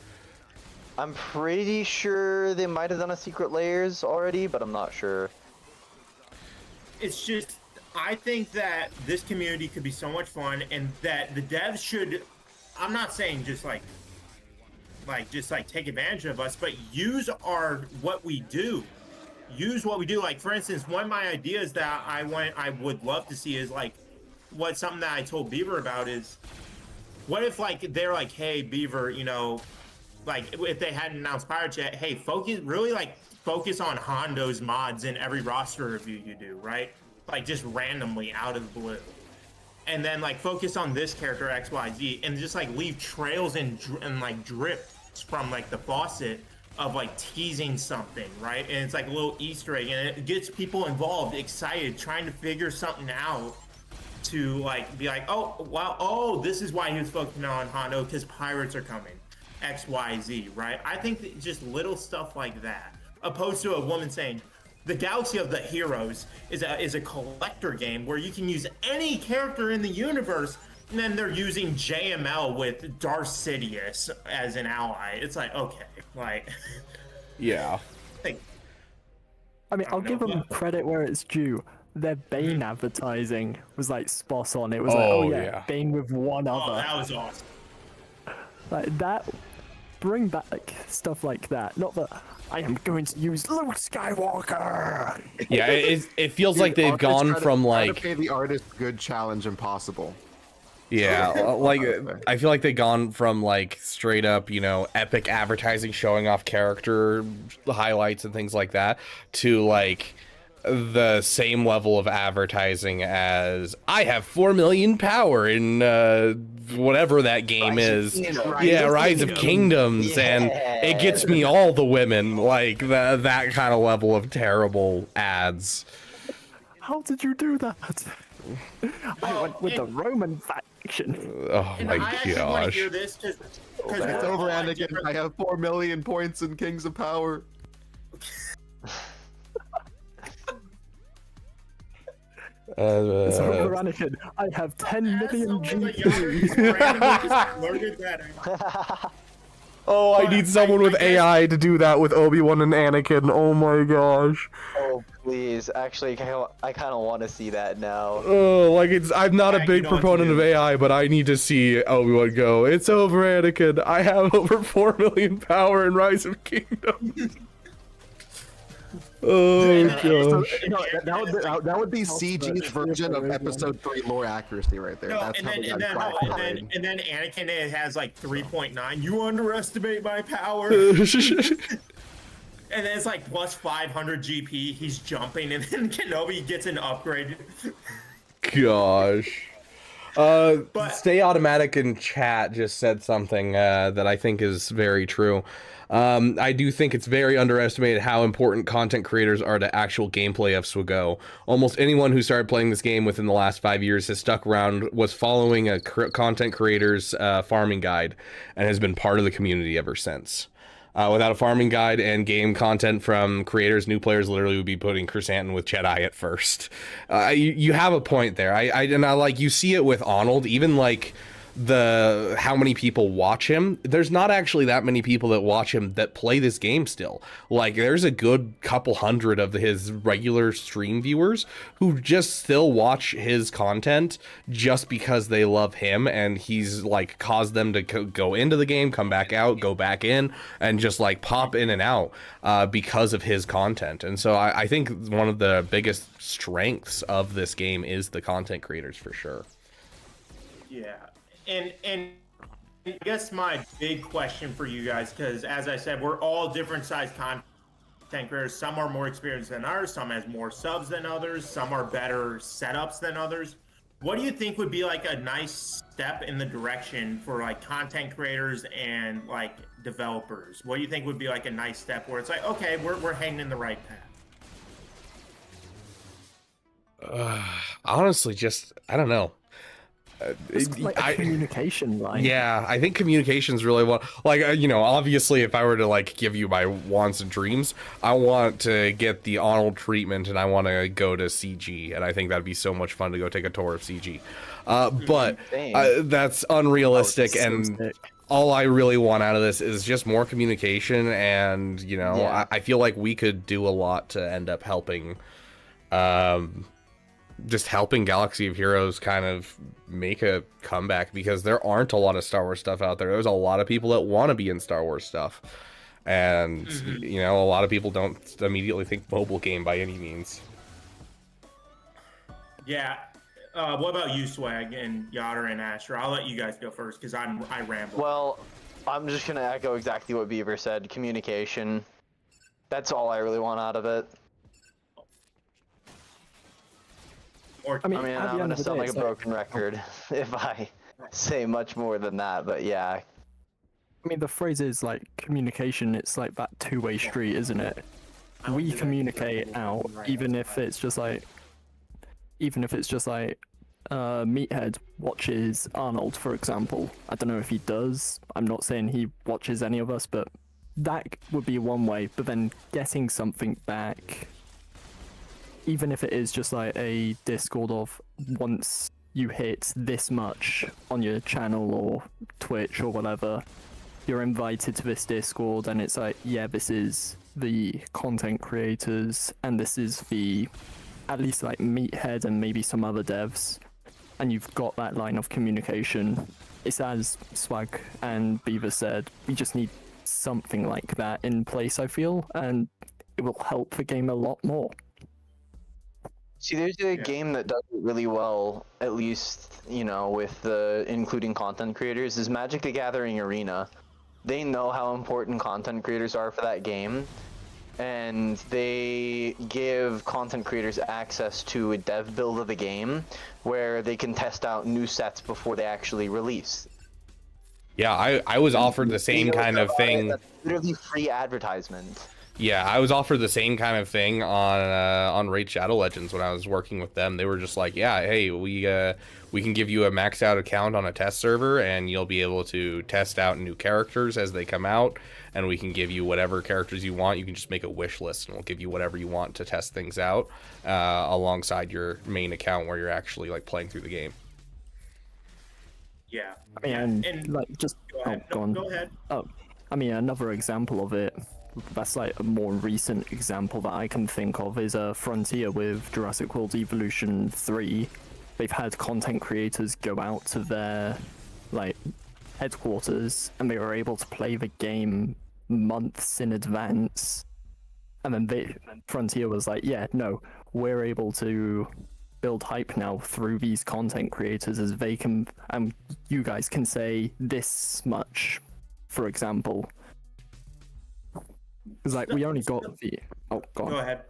Speaker 7: I'm pretty sure they might have done a Secret Layers already, but I'm not sure.
Speaker 6: It's just, I think that this community could be so much fun, and that the devs should. I'm not saying just like take advantage of us, but use what we do. Use what we do. Like, for instance, one of my ideas that I would love to see is like, something that I told Beaver about is, what if like they're like, hey Beaver, you know, like if they hadn't announced Pirates yet, hey, focus on Hondo's mods in every roster review you do, right? Like just randomly out of the blue. And then like focus on this character XYZ, and just like leave trails and like drips from like the faucet of like teasing something, right? And it's like a little Easter egg, and it gets people involved, excited, trying to figure something out to like be like, oh wow, oh, this is why he was focusing on Hondo, because pirates are coming, XYZ, right? I think that just little stuff like that, opposed to a woman saying, the Galaxy of the Heroes is a collector game where you can use any character in the universe, and then they're using JML with Darth Sidious as an ally. It's like, okay, like,
Speaker 2: Yeah.
Speaker 6: like,
Speaker 4: I mean, I'll give
Speaker 6: know,
Speaker 4: them credit where it's due. Their Bane advertising was like spot on. It was like, oh yeah, Bane with one
Speaker 6: oh,
Speaker 4: other.
Speaker 6: that was awesome.
Speaker 4: Like that, bring back stuff like that. Not that I am going to use Luke Skywalker.
Speaker 2: Yeah, it feels like they've
Speaker 5: Artists
Speaker 2: gone
Speaker 5: try to-
Speaker 2: from
Speaker 5: try to
Speaker 2: like,
Speaker 5: pay the artist good challenge impossible.
Speaker 2: yeah, like I feel like they've gone from like straight up, you know, epic advertising showing off character highlights and things like that, to like the same level of advertising as I have 4 million power in whatever that game is. Rise of Kingdoms, and it gets me all the women, like that kind of level of terrible ads.
Speaker 4: How did you do that? I went with the Roman faction.
Speaker 2: Oh
Speaker 6: And
Speaker 2: my
Speaker 6: I actually want to
Speaker 2: gosh.
Speaker 6: hear this because
Speaker 5: It's over, Anakin. I have 4 million points in Kings of Power.
Speaker 4: It's over, Anakin. I have 10 million GP.
Speaker 2: Oh, I need someone with AI to do that with Obi-Wan and Anakin. Oh my gosh.
Speaker 7: Oh please, actually, I kind of want to see that now.
Speaker 2: Oh, like I'm not a
Speaker 6: Yeah,
Speaker 2: big
Speaker 6: you know what to
Speaker 2: proponent of
Speaker 6: do.
Speaker 2: AI, but I need to see Obi-Wan go, it's over, Anakin. I have over 4 million power in Rise of Kingdoms. Oh gosh.
Speaker 5: No, that would be CG's version of Episode 3 lore accuracy right there.
Speaker 6: No,
Speaker 5: That's
Speaker 6: and
Speaker 5: how
Speaker 6: then,
Speaker 5: they
Speaker 6: and, then,
Speaker 5: got
Speaker 6: no,
Speaker 5: Friday.
Speaker 6: and then Anakin, it has like 3.9. You underestimate my power. And then it's like plus 500 GP. He's jumping, and then Kenobi gets an upgrade.
Speaker 2: Gosh.
Speaker 6: But-
Speaker 2: Stay Automatic in chat just said something that I think is very true. I do think it's very underestimated how important content creators are to actual gameplay of Swago. Almost anyone who started playing this game within the last 5 years has stuck around, was following a content creator's farming guide, and has been part of the community ever since. Without a farming guide and game content from creators, new players literally would be putting Chrysanthemum with Jedi at first. You have a point there. I like, you see it with Arnold, even like how many people watch him. There's not actually that many people that watch him that play this game still. Like, there's a good couple hundred of his regular stream viewers who just still watch his content just because they love him, and he's like caused them to go into the game, come back out, go back in, and just like pop in and out because of his content. And so I think one of the biggest strengths of this game is the content creators, for sure.
Speaker 6: Yeah. And I guess my big question for you guys, because as I said, we're all different size content creators. Some are more experienced than others. Some has more subs than others. Some are better setups than others. What do you think would be like a nice step in the direction for like content creators and like developers? What do you think would be like a nice step where it's like, okay, we're heading in the right path?
Speaker 2: Honestly, just, I don't know.
Speaker 4: It's like a communication line.
Speaker 2: Yeah, I think communication's really well. Like, obviously, if I were to like give you my wants and dreams, I want to get the Arnold treatment, and I want to go to CG, and I think that'd be so much fun to go take a tour of CG. But that's unrealistic, and all I really want out of this is just more communication, and I feel like we could do a lot to end up helping. Just helping Galaxy of Heroes kind of make a comeback, because there aren't a lot of Star Wars stuff out there. There's a lot of people that want to be in Star Wars stuff, and a lot of people don't immediately think mobile game by any means.
Speaker 6: Yeah. What about you, Swag, and Yotter and Astra? I'll let you guys go first because I ramble.
Speaker 7: Well, I'm just gonna echo exactly what Beaver said. Communication. That's all I really want out of it. I mean, I'm gonna sound like a broken record if I say much more than that, but yeah.
Speaker 4: I mean, the phrase is like communication. It's like that two-way street, isn't it? We communicate out, even if it's just like, Meathead watches Arnold, for example. I don't know if he does. I'm not saying he watches any of us, but that would be one way. But then getting something back, even if it is just like a Discord of once you hit this much on your channel or Twitch or whatever, you're invited to this Discord, and it's like, yeah, this is the content creators, and this is the, at least like Meathead and maybe some other devs, and you've got that line of communication. It's as Swag and Beaver said, we just need something like that in place, I feel, and it will help the game a lot more.
Speaker 7: See, there's a game that does it really well, at least, with the including content creators, is Magic the Gathering Arena. They know how important content creators are for that game, and they give content creators access to a dev build of the game where they can test out new sets before they actually release.
Speaker 2: Yeah, I was offered the same kind of thing.
Speaker 7: That's literally free advertisement.
Speaker 2: Yeah, I was offered the same kind of thing on Raid Shadow Legends when I was working with them. They were just like, yeah, hey, we can give you a maxed out account on a test server, and you'll be able to test out new characters as they come out, and we can give you whatever characters you want. You can just make a wish list, and we'll give you whatever you want to test things out alongside your main account where you're actually like playing through the game.
Speaker 6: Yeah.
Speaker 4: I mean, and like just
Speaker 6: go ahead. Go ahead.
Speaker 4: Oh, I mean, another example of it. That's like a more recent example that I can think of is Frontier with Jurassic World Evolution 3. They've had content creators go out to their like headquarters, and they were able to play the game months in advance. And then Frontier was like, yeah, no, we're able to build hype now through these content creators, as they can, and you guys can say this much, for example. Because like we only got the
Speaker 6: Go ahead.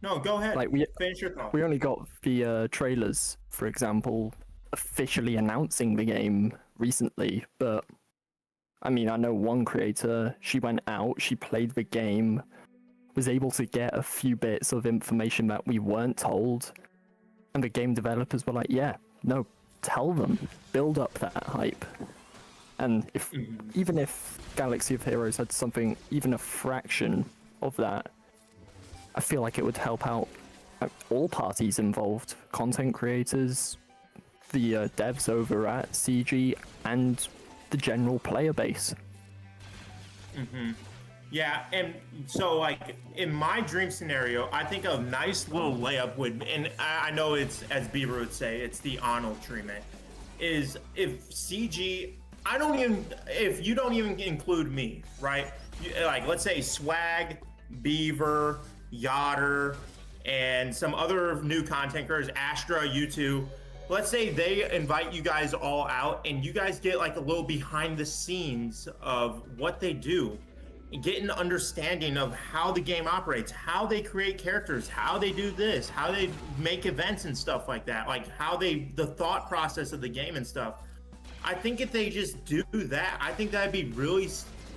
Speaker 6: No, go ahead.
Speaker 4: Like
Speaker 6: finish your thought.
Speaker 4: We only got the trailers, for example, officially announcing the game recently. But I mean, I know one creator. She went out, she played the game, was able to get a few bits of information that we weren't told, and the game developers were like, "Yeah, no, tell them, build up that hype." And if even if Galaxy of Heroes had something, even a fraction of that, I feel like it would help out all parties involved, content creators, the devs over at CG, and the general player base.
Speaker 6: Yeah, and so like in my dream scenario, I think a nice little layup would, and I know it's, as Beaver would say, it's the Arnold treatment, is if CG, if you don't even include me, right? Like, let's say Swag, Beaver, Yotter, and some other new content creators, Astra, you two. Let's say they invite you guys all out, and you guys get like a little behind the scenes of what they do, and get an understanding of how the game operates, how they create characters, how they do this, how they make events and stuff like that, like how the thought process of the game and stuff. I think if they just do that, I think that'd be really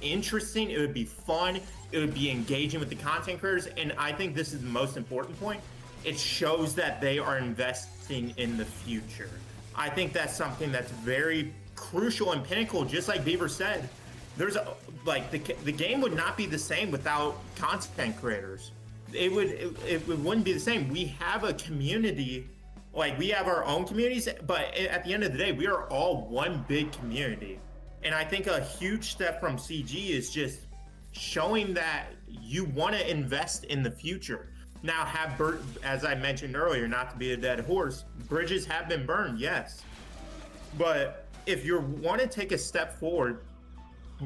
Speaker 6: interesting. It would be fun. It would be engaging with the content creators. And I think this is the most important point. It shows that they are investing in the future. I think that's something that's very crucial and pinnacle. Just like Beaver said, there's the game would not be the same without content creators. It wouldn't be the same. We have a community, like we have our own communities, but at the end of the day, we are all one big community. And I think a huge step from CG is just showing that you want to invest in the future. Now, as I mentioned earlier, not to be a dead horse, bridges have been burned, yes. But if you want to take a step forward,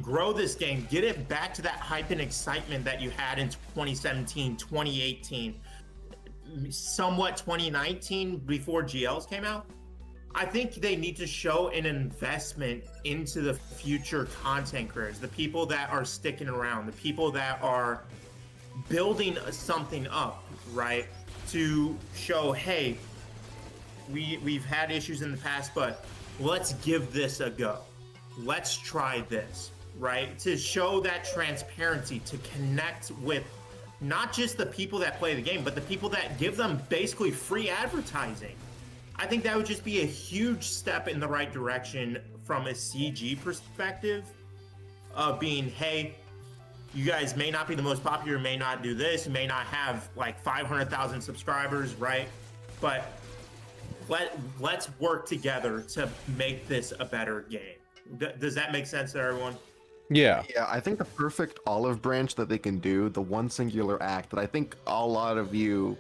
Speaker 6: grow this game, get it back to that hype and excitement that you had in 2017, 2018, somewhat 2019 before GLs came out, I think they need to show an investment into the future content creators, the people that are sticking around, the people that are building something up, right? To show, hey, we've had issues in the past, but let's give this a go. Let's try this, right? To show that transparency, to connect with not just the people that play the game, but the people that give them basically free advertising. I think that would just be a huge step in the right direction from a CG perspective of being, hey, you guys may not be the most popular, may not do this, may not have like 500,000 subscribers, right? But let's work together to make this a better game. Does that make sense to everyone?
Speaker 2: Yeah.
Speaker 5: Yeah, I think the perfect olive branch that they can do, the one singular act that I think a lot of you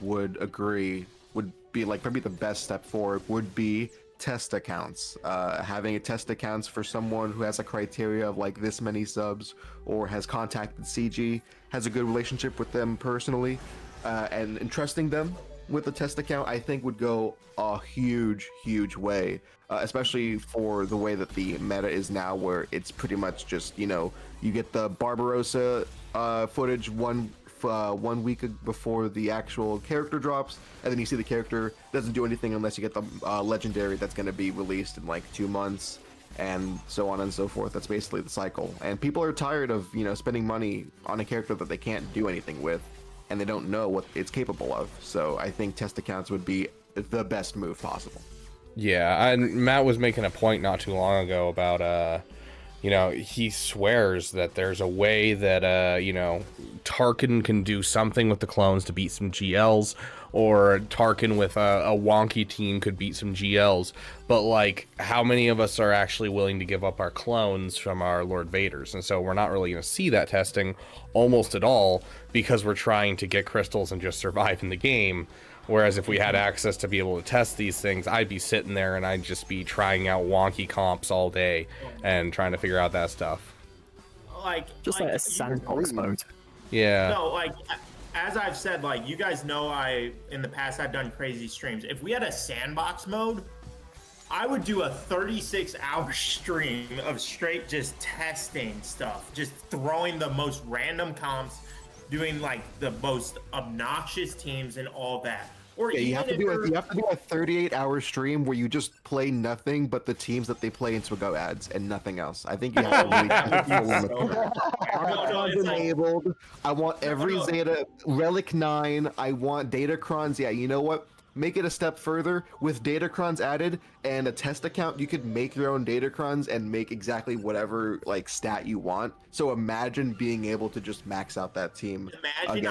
Speaker 5: would agree would be like probably the best step forward would be test accounts. Having a test accounts for someone who has a criteria of like this many subs or has contacted CG, has a good relationship with them personally, and entrusting them with a test account, I think would go a huge way, especially for the way that the meta is now, where it's pretty much just, you know, you get the Barbarossa footage one week before the actual character drops, and then you see the character doesn't do anything unless you get the legendary that's going to be released in like 2 months, and so on and so forth. That's basically the cycle, and people are tired of, you know, spending money on a character that they can't do anything with, and they don't know what it's capable of. So I think test accounts would be the best move possible.
Speaker 2: Yeah, and Matt was making a point not too long ago about you know, he swears that there's a way that, you know, Tarkin can do something with the clones to beat some GLs, or Tarkin with a wonky team could beat some GLs. But, like, how many of us are actually willing to give up our clones from our Lord Vaders? And so we're not really going to see that testing almost at all, because we're trying to get crystals and just survive in the game. Whereas if we had access to be able to test these things, I'd be sitting there and I'd just be trying out wonky comps all day and trying to figure out that stuff.
Speaker 6: Like
Speaker 4: a sandbox mode.
Speaker 2: Yeah.
Speaker 6: No, like as I've said, like you guys know, in the past I've done crazy streams. If we had a sandbox mode, I would do a 36-hour stream of straight just testing stuff, just throwing the most random comps, doing like the most obnoxious teams and all that. Or
Speaker 5: yeah, you have to do a 38-hour stream where you just play nothing but the teams that they play in to-go ads and nothing else. I think you have to really enabled. I want every Zeta Relic 9. I want Datacrons. Yeah, you know what? Make it a step further with Datacrons added and a test account. You could make your own Datacrons and make exactly whatever like stat you want. So imagine being able to just max out that team.
Speaker 6: Imagine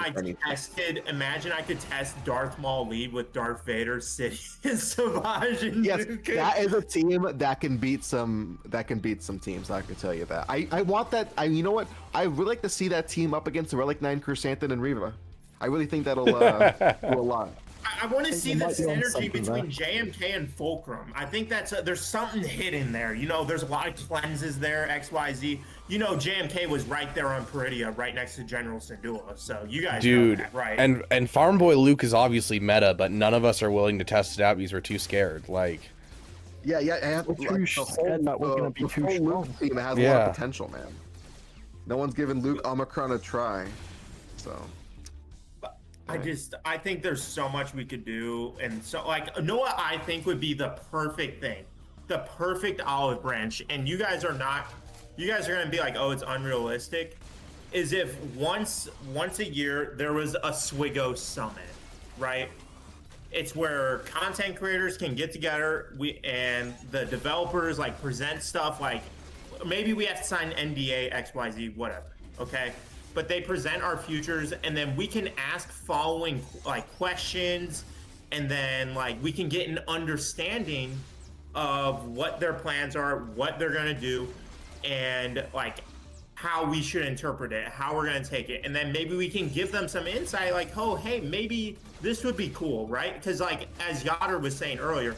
Speaker 6: I could test Darth Maul lead with Darth Vader, City, and Savage. And
Speaker 5: yes, that is a team that can beat some teams. I can tell you that. I want that. You know what? I would like to see that team up against the Relic 9 Chrysanthemum and Reva. I really think that'll do a lot.
Speaker 6: I want to see the synergy between JMK and Fulcrum. I think there's something hidden there. You know, there's a lot of cleanses there, XYZ. You know, JMK was right there on Peridia, right next to General Syndulla. So you guys know that, right?
Speaker 2: And Farm Boy Luke is obviously meta, but none of us are willing to test it out because we're too scared. Like,
Speaker 5: yeah, I have
Speaker 4: we're too scared that we're gonna be too strong.
Speaker 5: Team has a lot of potential, man. No one's given Luke Omicron a try, so.
Speaker 6: I think there's so much we could do, and so like, know what I think would be the perfect thing, the perfect olive branch, and you guys are gonna be like, oh, it's unrealistic, is if once a year there was a Swigo summit, right? it's where content creators can get together, and the developers like present stuff like maybe we have to sign NDA, XYZ, whatever. Okay. But they present our futures, and then we can ask following like questions, and then like we can get an understanding of what their plans are, what they're gonna do, and like how we should interpret it, how we're gonna take it, and then maybe we can give them some insight, like, oh, hey, maybe this would be cool, right? Because like as Yoder was saying earlier,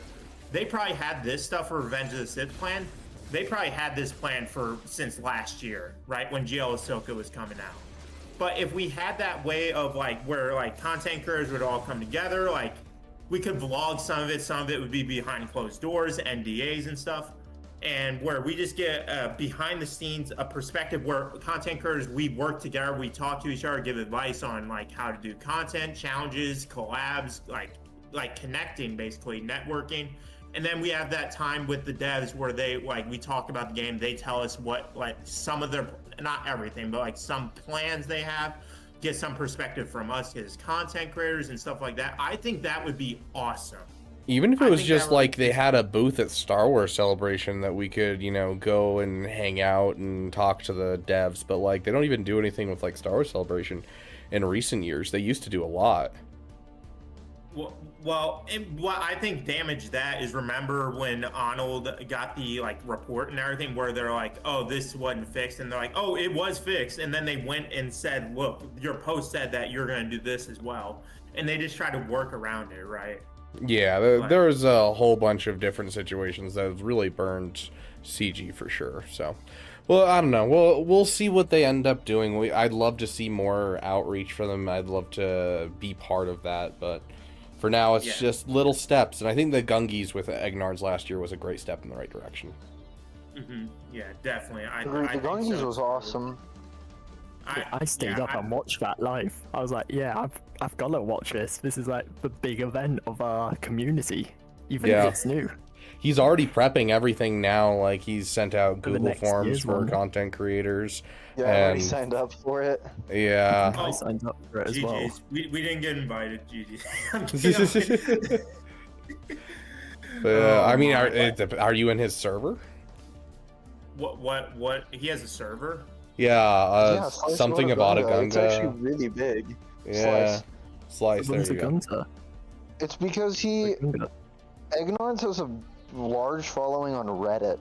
Speaker 6: they probably had this stuff for Revenge of the Sith plan. They probably had this plan since last year, right? When GL Ahsoka was coming out. But if we had that way of like where like content creators would all come together, like we could vlog some of it would be behind closed doors, NDAs and stuff, and where we just get behind the scenes a perspective where content creators, we work together, we talk to each other, give advice on like how to do content, challenges, collabs, like connecting, basically networking. And then we have that time with the devs where they like we talk about the game, they tell us what like some of their, not everything, but like some plans they have, get some perspective from us as content creators and stuff like that. I think that would be awesome.
Speaker 2: Even if it was just like they had a booth at Star Wars Celebration that we could, you know, go and hang out and talk to the devs, but like they don't even do anything with like Star Wars Celebration in recent years. They used to do a lot.
Speaker 6: Well, what I think damaged that is, remember when Arnold got the like report and everything where they're like, oh, this wasn't fixed, and they're like, oh, it was fixed, and then they went and said, look, your post said that you're going to do this as well, and they just try to work around it, right?
Speaker 2: Yeah, there was a whole bunch of different situations that really burned CG for sure. So, well, I don't know. We'll see what they end up doing. I'd love to see more outreach for them. I'd love to be part of that, but for now, it's just little steps. And I think the Gungis with Egnards last year was a great step in the right direction.
Speaker 6: Mm-hmm. Yeah, definitely.
Speaker 7: The Gungis was awesome.
Speaker 4: I stayed up and watched that live. I was like, yeah, I've got to watch this. This is like the big event of our community, even if it's new.
Speaker 2: He's already prepping everything now. Like, he's sent out Google Forms for content creators.
Speaker 7: Yeah, I already signed up for it.
Speaker 2: Yeah.
Speaker 4: I signed up for it as well.
Speaker 6: We didn't get invited, GG.
Speaker 2: I mean, are you in his server?
Speaker 6: What? He has a server?
Speaker 2: Yeah, something about a Gunga.
Speaker 7: It's actually really big.
Speaker 2: Yeah. Slice, there you go.
Speaker 7: It's because Egnards has a large following on Reddit.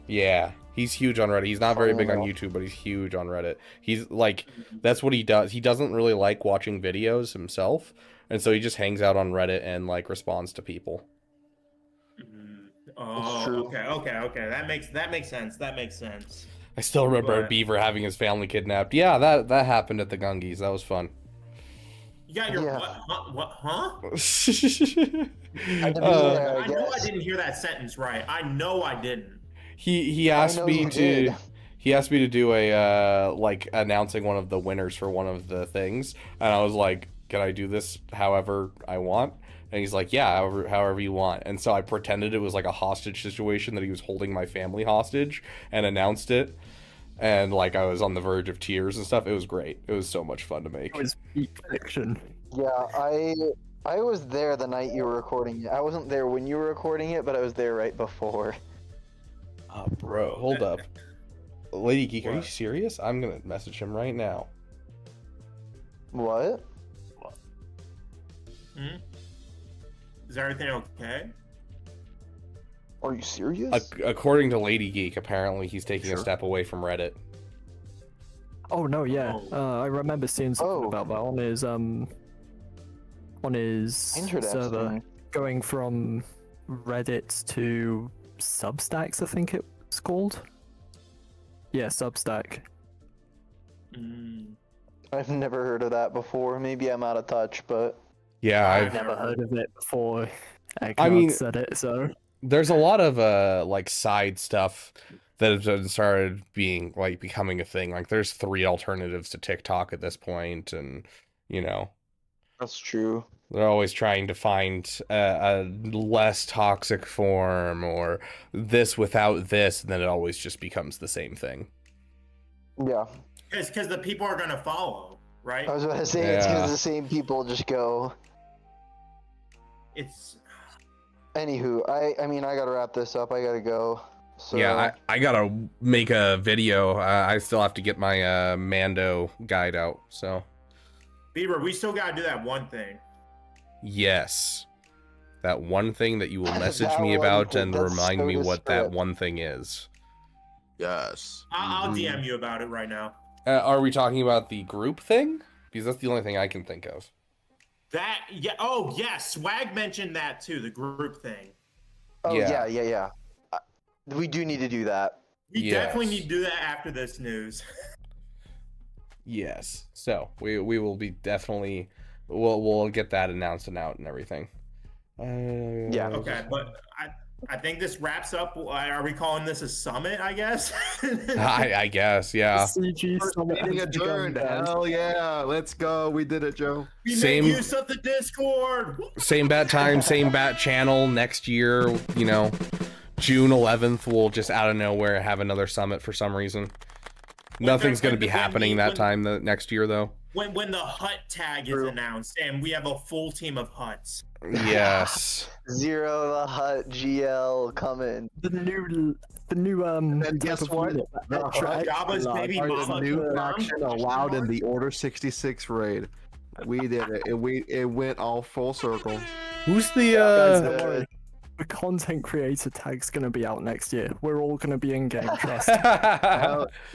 Speaker 2: Yeah, he's huge on Reddit. He's not very big on YouTube, but he's huge on Reddit. He's like, that's what he does. He doesn't really like watching videos himself, and so he just hangs out on Reddit and like responds to people.
Speaker 6: Oh, okay. That makes sense.
Speaker 2: I still remember Beaver having his family kidnapped. Yeah, that happened at the Gungis. That was fun.
Speaker 6: You got your what? Huh?
Speaker 7: I
Speaker 6: know I didn't hear that sentence right. I know I didn't.
Speaker 2: He asked me to do a like announcing one of the winners for one of the things, and I was like, can I do this however I want? And he's like, yeah, however you want. And so I pretended it was like a hostage situation, that he was holding my family hostage, and announced it. And like I was on the verge of tears and stuff. It was great. It was so much fun to make.
Speaker 4: It was peak fiction.
Speaker 7: Yeah, I was there the night you were recording it. I wasn't there when you were recording it, but I was there right before.
Speaker 2: Oh, bro, hold up. Lady Geek, are you serious? I'm gonna message him right now.
Speaker 7: What?
Speaker 6: Is everything okay?
Speaker 7: Are you serious?
Speaker 2: According to Lady Geek, apparently he's taking a step away from Reddit.
Speaker 4: Oh no, yeah. I remember seeing something about that on his server, going from Reddit to Substacks, I think it's called. Yeah, Substack.
Speaker 7: I've never heard of that before. Maybe I'm out of touch, but
Speaker 2: yeah,
Speaker 4: I've never heard of it before. I mean, said it, so
Speaker 2: there's a lot of like side stuff that has started becoming a thing. Like, there's 3 alternatives to TikTok at this point, and you know,
Speaker 7: that's true.
Speaker 2: They're always trying to find a less toxic form, or this without this, and then it always just becomes the same thing.
Speaker 7: Yeah.
Speaker 6: It's because the people are gonna follow, right?
Speaker 7: I was about to say it's because the same people just go.
Speaker 6: it's
Speaker 7: Anywho, I mean, I gotta wrap this up. I gotta go. So
Speaker 2: Yeah, I gotta make a video. I still have to get my Mando guide out. So
Speaker 6: Beaver. We still gotta do that one thing.
Speaker 2: yes, that one thing that you will message
Speaker 7: That
Speaker 2: me
Speaker 7: one
Speaker 2: about
Speaker 7: thing,
Speaker 2: and
Speaker 7: that's
Speaker 2: remind
Speaker 7: so
Speaker 2: me what that
Speaker 7: descriptive.
Speaker 2: one thing is.
Speaker 5: Yes.
Speaker 6: I'll DM you about it right now.
Speaker 2: Are we talking about the group thing? Because that's the only thing I can think of.
Speaker 6: That yeah. Oh yes, Swag mentioned that too. The group thing.
Speaker 7: Oh
Speaker 2: Yeah.
Speaker 7: yeah. We do need to do that.
Speaker 6: We definitely
Speaker 2: Yes.
Speaker 6: need to do that after this news.
Speaker 2: Yes. So we will be definitely we'll get that announced and out and everything.
Speaker 7: Yeah.
Speaker 6: Okay, but I think this wraps up. Are we calling this a summit? I guess.
Speaker 2: I guess, yeah.
Speaker 4: CG summit
Speaker 5: Meeting
Speaker 4: has begun,
Speaker 5: adjourned.
Speaker 4: guys.
Speaker 5: Hell yeah. Let's go. We did it, Joe.
Speaker 6: We
Speaker 2: Same-
Speaker 6: made use of the Discord.
Speaker 2: Same bat time, same bat channel next year, you know. June 11th, we'll just out of nowhere have another summit for some reason. Nothing's going to be happening that time the next year, though.
Speaker 6: When the hut tag is announced and we have a full team of huts.
Speaker 2: Yes.
Speaker 7: Zero the Hut GL coming.
Speaker 4: The new
Speaker 5: And
Speaker 4: type
Speaker 5: guess
Speaker 4: of
Speaker 5: what?
Speaker 4: unit that
Speaker 5: The
Speaker 4: extra
Speaker 5: Hut
Speaker 6: Jabba's
Speaker 4: large.
Speaker 6: baby
Speaker 5: Are
Speaker 6: mama
Speaker 5: the new
Speaker 6: confirmed?
Speaker 5: faction allowed in the Order 66 raid? We did it. It went all full circle.
Speaker 2: Who's the
Speaker 4: Guys, don't worry. The content creator tag's gonna be out next year. We're all gonna be in game, trust.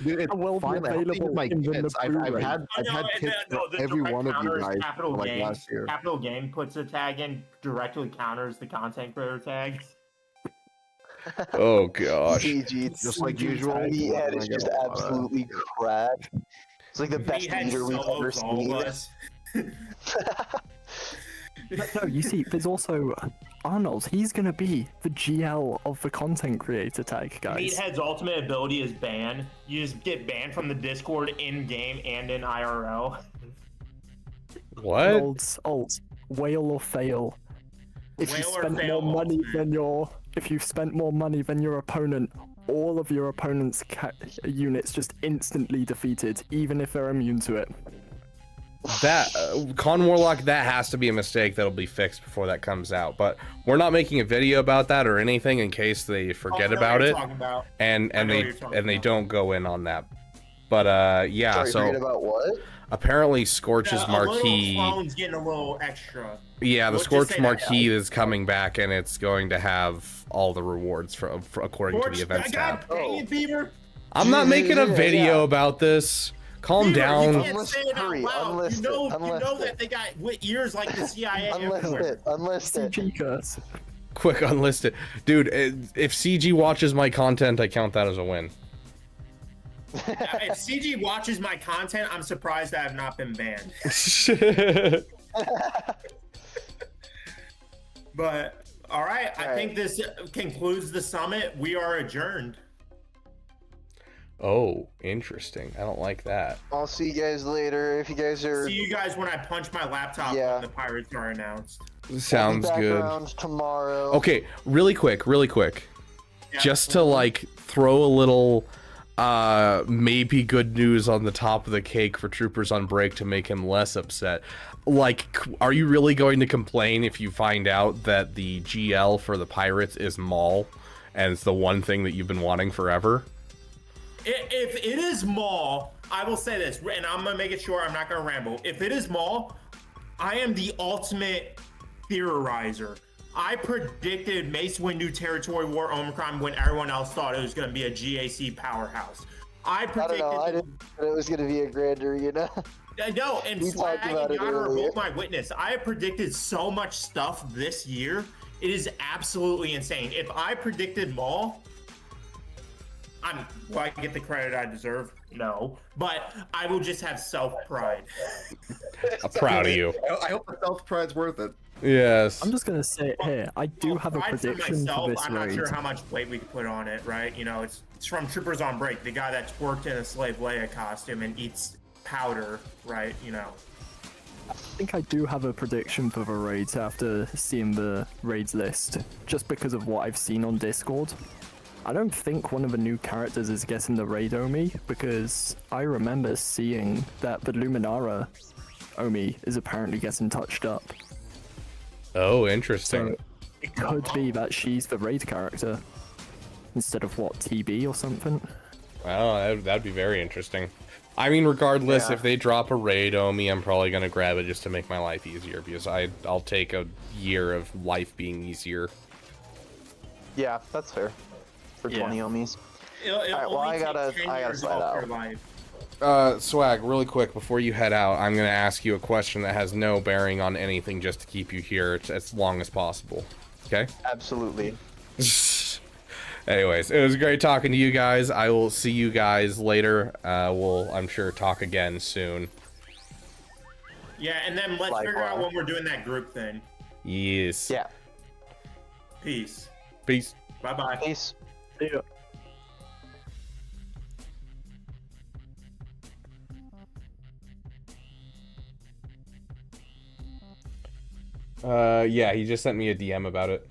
Speaker 5: Dude, it's
Speaker 4: It will be
Speaker 5: finally, I think
Speaker 4: available
Speaker 5: my
Speaker 4: in the
Speaker 5: kids. I've
Speaker 4: Blu-ray.
Speaker 5: had kits for every one of you guys for like last year.
Speaker 6: Capital Game puts a tag in, directly counters the content creator tag.
Speaker 2: Oh gosh.
Speaker 7: CG,
Speaker 5: Just like usual.
Speaker 7: Meathead is
Speaker 5: I get
Speaker 7: just
Speaker 5: a lot of that.
Speaker 7: absolutely crap. It's like the best
Speaker 6: Meathead
Speaker 7: leader we've
Speaker 6: solo
Speaker 7: ever
Speaker 6: solo
Speaker 7: seen.
Speaker 6: us.
Speaker 4: No, you see, there's also Arnold. He's gonna be the GL of the content creator tag, guys.
Speaker 6: Meathead's ultimate ability is ban. You just get banned from the Discord in game and in IRL.
Speaker 2: What?
Speaker 4: Arnold's ult, whale or fail. If you
Speaker 6: Whale or
Speaker 4: spent
Speaker 6: fail
Speaker 4: more money
Speaker 6: ult.
Speaker 4: than your opponent, all of your opponent's units just instantly defeated, even if they're immune to it.
Speaker 2: That Con Warlock, that has to be a mistake that'll be fixed before that comes out. But we're not making a video about that or anything in case they forget about it and they don't go in on that. But yeah,
Speaker 7: Sorry, forget
Speaker 2: so
Speaker 7: about what?
Speaker 2: apparently Scorch's marquee.
Speaker 6: Clone's getting a little extra.
Speaker 2: Yeah, the
Speaker 6: Let's just
Speaker 2: Scorch
Speaker 6: say that.
Speaker 2: marquee is coming back and it's going to have all the rewards for according to the events tab.
Speaker 6: God dang it, Beaver.
Speaker 2: I'm not making a
Speaker 7: Yeah,
Speaker 2: video
Speaker 7: yeah.
Speaker 2: about this. Calm
Speaker 6: Beaver,
Speaker 2: down.
Speaker 6: You can't say it out
Speaker 7: Hurry,
Speaker 6: loud.
Speaker 7: unlist
Speaker 6: You know,
Speaker 7: it,
Speaker 6: you
Speaker 7: unlist
Speaker 6: know
Speaker 7: it.
Speaker 6: that they got ears like the CIA
Speaker 7: Unlist
Speaker 6: everywhere.
Speaker 7: it. Unlist it.
Speaker 4: CG curse.
Speaker 2: Quick unlisted. Dude, if CG watches my content, I count that as a win.
Speaker 6: If CG watches my content, I'm surprised I have not been banned. But all right, I think this concludes the summit. We are adjourned.
Speaker 2: Oh, interesting. I don't like that.
Speaker 7: I'll see you guys later. If you guys are
Speaker 6: See you guys when I punch my laptop
Speaker 7: Yeah.
Speaker 6: when the pirates are announced.
Speaker 2: Sounds good.
Speaker 7: background tomorrow.
Speaker 2: Okay, really quick.
Speaker 6: Yeah.
Speaker 2: Just to like throw a little maybe good news on the top of the cake for Troopers on Break to make him less upset. Like, are you really going to complain if you find out that the GL for the pirates is Maul and it's the one thing that you've been wanting forever?
Speaker 6: If it is Maul, I will say this, and I'm gonna make it sure I'm not gonna ramble. If it is Maul, I am the ultimate theorizer. I predicted Mace Windu Territory War Omicron when everyone else thought it was gonna be a GAC powerhouse. I
Speaker 7: I
Speaker 6: predicted.
Speaker 7: don't know. I didn't. But it was gonna be a grand arena.
Speaker 6: No, and
Speaker 7: We
Speaker 6: Swag
Speaker 7: talked about
Speaker 6: and
Speaker 7: it
Speaker 6: Yara are
Speaker 7: earlier.
Speaker 6: both my witness. I have predicted so much stuff this year. It is absolutely insane. If I predicted Maul, will I get the credit I deserve? No, but I will just have self-pride.
Speaker 2: I'm proud of you.
Speaker 5: I hope the self pride's worth it.
Speaker 2: Yes.
Speaker 4: I'm just gonna say it here. I do have a
Speaker 6: Pride for
Speaker 4: prediction for
Speaker 6: myself,
Speaker 4: this
Speaker 6: I'm not
Speaker 4: raid.
Speaker 6: sure how much weight we could put on it, right? You know, it's from Troopers on Break, the guy that's worked in a Slave Leia costume and eats powder, right? You know.
Speaker 4: I think I do have a prediction for the raids after seeing the raids list, just because of what I've seen on Discord. I don't think one of the new characters is getting the raid Omi, because I remember seeing that the Luminara Omi is apparently getting touched up.
Speaker 2: Oh, interesting.
Speaker 4: So it could be that she's the raid character instead of what, TB or something.
Speaker 2: Oh, that'd be very interesting. I mean, regardless,
Speaker 7: Yeah.
Speaker 2: if they drop a raid Omi, I'm probably gonna grab it just to make my life easier, because I'll take a year of life being easier.
Speaker 7: Yeah, that's fair. For
Speaker 4: Yeah.
Speaker 7: 20 ohms.
Speaker 6: It'll
Speaker 7: Alright, well,
Speaker 6: only
Speaker 7: I gotta-
Speaker 6: take 10
Speaker 7: I gotta
Speaker 6: years
Speaker 7: slide
Speaker 6: off your
Speaker 7: out.
Speaker 6: life.
Speaker 2: Swag, really quick, before you head out, I'm gonna ask you a question that has no bearing on anything, just to keep you here as long as possible. Okay?
Speaker 7: Absolutely.
Speaker 2: Anyways, it was great talking to you guys. I will see you guys later. We'll, I'm sure, talk again soon.
Speaker 6: Yeah, and then let's figure out when we're doing that group thing.
Speaker 2: Yes.
Speaker 7: Yeah.
Speaker 6: Peace.
Speaker 2: Peace.
Speaker 6: Bye-bye.
Speaker 7: Peace.
Speaker 4: See ya.
Speaker 2: Yeah, he just sent me a DM about it.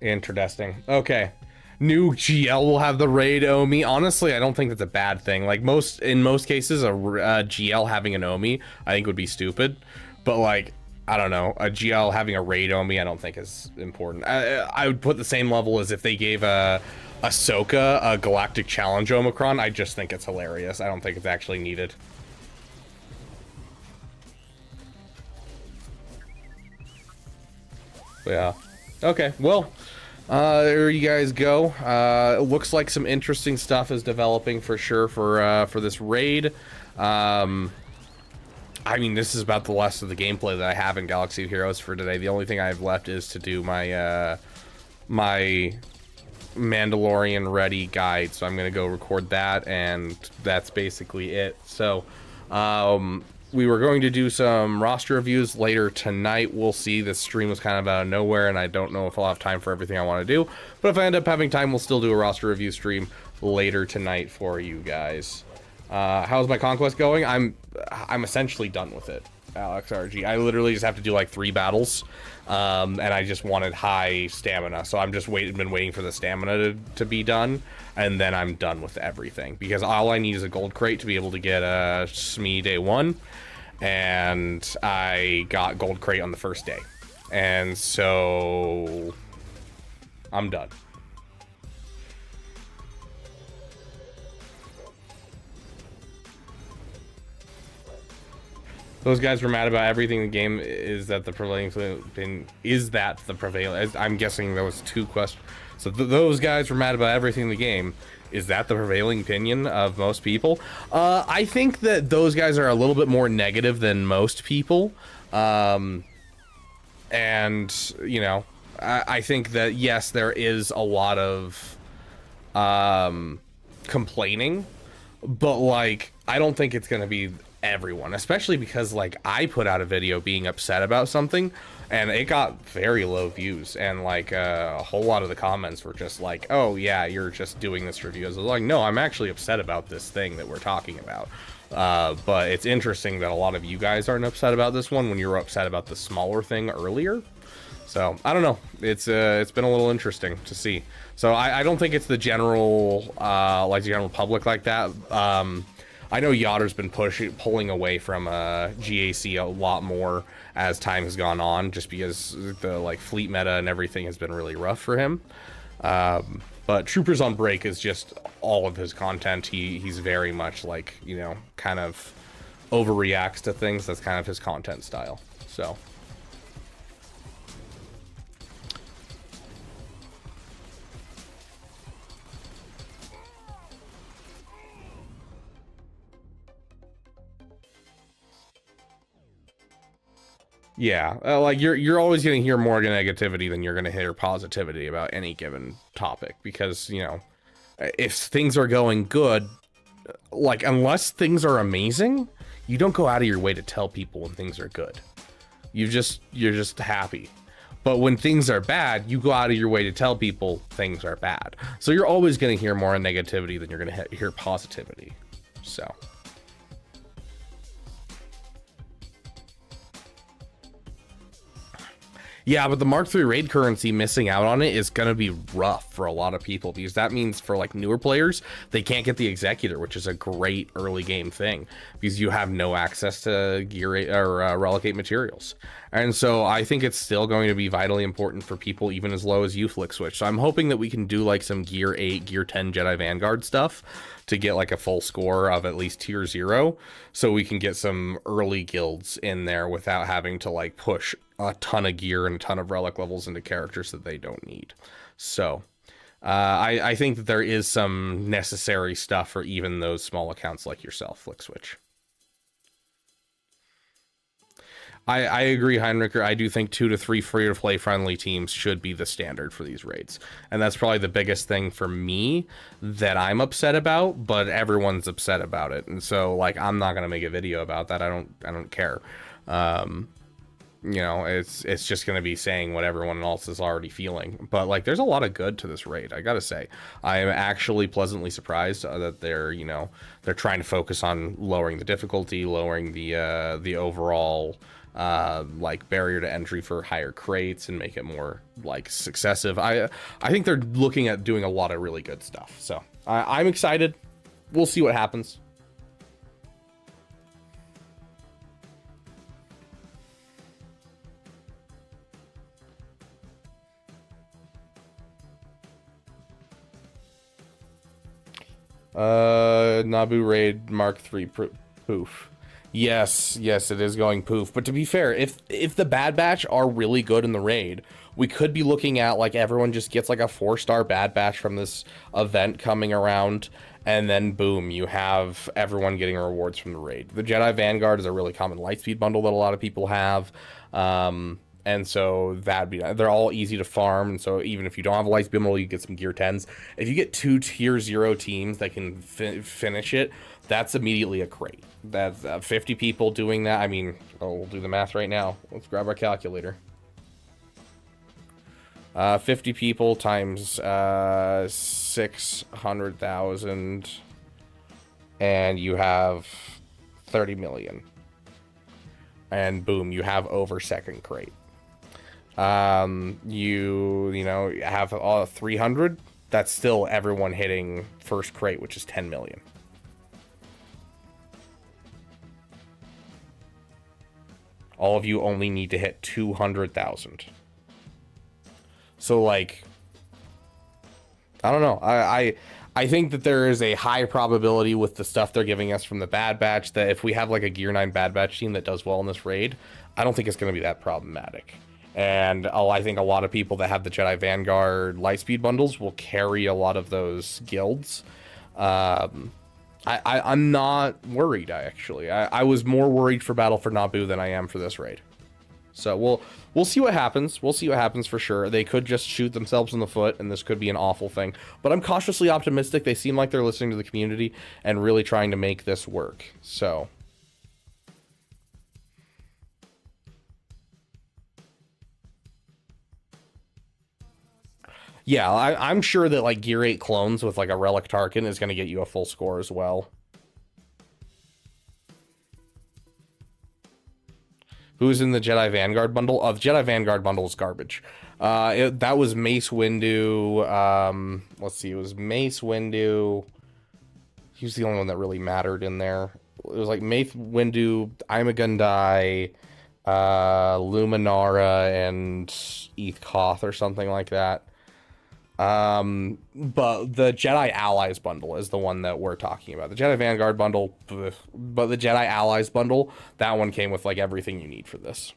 Speaker 2: Interesting. Okay. New GL will have the raid Omi. Honestly, I don't think that's a bad thing. Like in most cases, a GL having an Omi, I think would be stupid. But like, I don't know, a GL having a raid Omi, I don't think is important. I would put the same level as if they gave a Ahsoka a Galactic Challenge Omicron. I just think it's hilarious. I don't think it's actually needed. Yeah. Okay, well, there you guys go. It looks like some interesting stuff is developing for sure for this raid. I mean, this is about the last of the gameplay that I have in Galaxy of Heroes for today. The only thing I have left is to do my my Mandalorian ready guide, so I'm gonna go record that, and that's basically it. So we were going to do some roster reviews later tonight. We'll see. This stream was kind of out of nowhere, and I don't know if I'll have time for everything I want to do, but if I end up having time, we'll still do a roster review stream later tonight for you guys. How's my conquest going? I'm essentially done with it, Alex RG. I literally just have to do like 3 battles, and I just wanted high stamina, so I'm just been waiting for the stamina to be done, and then I'm done with everything, because all I need is a gold crate to be able to get a SME day 1, and I got gold crate on the first day, and so I'm done. Those guys were mad about everything in the game. Is that the prevailing opinion? Is that the prevailing? I'm guessing there was 2 questions. So those guys were mad about everything in the game. Is that the prevailing opinion of most people? I think that those guys are a little bit more negative than most people. And, you know, I think that, yes, there is a lot of complaining. But, like, I don't think it's going to be everyone, especially because, like, I put out a video being upset about something and it got very low views, and like a whole lot of the comments were just like, oh yeah, you're just doing this review. I was like, no, I'm actually upset about this thing that we're talking about. But it's interesting that a lot of you guys aren't upset about this one when you were upset about the smaller thing earlier. So I don't know, it's been a little interesting to see. So I don't think it's the general like the general public like that. I know Yachter's been pulling away from GAC a lot more as time has gone on, just because the like fleet meta and everything has been really rough for him. But Troopers on Break is just all of his content. He's very much like, you know, kind of overreacts to things. That's kind of his content style. So. Yeah, like you're always going to hear more negativity than you're going to hear positivity about any given topic, because, you know, if things are going good, like, unless things are amazing, you don't go out of your way to tell people when things are good. You're just happy. But when things are bad, you go out of your way to tell people things are bad. So you're always going to hear more negativity than you're going to hear positivity. So. Yeah, but the Mark III raid currency, missing out on it is going to be rough for a lot of people, because that means for like newer players, they can't get the Executor, which is a great early game thing, because you have no access to Gear 8 or Relic 8 materials. And so I think it's still going to be vitally important for people even as low as you, Flick Switch. So I'm hoping that we can do like some Gear 8, Gear 10 Jedi Vanguard stuff to get like a full score of at least tier 0, so we can get some early guilds in there without having to like push a ton of gear and a ton of relic levels into characters that they don't need. So I think that there is some necessary stuff for even those small accounts like yourself, Flick Switch. I agree, Heinricher. I do think 2 to 3 free-to-play friendly teams should be the standard for these raids. And that's probably the biggest thing for me that I'm upset about, but everyone's upset about it. And so, like, I'm not going to make a video about that. I don't care. You know, it's just going to be saying what everyone else is already feeling. But, like, there's a lot of good to this raid, I got to say. I am actually pleasantly surprised that they're, you know, they're trying to focus on lowering the difficulty, lowering the overall like barrier to entry for higher crates, and make it more like successive. I think they're looking at doing a lot of really good stuff. So I'm excited. We'll see what happens. Naboo raid Mark III poof. Yes, it is going poof. But to be fair, if the Bad Batch are really good in the raid, we could be looking at like everyone just gets like a 4-star Bad Batch from this event coming around, and then boom, you have everyone getting rewards from the raid. The Jedi Vanguard is a really common Lightspeed bundle that a lot of people have. And so they're all easy to farm. And so even if you don't have a Lightspeed bundle, you get some Gear 10s. If you get 2 tier 0 teams that can finish it, that's immediately a crate. That's 50 people doing that. I mean, we'll do the math right now. Let's grab our calculator. 50 people times 600,000, and you have 30 million. And boom, you have over second crate. You know, have 300. That's still everyone hitting first crate, which is 10 million. All of you only need to hit 200,000. So, like, I don't know. I think that there is a high probability with the stuff they're giving us from the Bad Batch that if we have like a Gear 9 Bad Batch team that does well in this raid, I don't think it's going to be that problematic. And I think a lot of people that have the Jedi Vanguard Lightspeed bundles will carry a lot of those guilds. I'm not worried, actually. I was more worried for Battle for Naboo than I am for this raid. So we'll see what happens. We'll see what happens for sure. They could just shoot themselves in the foot, and this could be an awful thing. But I'm cautiously optimistic. They seem like they're listening to the community and really trying to make this work. So yeah, I'm sure that like Gear 8 clones with like a Relic Tarkin is going to get you a full score as well. Who's in the Jedi Vanguard bundle? Jedi Vanguard bundle is garbage. That was Mace Windu. Let's see, it was Mace Windu. He was the only one that really mattered in there. It was like Mace Windu, Ima Gunday, Luminara, and Eth Koth or something like that. But the Jedi Allies bundle is the one that we're talking about. The Jedi Vanguard bundle, but the Jedi Allies bundle, that one came with like everything you need for this.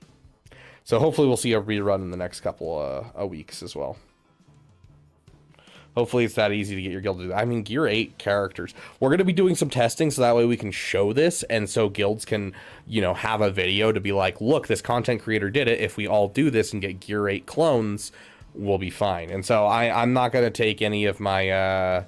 Speaker 2: So hopefully we'll see a rerun in the next couple of weeks as well. Hopefully it's that easy to get your guild to do. I mean, Gear 8 characters. We're going to be doing some testing so that way we can show this, and so guilds can, you know, have a video to be like, look, this content creator did it. If we all do this and get Gear 8 clones, we'll be fine. And so I'm not going to take any of my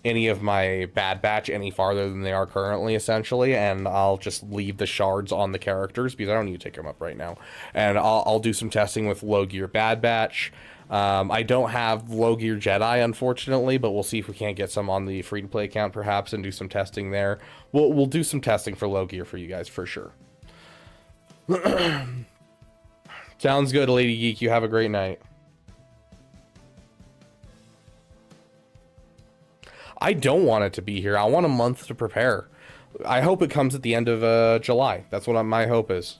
Speaker 2: Bad Batch any farther than they are currently, essentially, and I'll just leave the shards on the characters because I don't need to take them up right now. And I'll do some testing with low gear Bad Batch. I don't have low gear Jedi, unfortunately, but we'll see if we can't get some on the free to play account perhaps and do some testing there. We'll do some testing for low gear for you guys for sure. Sounds good, Lady Geek. You have a great night. I don't want it to be here. I want a month to prepare. I hope it comes at the end of July. That's what my hope is.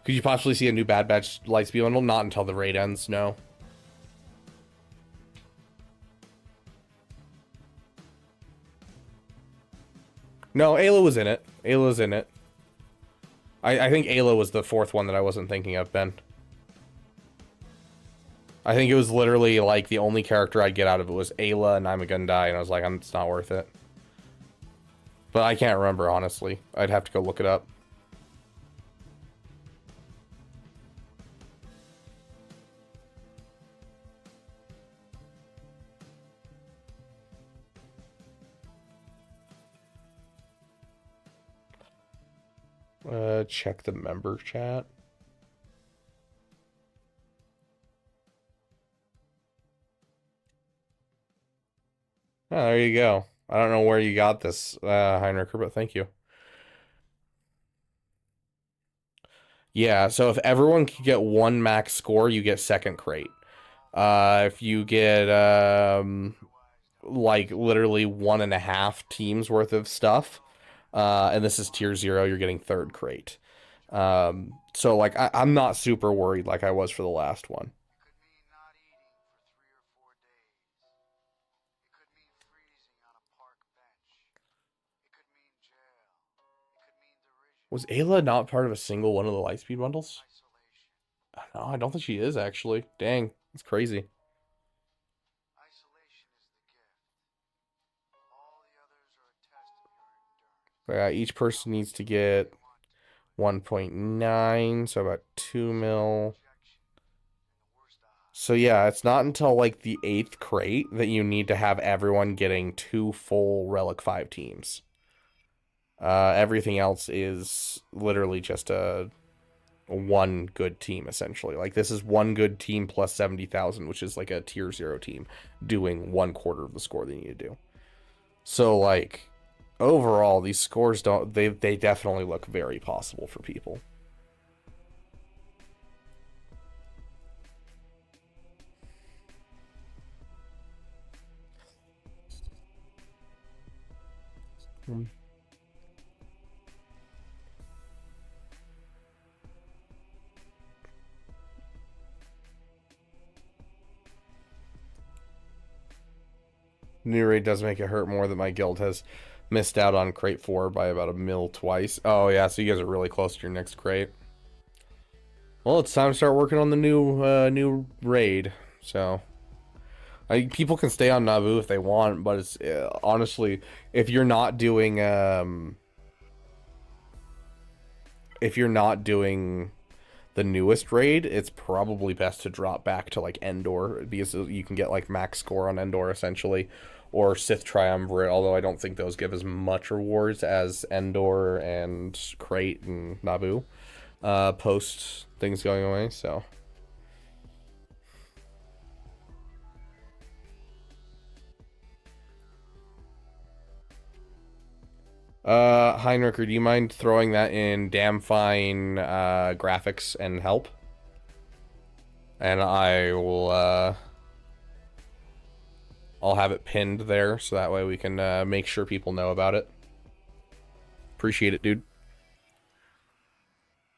Speaker 2: Could you possibly see a new Bad Batch Lightspeed bundle? Not until the raid ends, no. No, Ayla was in it. Ayla's in it. I think Ayla was the fourth one that I wasn't thinking of, Ben. I think it was literally like the only character I'd get out of it was Ayla and I'm a Gundai, and I was like, it's not worth it. But I can't remember, honestly. I'd have to go look it up. Check the member chat. Oh, there you go. I don't know where you got this, Heinricher, but thank you. Yeah, so if everyone can get one max score, you get second crate. If you get, like, literally 1.5 teams worth of stuff, and this is tier 0, you're getting third crate. So, like, I'm not super worried like I was for the last one. Was Ayla not part of a single one of the Lightspeed bundles? No, I don't think she is, actually. Dang, that's crazy. Yeah, each person needs to get 1.9, so about 2 mil. So yeah, it's not until like the 8th crate that you need to have everyone getting 2 full Relic 5 teams. Everything else is literally just a one good team, essentially. Like, this is one good team plus 70,000, which is like a tier 0 team doing 1/4 of the score they need to do. So, like, overall, these scores they definitely look very possible for people. New raid does make it hurt more that my guild has missed out on crate 4 by about 1 mil twice. Oh yeah, so you guys are really close to your next crate. Well, it's time to start working on the new raid. So, people can stay on Naboo if they want, but it's honestly, if you're not doing the newest raid, it's probably best to drop back to like Endor, because you can get like max score on Endor essentially, or Sith Triumvirate, although I don't think those give as much rewards as Endor and Crate and Naboo post things going away. So Heinricher, do you mind throwing that in damn fine graphics and help? And I will I'll have it pinned there, so that way we can make sure people know about it. Appreciate it, dude.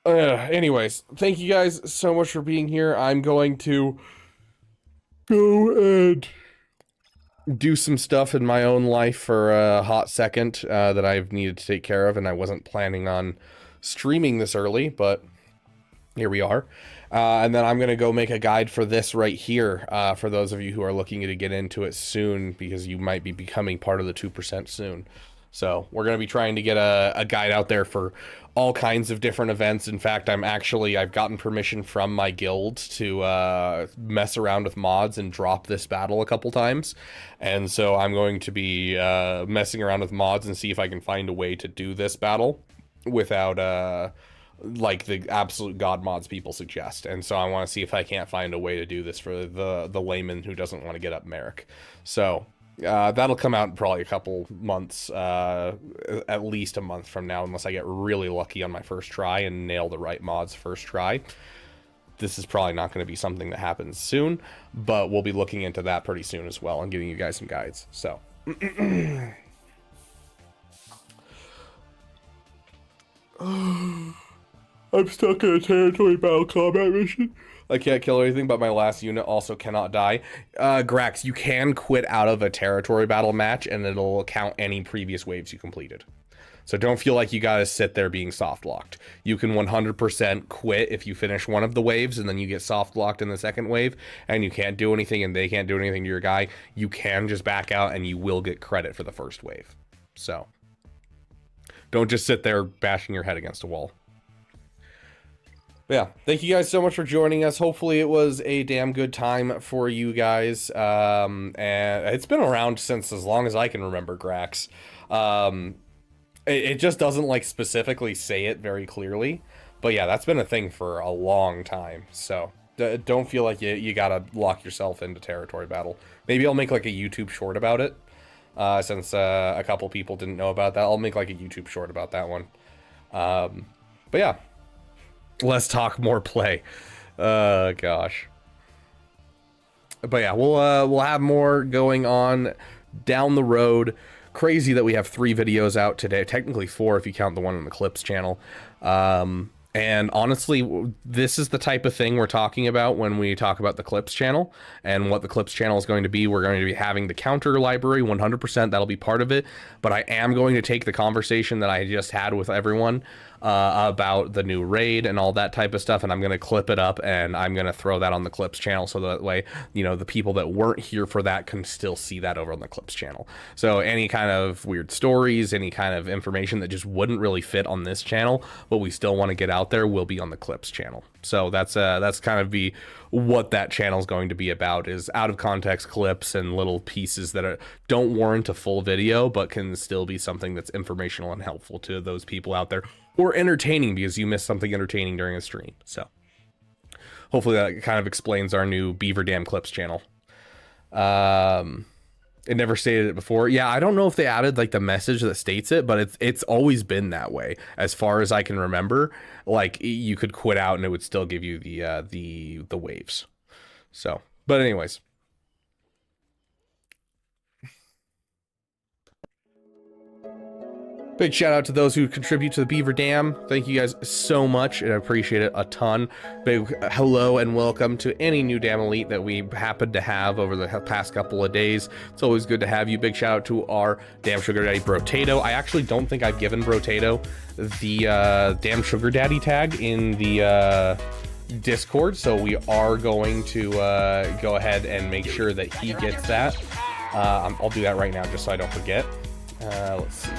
Speaker 2: Anyways, thank you guys so much for being here. I'm going to go and do some stuff in my own life for a hot second that I've needed to take care of, and I wasn't planning on streaming this early, but here we are. And then I'm going to go make a guide for this right here for those of you who are looking to get into it soon, because you might be becoming part of the 2% soon. So we're going to be trying to get a guide out there for all kinds of different events. In fact, I've gotten permission from my guild to mess around with mods and drop this battle a couple times. And so I'm going to be messing around with mods and see if I can find a way to do this battle without like the absolute god mods people suggest. And so I want to see if I can't find a way to do this for the layman who doesn't want to get up Merrick. So That'll come out in probably a couple months, at least a month from now, unless I get really lucky on my first try and nail the right mods first try. This is probably not going to be something that happens soon, but we'll be looking into that pretty soon as well and giving you guys some guides. So I'm stuck in a territory battle combat mission. I can't kill anything, but my last unit also cannot die. Grax, you can quit out of a territory battle match, and it'll count any previous waves you completed. So don't feel like you gotta sit there being soft locked. You can 100% quit if you finish one of the waves, and then you get soft locked in the second wave, and you can't do anything, and they can't do anything to your guy. You can just back out, and you will get credit for the first wave. So don't just sit there bashing your head against a wall. But yeah, thank you guys so much for joining us. Hopefully it was a damn good time for you guys. And it's been around since as long as I can remember, Grax. It just doesn't like specifically say it very clearly. But yeah, that's been a thing for a long time. So don't feel like you gotta lock yourself into territory battle. Maybe I'll make like a YouTube short about it. Since a couple people didn't know about that. I'll make like a YouTube short about that one. But yeah. Less talk, more play. Gosh. But yeah, we'll have more going on down the road. Crazy that we have 3 videos out today. Technically 4 if you count the one on the Clips channel. And honestly, this is the type of thing we're talking about when we talk about the Clips channel and what the Clips channel is going to be. We're going to be having the counter library 100%. That'll be part of it. But I am going to take the conversation that I just had with everyone about the new raid and all that type of stuff, and I'm going to clip it up and I'm going to throw that on the Clips channel so that way, you know, the people that weren't here for that can still see that over on the Clips channel. So any kind of weird stories, any kind of information that just wouldn't really fit on this channel, but we still want to get out there, will be on the Clips channel. So that's kind of what that channel is going to be about, is out of context clips and little pieces that don't warrant a full video, but can still be something that's informational and helpful to those people out there, or entertaining because you missed something entertaining during a stream. So hopefully that kind of explains our new Beaver Dam Clips channel. It never stated it before. Yeah, I don't know if they added like the message that states it, but it's always been that way as far as I can remember. Like you could quit out and it would still give you the waves. So, but anyways. Big shout out to those who contribute to the Beaver Dam. Thank you guys so much, and I appreciate it a ton. Big hello and welcome to any new Dam Elite that we happen to have over the past couple of days. It's always good to have you. Big shout out to our Damn Sugar Daddy Brotato. I actually don't think I've given Brotato the Damn Sugar Daddy tag in the Discord, so we are going to go ahead and make sure that he gets that. I'll do that right now just so I don't forget. Let's see.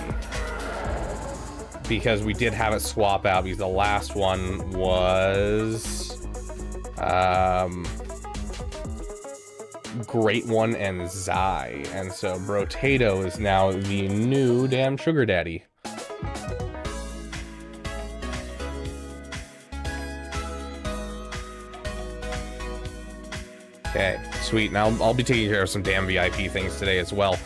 Speaker 2: Because we did have it swap out, because the last one was Great One and Zai, and so Brotato is now the new Damn Sugar Daddy. Okay, sweet. Now I'll be taking care of some damn VIP things today as well.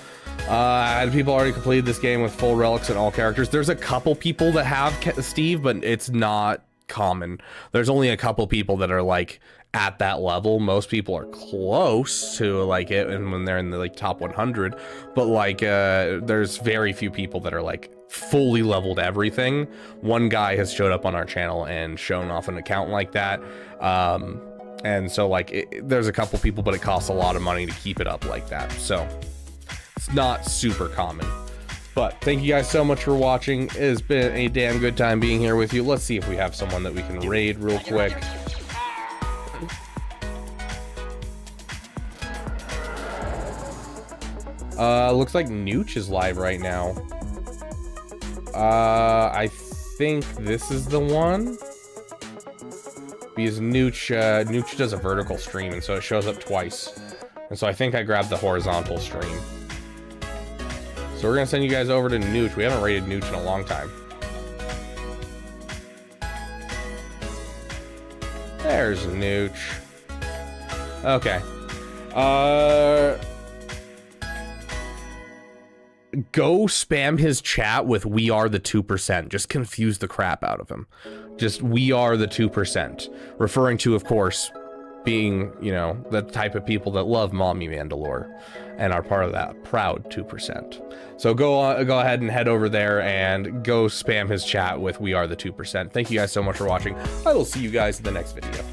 Speaker 2: Had people already completed this game with full relics and all characters? There's a couple people that have, Steve, but it's not common. There's only a couple people that are like at that level. Most people are close to like it, and when they're in the like top 100, but like there's very few people that are like fully leveled everything. One guy has showed up on our channel and shown off an account like that. And so like there's a couple people, but it costs a lot of money to keep it up like that. So it's not super common. But thank you guys so much for watching. It has been a damn good time being here with you. Let's see if we have someone that we can raid real quick. Looks like Nooch is live right now. I think this is the one. Because Nooch does a vertical stream, and so it shows up twice. And so I think I grabbed the horizontal stream. So we're gonna send you guys over to Nooch. We haven't raided Nooch in a long time. There's Nooch. go spam his chat with "We are the 2%." Just confuse the crap out of him. Just "We are the 2%," referring to, of course, being, you know, the type of people that love Mommy Mandalore and are part of that proud 2%. So go ahead and head over there and go spam his chat with "We are the 2%." Thank you guys so much for watching. I will see you guys in the next video.